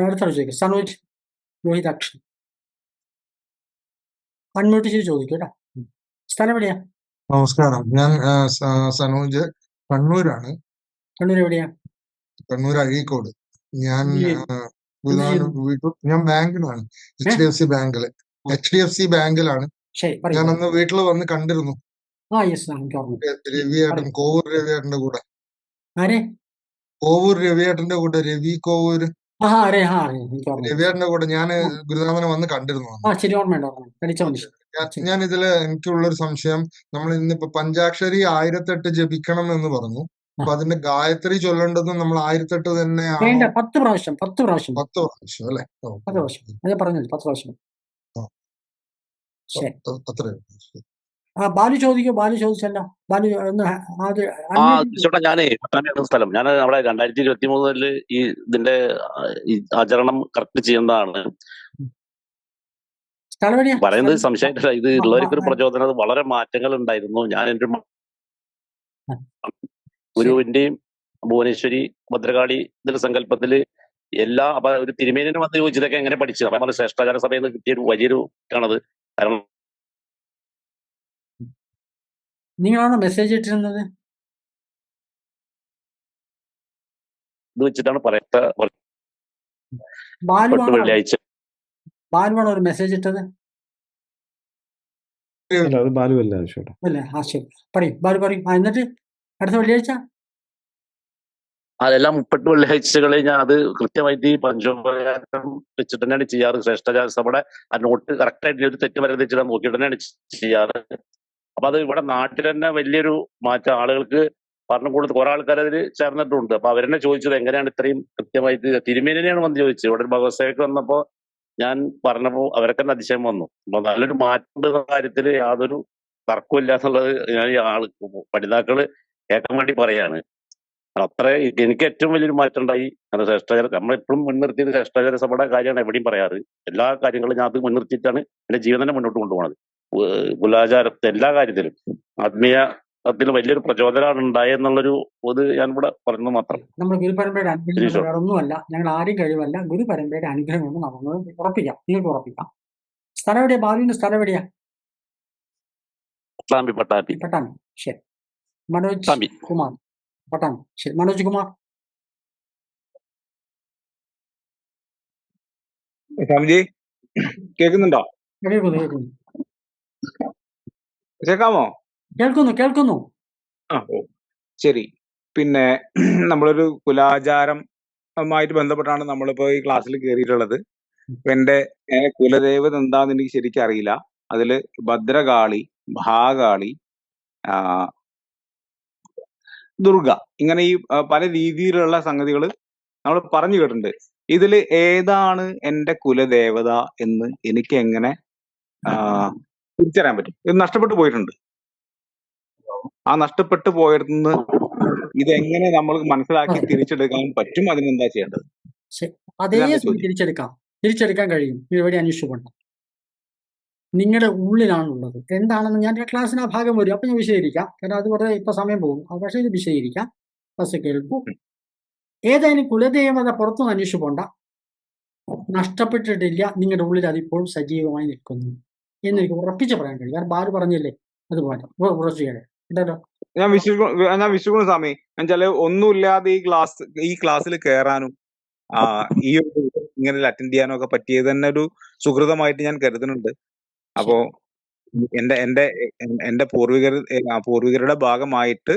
അടുത്ത ചോദിക്കാം. സനോജ് രോഹിതാക്ഷൻ അൺമ്യൂട്ട് ചെയ്ത് ചോദിക്കും കേട്ടോ. സ്ഥലം എവിടെയാ? നമസ്കാരം. ഞാൻ സനോജ്, കണ്ണൂരാണ്. കണ്ണൂർ എവിടെയാ? കണ്ണൂർ അഴീക്കോട്. ഞാൻ ഞാൻ ബാങ്കിലാണ്, HDFC ബാങ്കില്. HDFC ബാങ്കിലാണ്. ശരി, ഞാൻ പറയൂ. അന്ന് വീട്ടിൽ വന്ന് കണ്ടിരുന്നു യെസ്, എനിക്ക് ഓർമ്മ. രവിയേട്ടൻ, കോവൂർ രവിയേട്ടന്റെ കൂടെ. ആരെ? കോവൂർ രവിയേട്ടന്റെ കൂടെ, രവി കോവൂർ എനിക്ക് ഓർമ്മ. രവിയേട്ടന്റെ കൂടെ ഞാൻ ഗുരുനാഥനെ വന്ന് കണ്ടിരുന്നു അന്ന്. ശരി, ഓർമ്മയുണ്ട്. പഠിച്ച മനുഷ്യൻ. ഞാൻ ഇതില് എനിക്കുള്ളൊരു സംശയം, നമ്മൾ ഇന്നിപ്പോ പഞ്ചാക്ഷരി 1008 ജപിക്കണം എന്ന് പറഞ്ഞു. അപ്പൊ അതിന്റെ ഗായത്രി ചൊല്ലേണ്ടതും നമ്മൾ 1008 തന്നെയാണോ? വേണ്ട, 10 പ്രാവശ്യം. 10 പ്രാവശ്യം 10 പ്രാവശ്യം അല്ലെ? 10 പ്രാവശ്യം. അത് പറഞ്ഞത് 10 പ്രാവശ്യം. ശരി. അത്രേ. ബാലു ചോദിക്കോ? ബാലു ചോദിച്ചല്ലോ. ബാലു ഒന്ന് ചേട്ടാ, ഞാനേ പട്ടാണിയാണ് സ്ഥലം. ഞാൻ അവിടെ 2023 ഈ ഇതിന്റെ ഈ ആചരണം കറക്റ്റ് ചെയ്യുന്നതാണ് പറയുന്നത്. സംശയമില്ല, ഇത് ഉള്ളവർക്കൊരു പ്രചോദനം. വളരെ മാറ്റങ്ങൾ ഉണ്ടായിരുന്നു. ഞാൻ എന്റെ ഗുരുവിന്റെയും ഭുവനേശ്വരി ഭദ്രകാളി ഇതിന്റെ സങ്കല്പത്തില് എല്ലാ ഒരു തിരുമേനിനെ വന്ന് ചോദിച്ചതൊക്കെ എങ്ങനെ പഠിച്ചത്? അപ്പൊ നമ്മുടെ ശ്രേഷ്ഠാചാര സഭയിൽ നിന്ന് കിട്ടിയൊരു വലിയൊരു ആണത്. കാരണം നിങ്ങളാണോ മെസ്സേജ് ഇട്ടിരുന്നത്? ഇത് വെച്ചിട്ടാണ് പറയാത്ത വെള്ളിയാഴ്ച ബാലുവാണോ ഒരു മെസ്സേജ് ഇട്ടത്? അല്ല, അത് ബാലു അല്ല ചേട്ടാ. അല്ലേ? ശരി, പറയും ബാലു, പറയും. എന്നിട്ട് അടുത്ത വെള്ളിയാഴ്ച അതെല്ലാം 30 വെള്ളിയാഴ്ചകളെ ഞാൻ അത് കൃത്യമായിട്ട് ഈ പഞ്ചോപകാരം വെച്ചിട്ട് തന്നെയാണ് ചെയ്യാറ്. ശ്രേഷ്ഠാചാര സഭയുടെ ആ നോട്ട് കറക്റ്റ് ആയിട്ട് ഒരു തെറ്റ് വരെ വെച്ചിട്ട് നോക്കിയിട്ട് തന്നെയാണ് ചെയ്യാറ്. അപ്പൊ അത് ഇവിടെ നാട്ടിൽ തന്നെ വലിയൊരു മാറ്റം ആളുകൾക്ക് പറഞ്ഞു കൊടുത്ത് കുറെ ആൾക്കാർ അതിൽ ചേർന്നിട്ടുണ്ട്. അപ്പൊ അവരെന്നെ ചോദിച്ചത് എങ്ങനെയാണ് ഇത്രയും കൃത്യമായിട്ട് തിരുമേനിനെയാണ് വന്ന് ചോദിച്ചത്. ഇവിടെ ഒരു ഭഗവത്സേവയ്ക്ക് വന്നപ്പോ ഞാൻ പറഞ്ഞപ്പോ അവരൊക്കെ അതിശയം വന്നു. അപ്പൊ നല്ലൊരു മാറ്റം എന്ന കാര്യത്തിൽ യാതൊരു തർക്കമില്ല എന്നുള്ളത് ഞാൻ ഈ പഠിതാക്കള് കേൾക്കാൻ വേണ്ടി പറയാണ്. അത്ര എനിക്ക് ഏറ്റവും വലിയൊരു മാറ്റം ഉണ്ടായി. അത് ശ്രേഷ്ഠാചാര നമ്മളെപ്പോഴും മുൻനിർത്തിയത് ശ്രേഷ്ഠാചാര സഭയുടെ കാര്യമാണ് എവിടെയും പറയാറ്. എല്ലാ കാര്യങ്ങളും ഞാൻ അത് മുൻനിർത്തിയിട്ടാണ് എന്റെ ജീവിതം മുന്നോട്ട് കൊണ്ടുപോകുന്നത്. കുലാചാരത്തെ എല്ലാ കാര്യത്തിലും ആത്മീയ അതിൽ വലിയൊരു പ്രചോദനമാണ് ഉണ്ടായെന്നുള്ളൊരു ഇത് ഞാൻ ഇവിടെ പറഞ്ഞു മാത്രം. നമ്മൾ ഗുരുപരമ്പരയുടെ അനുഗ്രഹം വേറെ ഒന്നുമല്ല, ഞങ്ങൾ ആരും കഴിവല്ല, ഗുരുപരമ്പരയുടെ അനുഗ്രഹം കൊണ്ട് നമുക്ക് ഉറപ്പിക്കാം, നിങ്ങൾക്ക് ഉറപ്പിക്കാം. സ്ഥലം എവിടെയാ? ബാലുവിന്റെ സ്ഥലം എവിടെയാ? പട്ടാമ്പി. പട്ടാമ്പി. ശരി. മനോജ് കുമാർ, പട്ടാമ്പി. ശരി, മനോജ് കുമാർ. സ്വാമിജി കേൾക്കുന്നുണ്ടോ? കേൾക്കുന്നു. കേൾക്കാമോ? കേൾക്കുന്നു. ശരി. പിന്നെ നമ്മളൊരു കുലാചാരമായിട്ട് ബന്ധപ്പെട്ടാണ് നമ്മളിപ്പോ ഈ ക്ലാസ്സിൽ കയറിയിട്ടുള്ളത്. എന്റെ കുലദേവത എന്താന്ന് എനിക്ക് ശരിക്കും അറിയില്ല. അതില് ഭദ്രകാളി, മഹാകാളി, ദുർഗ, ഇങ്ങനെ ഈ പല രീതിയിലുള്ള സംഗതികൾ നമ്മൾ പറഞ്ഞു കേട്ടിട്ടുണ്ട്. ഇതിൽ ഏതാണ് എന്റെ കുലദേവത എന്ന് എനിക്ക് എങ്ങനെ തിരിച്ചറിയാൻ പറ്റും? ഇത് നഷ്ടപ്പെട്ടു പോയിട്ടുണ്ട്. ആ നഷ്ടപ്പെട്ടു പോയതിന്ന് ഇതെങ്ങനെ നമ്മൾ മനസ്സിലാക്കി തിരിച്ചെടുക്കാൻ പറ്റും? അതിനെന്താ ചെയ്യേണ്ടത്? അതേ തിരിച്ചെടുക്കാൻ കഴിയും. ഇവിടെ അന്വേഷിച്ചുകൊണ്ട് നിങ്ങളുടെ ഉള്ളിലാണുള്ളത്. എന്താണെന്ന് ഞാൻ ക്ലാസ്സിന് ആ ഭാഗം വരും, അപ്പൊ ഞാൻ വിശദീകരിക്കാം. കാരണം അത് വളരെ ഇപ്പൊ സമയം പോകും. പക്ഷേ ഇത് വിശദീകരിക്കാം. ഫസ്റ്റ് കേൾക്കൂ. ഏതായാലും കുലദേവത പുറത്തുനിന്ന് അന്വേഷിച്ചു പോണ്ട, നഷ്ടപ്പെട്ടിട്ടില്ല, നിങ്ങളുടെ ഉള്ളിൽ അതിപ്പോൾ സജീവമായി നിൽക്കുന്നു എന്നെനിക്ക് ഉറപ്പിച്ച് പറയാൻ കഴിയും. കാരണം ബാലു പറഞ്ഞില്ലേ, അതുപോലെ ഉറച്ചു കേട്ടോ. ഞാൻ വിശ്വസിക്കുന്നു സ്വാമി. എന്നുവെച്ചാല് ഒന്നുമില്ലാതെ ഈ ക്ലാസ്സിൽ കയറാനും ഈ ഒരു ഇങ്ങനെ അറ്റൻഡ് ചെയ്യാനും ഒക്കെ പറ്റിയത് തന്നെ ഒരു സുഹൃതമായിട്ട് ഞാൻ കരുതുന്നുണ്ട്. അപ്പോ എന്റെ പൂർവികരുടെ ഭാഗമായിട്ട്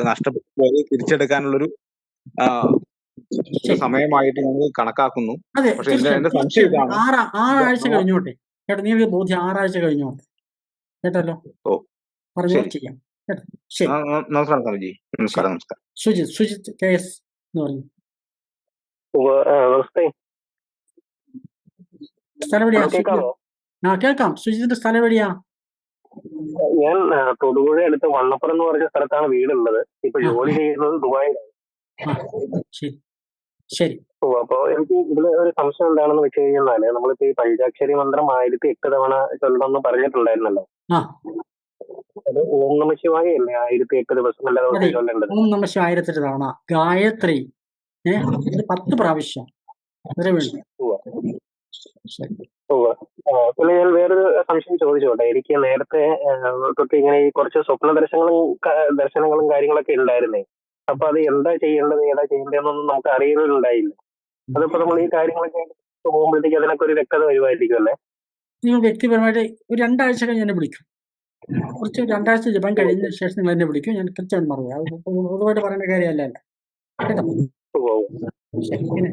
നഷ്ടപ്പെട്ടു പോയത് തിരിച്ചെടുക്കാനുള്ളൊരു സമയമായിട്ട് ഞങ്ങൾ കണക്കാക്കുന്നു. പക്ഷെ എന്റെ സംശയം ഇതാണ്, 6 ആഴ്ച കഴിഞ്ഞോട്ടെ കേട്ടോ, നീ ബോധ്യം 6 ആഴ്ച കഴിഞ്ഞോട്ടെ കേട്ടല്ലോ. ചെയ്യാം കേട്ടോ. ശരി, നമസ്കാരം സ്വാമിജി. നമസ്കാരം. സുജിത് KS എന്ന് പറഞ്ഞു. സ്ഥലം എവിടെയാ? കേൾക്കാം. സുജിത്തിന്റെ സ്ഥലം എവിടെയാ? ഞാൻ തൊടുപുഴ അടുത്ത് വണ്ണപ്പുറം എന്ന് പറഞ്ഞ സ്ഥലത്താണ് വീടുള്ളത്. ഇപ്പൊ ജോലി ചെയ്യുന്നത് ദുബായിലാണ്. ശരി. അപ്പൊ എനിക്ക് ഇതില് ഒരു സംശയം എന്താണെന്ന് വെച്ച് കഴിഞ്ഞാല്, നമ്മളിപ്പോ ഈ പഞ്ചാക്ഷരി മന്ത്രം 1008 തവണ ചൊല്ലണമെന്ന് പറഞ്ഞിട്ടുണ്ടായിരുന്നല്ലോ. അത് ഓം നമ ശിവായ അല്ലേ 1008 ദിവസം എല്ലാ ദിവസവും ചൊല്ലേണ്ടത്? ഓം നമ ശിവായ 1008 തവണ. ഗായത്രി 10 പ്രാവശ്യം. പിന്നെ ഞാൻ വേറൊരു സംശയം ചോദിച്ചോട്ടെ. എനിക്ക് നേരത്തെ തൊട്ട് ഇങ്ങനെ ഈ കുറച്ച് സ്വപ്ന ദർശനങ്ങളും കാര്യങ്ങളൊക്കെ ഉണ്ടായിരുന്നേ. അപ്പൊ അത് എന്താ ചെയ്യേണ്ടത്, ഏതാ ചെയ്യേണ്ടതെന്നൊന്നും നമുക്ക് അറിയുന്നുണ്ടായില്ല. അതിപ്പോ നമ്മൾ ഈ കാര്യങ്ങളൊക്കെ പോകുമ്പോഴത്തേക്ക് അതിനൊക്കെ ഒരു വ്യക്തത വരുമായിരിക്കും അല്ലേ? നിങ്ങൾ വ്യക്തിപരമായിട്ട് ഒരു 2 ആഴ്ച കഴിഞ്ഞ് എന്നെ വിളിക്കും. കുറച്ച് 2 ആഴ്ച ജപം കഴിഞ്ഞ ശേഷം നിങ്ങൾ എന്നെ വിളിക്കും. ഞാൻ കൃത്യമായിട്ട് മറുപടി. അത് പൊതുവായിട്ട് പറയുന്ന കാര്യമല്ലല്ലോ. കേട്ടോ? ശരി. പിന്നെ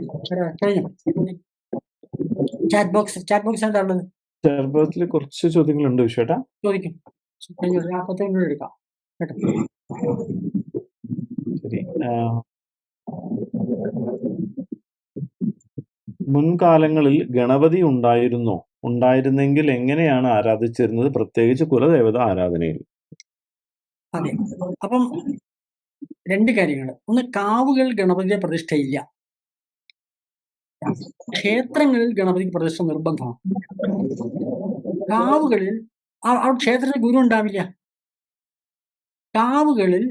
കഴിഞ്ഞോ? ചാറ്റ് ബോക്സ് എന്താ ഉള്ളത്? ചാറ്റ് ബോക്സിൽ കുറച്ച് ചോദ്യങ്ങളുണ്ട് വിശ്വേട്ടാ. ചോദിക്കും. കഴിഞ്ഞു. 40 മിനിറ്റ് എടുക്കാം. കേട്ടോ? ശരി. മുൻകാലങ്ങളിൽ ഗണപതി ഉണ്ടായിരുന്നോ? ഉണ്ടായിരുന്നെങ്കിൽ എങ്ങനെയാണ് ആരാധിച്ചിരുന്നത്, പ്രത്യേകിച്ച് കുലദേവത ആരാധനയിൽ? അതെ. അപ്പം 2 കാര്യങ്ങൾ. ഒന്ന്, കാവുകൾ ഗണപതിയെ പ്രതിഷ്ഠയില്ല. ക്ഷേത്രങ്ങളിൽ ഗണപതിക്ക് പ്രതിഷ്ഠ നിർബന്ധമാണ്. കാവുകളിൽ ക്ഷേത്രത്തിൽ ഗുരു ഉണ്ടാവില്ല. കാവുകളിൽ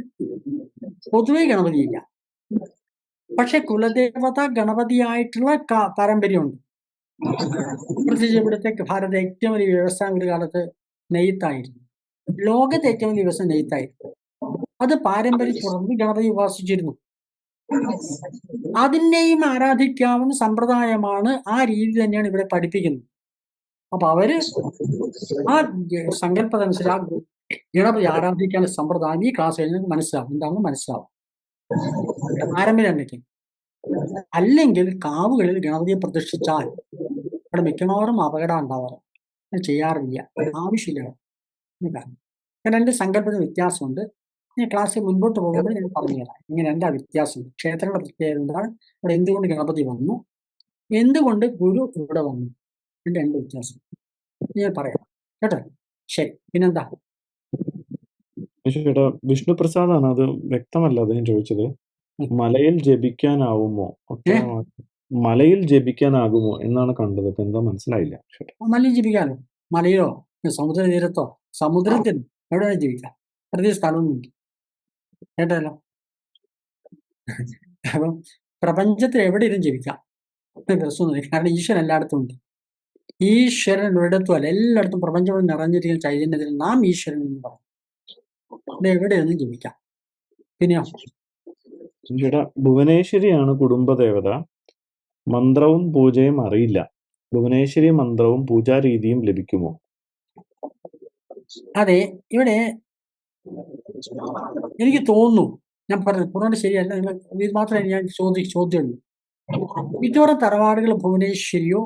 പൊതുവെ ഗണപതിയില്ല. പക്ഷെ കുലദേവത ഗണപതിയായിട്ടുള്ള പാരമ്പര്യമുണ്ട്. പ്രത്യേകിച്ച് ഇവിടുത്തെ ഭാരത ഏറ്റവും വലിയ വ്യവസായം ഒരു കാലത്ത് നെയ്ത്തായിരുന്നു. ലോകത്തെ ഏറ്റവും വലിയ വ്യവസായം നെയ്ത്തായിരുന്നു. അത് പാരമ്പര്യം തുടർന്ന് ഗണപതി ഉപാസിച്ചിരുന്നു. അതിനെയും ആരാധിക്കാവുന്ന സമ്പ്രദായമാണ്. ആ രീതി തന്നെയാണ് ഇവിടെ പഠിപ്പിക്കുന്നത്. അപ്പൊ അവര് ആ സങ്കല്പതനുസരിച്ച് ആ ഗണപതി ആരാധിക്കാനുള്ള സമ്പ്രദായം ഈ ക്ലാസ് കഴിഞ്ഞ് മനസ്സിലാവും. എന്താണെന്ന് മനസ്സിലാവും. പാരമ്പര്യം എന്തൊക്കെയാണ്? അല്ലെങ്കിൽ കാവുകളിൽ ഗണപതിയെ പ്രതിഷ്ഠിച്ചാൽ അവിടെ മിക്കവാറും അപകടം ഉണ്ടാവാറ്. ചെയ്യാറില്ല. ആവശ്യമില്ല. കാരണം 2 സങ്കല്പത്തിന് വ്യത്യാസമുണ്ട്. ഞാൻ ക്ലാസ്സിൽ മുൻപോട്ട് പോകുമ്പോൾ ഞാൻ പറഞ്ഞുതരാം. ഇങ്ങനെ എന്താ വ്യത്യാസം, ക്ഷേത്രങ്ങളുടെ പ്രത്യേകത എന്താണ്, ഇവിടെ എന്തുകൊണ്ട് ഗണപതി വന്നു, എന്തുകൊണ്ട് ഗുരു ഇവിടെ വന്നു, 2 വ്യത്യാസം ഞാൻ പറയാം. കേട്ടോ? ശരി. പിന്നെന്താ? ചേട്ടാ, വിഷ്ണു പ്രസാദാണ്, അത് വ്യക്തമല്ല അദ്ദേഹം ചോദിച്ചത്. മലയിൽ ജപിക്കാനാവുമോ? മലയിൽ ജപിക്കാനാകുമോ എന്നാണ് കണ്ടത്. ഇപ്പൊ എന്താ മനസ്സിലായില്ല. മലയിൽ ജപിക്കാനോ? മലയിലോ സമുദ്ര തീരത്തോ സമുദ്രത്തിൽ എവിടെ ജപിക്കാം? പ്രത്യേക സ്ഥലമൊന്നുമില്ല. കേട്ടല്ലോ? അപ്പം പ്രപഞ്ചത്തിൽ എവിടെയും ജപിക്കാം. പ്രശ്നമൊന്നുമില്ല. കാരണം ഈശ്വരൻ എല്ലായിടത്തും ഉണ്ട്. ഈശ്വരൻ ഒരിടത്തും അല്ല, എല്ലായിടത്തും പ്രപഞ്ചം നിറഞ്ഞിരിക്കുന്ന ചൈതന്യത്തിൽ നാം ഈശ്വരൻ എന്ന് പറയും. ഇവിടെ എവിടെയൊന്നും ജപിക്കാം. പിന്നെയോ? ചേട്ടാ, ഭുവനേശ്വരിയാണ് കുടുംബദേവത. മന്ത്രവും പൂജയും അറിയില്ല. ഭുവനേശ്വരി മന്ത്രവും പൂജാരീതിയും ലഭിക്കുമോ? അതെ. ഇവിടെ എനിക്ക് തോന്നുന്നു, ഞാൻ പറഞ്ഞു പൂർണ്ണ ശരിയല്ല, ഇത് മാത്രമേ ഞാൻ ചോദ്യമുള്ളൂ. മിക്കവാറും തറവാടുകൾ ഭുവനേശ്വരിയോ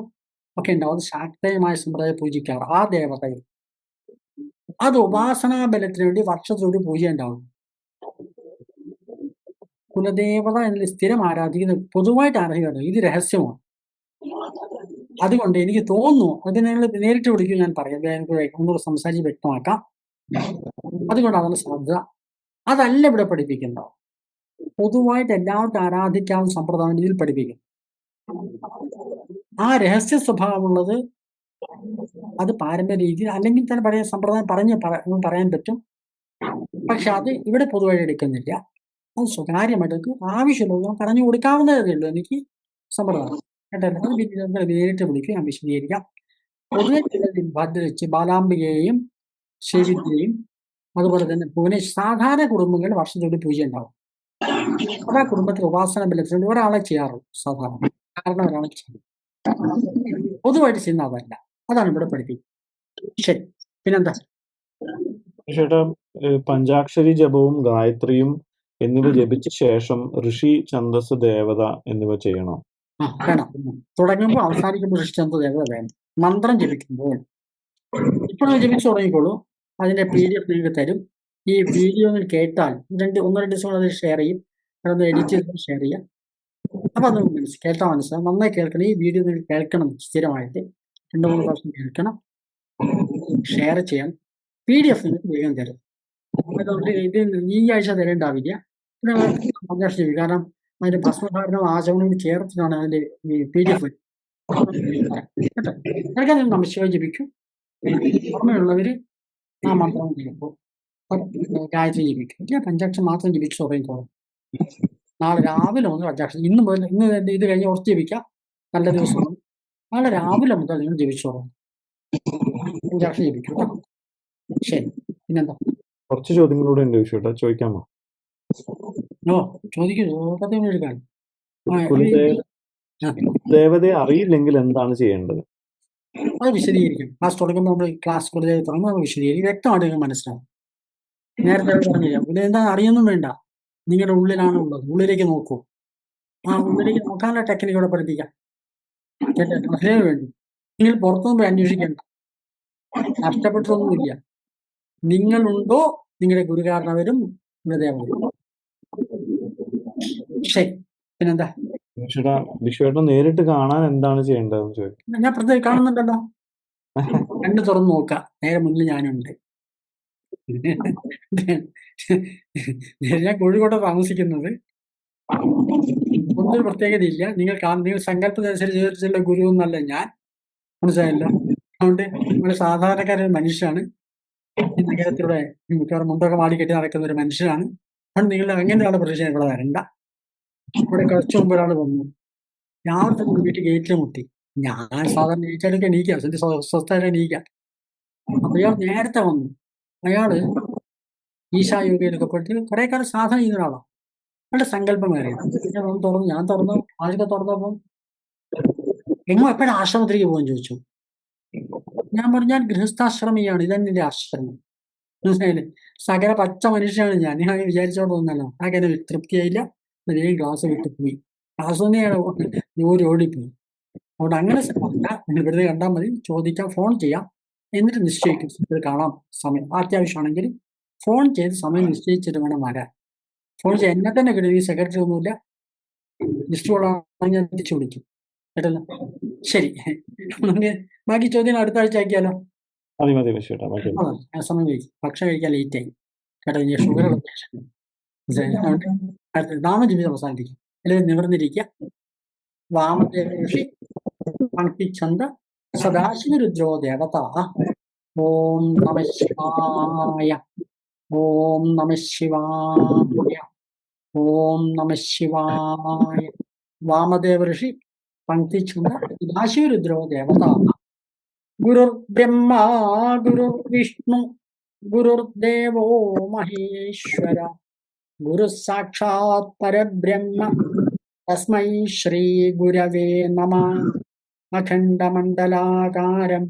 ഒക്കെ ഉണ്ടാവും. അത് ശാക്തേയമായ സമ്പ്രദായം പൂജിക്കാറ്. ആ ദേവതയിൽ അത് ഉപാസനാ ബലത്തിന് വേണ്ടി വർഷത്തോട് പൂജ ഉണ്ടാവും. കുലദേവത എന്നതിൽ സ്ഥിരം ആരാധിക്കുന്നത്, പൊതുവായിട്ട് ആരാധിക്കുന്നത് ഇത് രഹസ്യമാണ്. അതുകൊണ്ട് എനിക്ക് തോന്നുന്നു, അത് നിങ്ങൾ നേരിട്ട് വിളിക്കും, ഞാൻ പറയാം, ഒന്നുകൂടെ സംസാരിച്ച് വ്യക്തമാക്കാം. അതുകൊണ്ട് അതാണ് സാധ്യത. അതല്ല ഇവിടെ പഠിപ്പിക്കുന്നത്. പൊതുവായിട്ട് എല്ലാവർക്കും ആരാധിക്കാവുന്ന സമ്പ്രദായം ഇതിൽ പഠിപ്പിക്കും. ആ രഹസ്യ സ്വഭാവമുള്ളത് അത് പാരമ്പര്യ രീതിയിൽ അല്ലെങ്കിൽ തന്നെ പഴയ സമ്പ്രദായം പറയാൻ പറ്റും. പക്ഷെ അത് ഇവിടെ പൊതുവായി എടുക്കുന്നില്ല. അത് സ്വകാര്യമായിട്ട് ആവശ്യമുള്ള പറഞ്ഞു കൊടുക്കാവുന്നതേ ഉള്ളൂ എനിക്ക് സമ്പ്രദായം. കേട്ടല്ലോ? അത് നേരിട്ട് വിളിക്കും, ഞാൻ വിശദീകരിക്കാം. പൊതുവെ ബാലാംബികയെയും ശിവന്റെയും അതുപോലെ തന്നെ ഭുവനേശ്വർ സാധാരണ കുടുംബങ്ങളിൽ വർഷത്തോട് പൂജ ഉണ്ടാവും. ആ കുടുംബത്തിൽ ഉപാസന ബലത്തിൽ ഒരാളെ ചെയ്യാറുള്ളൂ സാധാരണ. കാരണം ഒരാളെ ചെയ്യും. പൊതുവായിട്ട് ചെയ്യുന്ന അതല്ല. അതാണ് ഇവിടെ പഠിപ്പിക്കുന്നത്. ശരി. പിന്നെന്താ? ചേട്ടാ, പഞ്ചാക്ഷരി ജപവും ഗായത്രിയും എന്നിവ ജപിച്ച ശേഷം ഋഷി, ഛന്ദസ്, ദേവത എന്നിവ ചെയ്യണോ? വേണം. തുടങ്ങുമ്പോൾ അവസാനിക്കുമ്പോൾ ഋഷി, ഛന്ദസ്, ദേവത വേണം. മന്ത്രം ജപിക്കുമ്പോൾ ഇപ്പോൾ ജപിച്ചു തുടങ്ങിക്കോളൂ. അതിന്റെ PDF നിങ്ങൾക്ക് തരും. ഈ വീഡിയോ കേട്ടാൽ 1-2 ദിവസം അത് ഷെയർ ചെയ്യും. അതൊന്ന് എഡിറ്റ് ചെയ്ത് ഷെയർ ചെയ്യാം. അപ്പൊ അത് കേട്ടാൽ മനസ്സിലാവും. നന്നായി കേൾക്കണം. ഈ വീഡിയോ നിങ്ങൾ കേൾക്കണം. സ്ഥിരമായിട്ട് 2-3 പ്രാവശ്യം കേൾക്കണം. ഷെയർ ചെയ്യണം. PDF നിങ്ങൾക്ക് വേഗം തരും. ഇത് ഈ ആഴ്ച തരേണ്ടാവില്ല. പഞ്ചാക്ഷരി, കാരണം അതിന്റെ ഭസ്മധാരണം ആചമനം ചേർത്തിട്ടാണ് അതിന്റെ PDF. കേട്ടോ? ഇടയ്ക്ക് നമശിവായ ജപിക്കും. ഓർമ്മയുള്ളവര് ആ മന്ത്രം ജപിക്കും. ഗായത്രി ജപിക്കും. ഇല്ല, പഞ്ചാക്ഷരം മാത്രം ജപിച്ചു തുടങ്ങിക്കോളും. നാളെ രാവിലെ മുതൽ പഞ്ചാക്ഷരം, ഇന്ന് ഇത് കഴിഞ്ഞ് കുറച്ച് ജപിക്കാം. നല്ല ദിവസമാണ്. നാളെ രാവിലെ മുതൽ നിങ്ങൾ ജപിച്ചു തുടങ്ങും. പഞ്ചാക്ഷരം ജപിക്കും. ശരി. പിന്നെന്താ? കുറച്ച് ചോദ്യങ്ങളൂടെ ഉണ്ട് വിഷയട്ടാ, ചോദിക്കാമോ? ചോദിക്കൂ. 10 മിനിറ്റ് എടുക്കാൻ. ദേവതയെ അറിയില്ലെങ്കിൽ എന്താണ് ചെയ്യേണ്ടത്? അത് വിശദീകരിക്കും. ക്ലാസ് തുടങ്ങുമ്പോൾ നമ്മൾ ക്ലാസ് കുലദേവ തുടങ്ങുമ്പോൾ നമ്മൾ വിശദീകരിക്കും. വ്യക്തമായിട്ട് നിങ്ങൾക്ക് മനസ്സിലാവും. നേരത്തെ പറഞ്ഞു തരാം. ഇത് എന്താ അറിയൊന്നും വേണ്ട. നിങ്ങളുടെ ഉള്ളിലാണ് ഉള്ളത്. ഉള്ളിലേക്ക് നോക്കൂ. ആ ഉള്ളിലേക്ക് നോക്കാനുള്ള ടെക്നിക്ക് ഇവിടെ പഠിപ്പിക്കാം. അതേ വേണ്ടു. നിങ്ങൾ പുറത്തുനിന്ന് പോയി അന്വേഷിക്കേണ്ട. നഷ്ടപ്പെട്ടൊന്നുമില്ല. നിങ്ങളുണ്ടോ നിങ്ങളുടെ ഗുരുകാരണവരും ഗുരുദേവരും. ശരി, പിന്നെന്താ? വിശ്വേട്ടൻ നേരിട്ട് കാണാൻ എന്താണ് ചെയ്യേണ്ടതെന്ന് ചോദിക്കും. ഞാൻ പ്രത്യേകം കാണുന്നുണ്ടല്ലോ. കണ്ണു തുറന്ന് നോക്കാം. നേരെ മുന്നിൽ ഞാനുണ്ട്. ഞാൻ കോഴിക്കോട്ടെ താമസിക്കുന്നത്. ഒന്നും പ്രത്യേകതയില്ല. നിങ്ങൾ സങ്കല്പത്തിനനുസരിച്ചുള്ള ഗുരു എന്നല്ല ഞാൻ. മനസ്സിലായല്ലോ. അതുകൊണ്ട് നമ്മൾ സാധാരണക്കാരൊരു മനുഷ്യനാണ്. ഈ നഗരത്തിലൂടെ മിക്കവാറും മുണ്ടൊക്കെ മാടിക്കെട്ടി നടക്കുന്ന ഒരു മനുഷ്യനാണ്. അതുകൊണ്ട് നിങ്ങൾ അങ്ങനെയുള്ള പ്രശ്നം ഇവിടെ വരണ്ട. ഇവിടെ കുറച്ചു മുമ്പ് ഒരാൾ വന്നു. രാവിലെ തന്നെ വീട്ടിൽ ഗേറ്റിൽ മുട്ടി. ഞാൻ സാധാരണ എണീച്ചെടുക്കാൻ എണീക്കാം. സ്വസ്ഥമായിട്ട് എണീക്കാം. അപ്പൊ അയാൾ നേരത്തെ വന്നു. അയാള് ഈശായോഗയിലൊക്കെ പോയിട്ട് കുറെ കാലം സാധന ചെയ്യുന്ന ഒരാളാണ്. അയാളുടെ സങ്കല്പം വേറെയാണ്. ഞാൻ തുറന്നു ആദ്യമൊക്കെ തുറന്നപ്പോൾ എങ്ങോ എപ്പോഴും ആശ്രമത്തിലേക്ക് പോകാൻ ചോദിച്ചു. ഞാൻ പറഞ്ഞു, ഞാൻ ഗൃഹസ്ഥാശ്രമിയാണ്, ഇതെന്നെ എന്റെ ആശ്രമം. മനസ്സിലായില്ലേ? സകല പച്ച മനുഷ്യനാണ് ഞാൻ വിചാരിച്ചോണ്ടൊന്നല്ലോ. അങ്ങനെ തൃപ്തിയായില്ല. വേഗം ക്ലാസ് വിട്ട് പോയി. ക്ലാസ് തന്നെയാണ് ഓടിപ്പോയി. അതുകൊണ്ട് അങ്ങനെ നിങ്ങൾ വെറുതെ കണ്ടാൽ മതി. ചോദിക്കാം, ഫോൺ ചെയ്യാം, എന്നിട്ട് നിശ്ചയിക്കും. ഇത് കാണാം സമയം. അത്യാവശ്യമാണെങ്കിൽ ഫോൺ ചെയ്ത് സമയം നിശ്ചയിച്ചിട്ട് വേണം വരാൻ. ഫോൺ ചെയ്യാൻ എന്നെ തന്നെ കിട്ടും. ഈ സെക്രട്ടറി ഒന്നുമില്ല. ലിസ്റ്റ് കൊള്ളാണെങ്കിൽ ഞാൻ തിരിച്ചു വിളിക്കും. കേട്ടല്ലോ? ശരി, ബാക്കി ചോദ്യം അടുത്ത ആഴ്ച ആക്കിയാലോ? സമയം കഴിക്കും. ഭക്ഷണം കഴിക്കാൻ ലേറ്റ് ആയി കേട്ടോ. ഇനി ഷുഗറുള്ള നാമജപം അവസാനിപ്പിക്കും. അല്ലെങ്കിൽ നിവർന്നിരിക്കുക. വാമദേവ ഋഷി പങ്ക്തിച്ഛന്ദ സദാശിവരുദ്രോ ദേവത. ഓം നമ ശിവായ. ഓം നമ ശിവായ. ഓം നമ ശിവായ. വാമദേവ ഋഷി പങ്ക്തിച്ഛന്ദ സദാശിവരുദ്രോ ദേവത. ഗുരുർ ബ്രഹ്മ ഗുരുർ വിഷ്ണു ഗുരുർദേവോ മഹേശ്വര ഗുരു സാക്ഷാത് പരബ്രഹ്മ തസ്മൈ ശ്രീ ഗുരവേ നമഃ. അഖണ്ഡമണ്ഡലാകാരം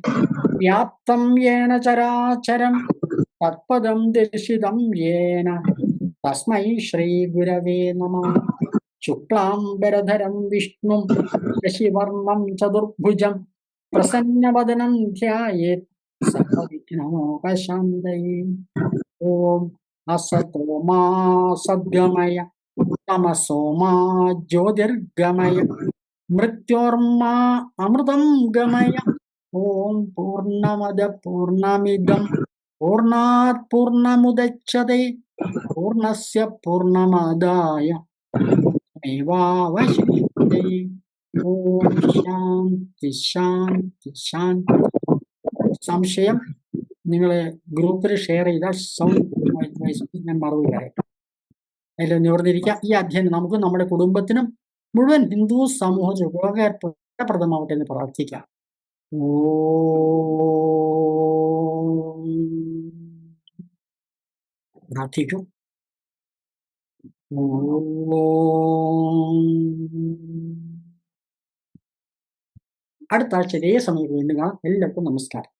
വ്യാപ്തം യേന ചരാചരം തത്പദം ദർശിതം യേന തസ്മൈ ശ്രീ ഗുരവേ നമഃ. ശുക്ലാംബരധരം വിഷ്ണും ശശിവർണം ചതുർഭുജം പ്രസന്നവദനം ധ്യായേത് സർവവിഘ്നോപശാന്തയേ. ഓം അസതോ മാ സദ്ഗമയ തമസോ മാ ജ്യോതിർഗമയ മൃത്യോർമാ അമൃതം ഗമയ. ഓം പൂർണ്ണമദ പൂർണ്ണമിദം പൂർണ്ണാത് പൂർണ്ണമുദച്യതേ പൂർണ്ണസ്യ പൂർണ്ണമാദായ പൂർണ്ണമേവാവശിഷ്യതേ. ഓം ശാന്തി ശാന്തി ശാന്തി. സംശയം നിങ്ങളെ ഗ്രൂപ്പിൽ ഷെയർ ചെയ്താൽ സൗണ്ട് ഞാൻ മറുപടി പറയാം. അതിൽ നിവർന്നിരിക്കാം. ഈ അധ്യയനം നമുക്ക് നമ്മുടെ കുടുംബത്തിനും മുഴുവൻ ഹിന്ദു സമൂഹത്തിന് ഉപകാരപ്രദമാവട്ടെ എന്ന് പ്രാർത്ഥിക്കാം. പ്രാർത്ഥിക്കും. അടുത്ത ആഴ്ച ഇതേ സമയത്ത് വീണ്ടും കാണാം. എല്ലാവർക്കും നമസ്കാരം.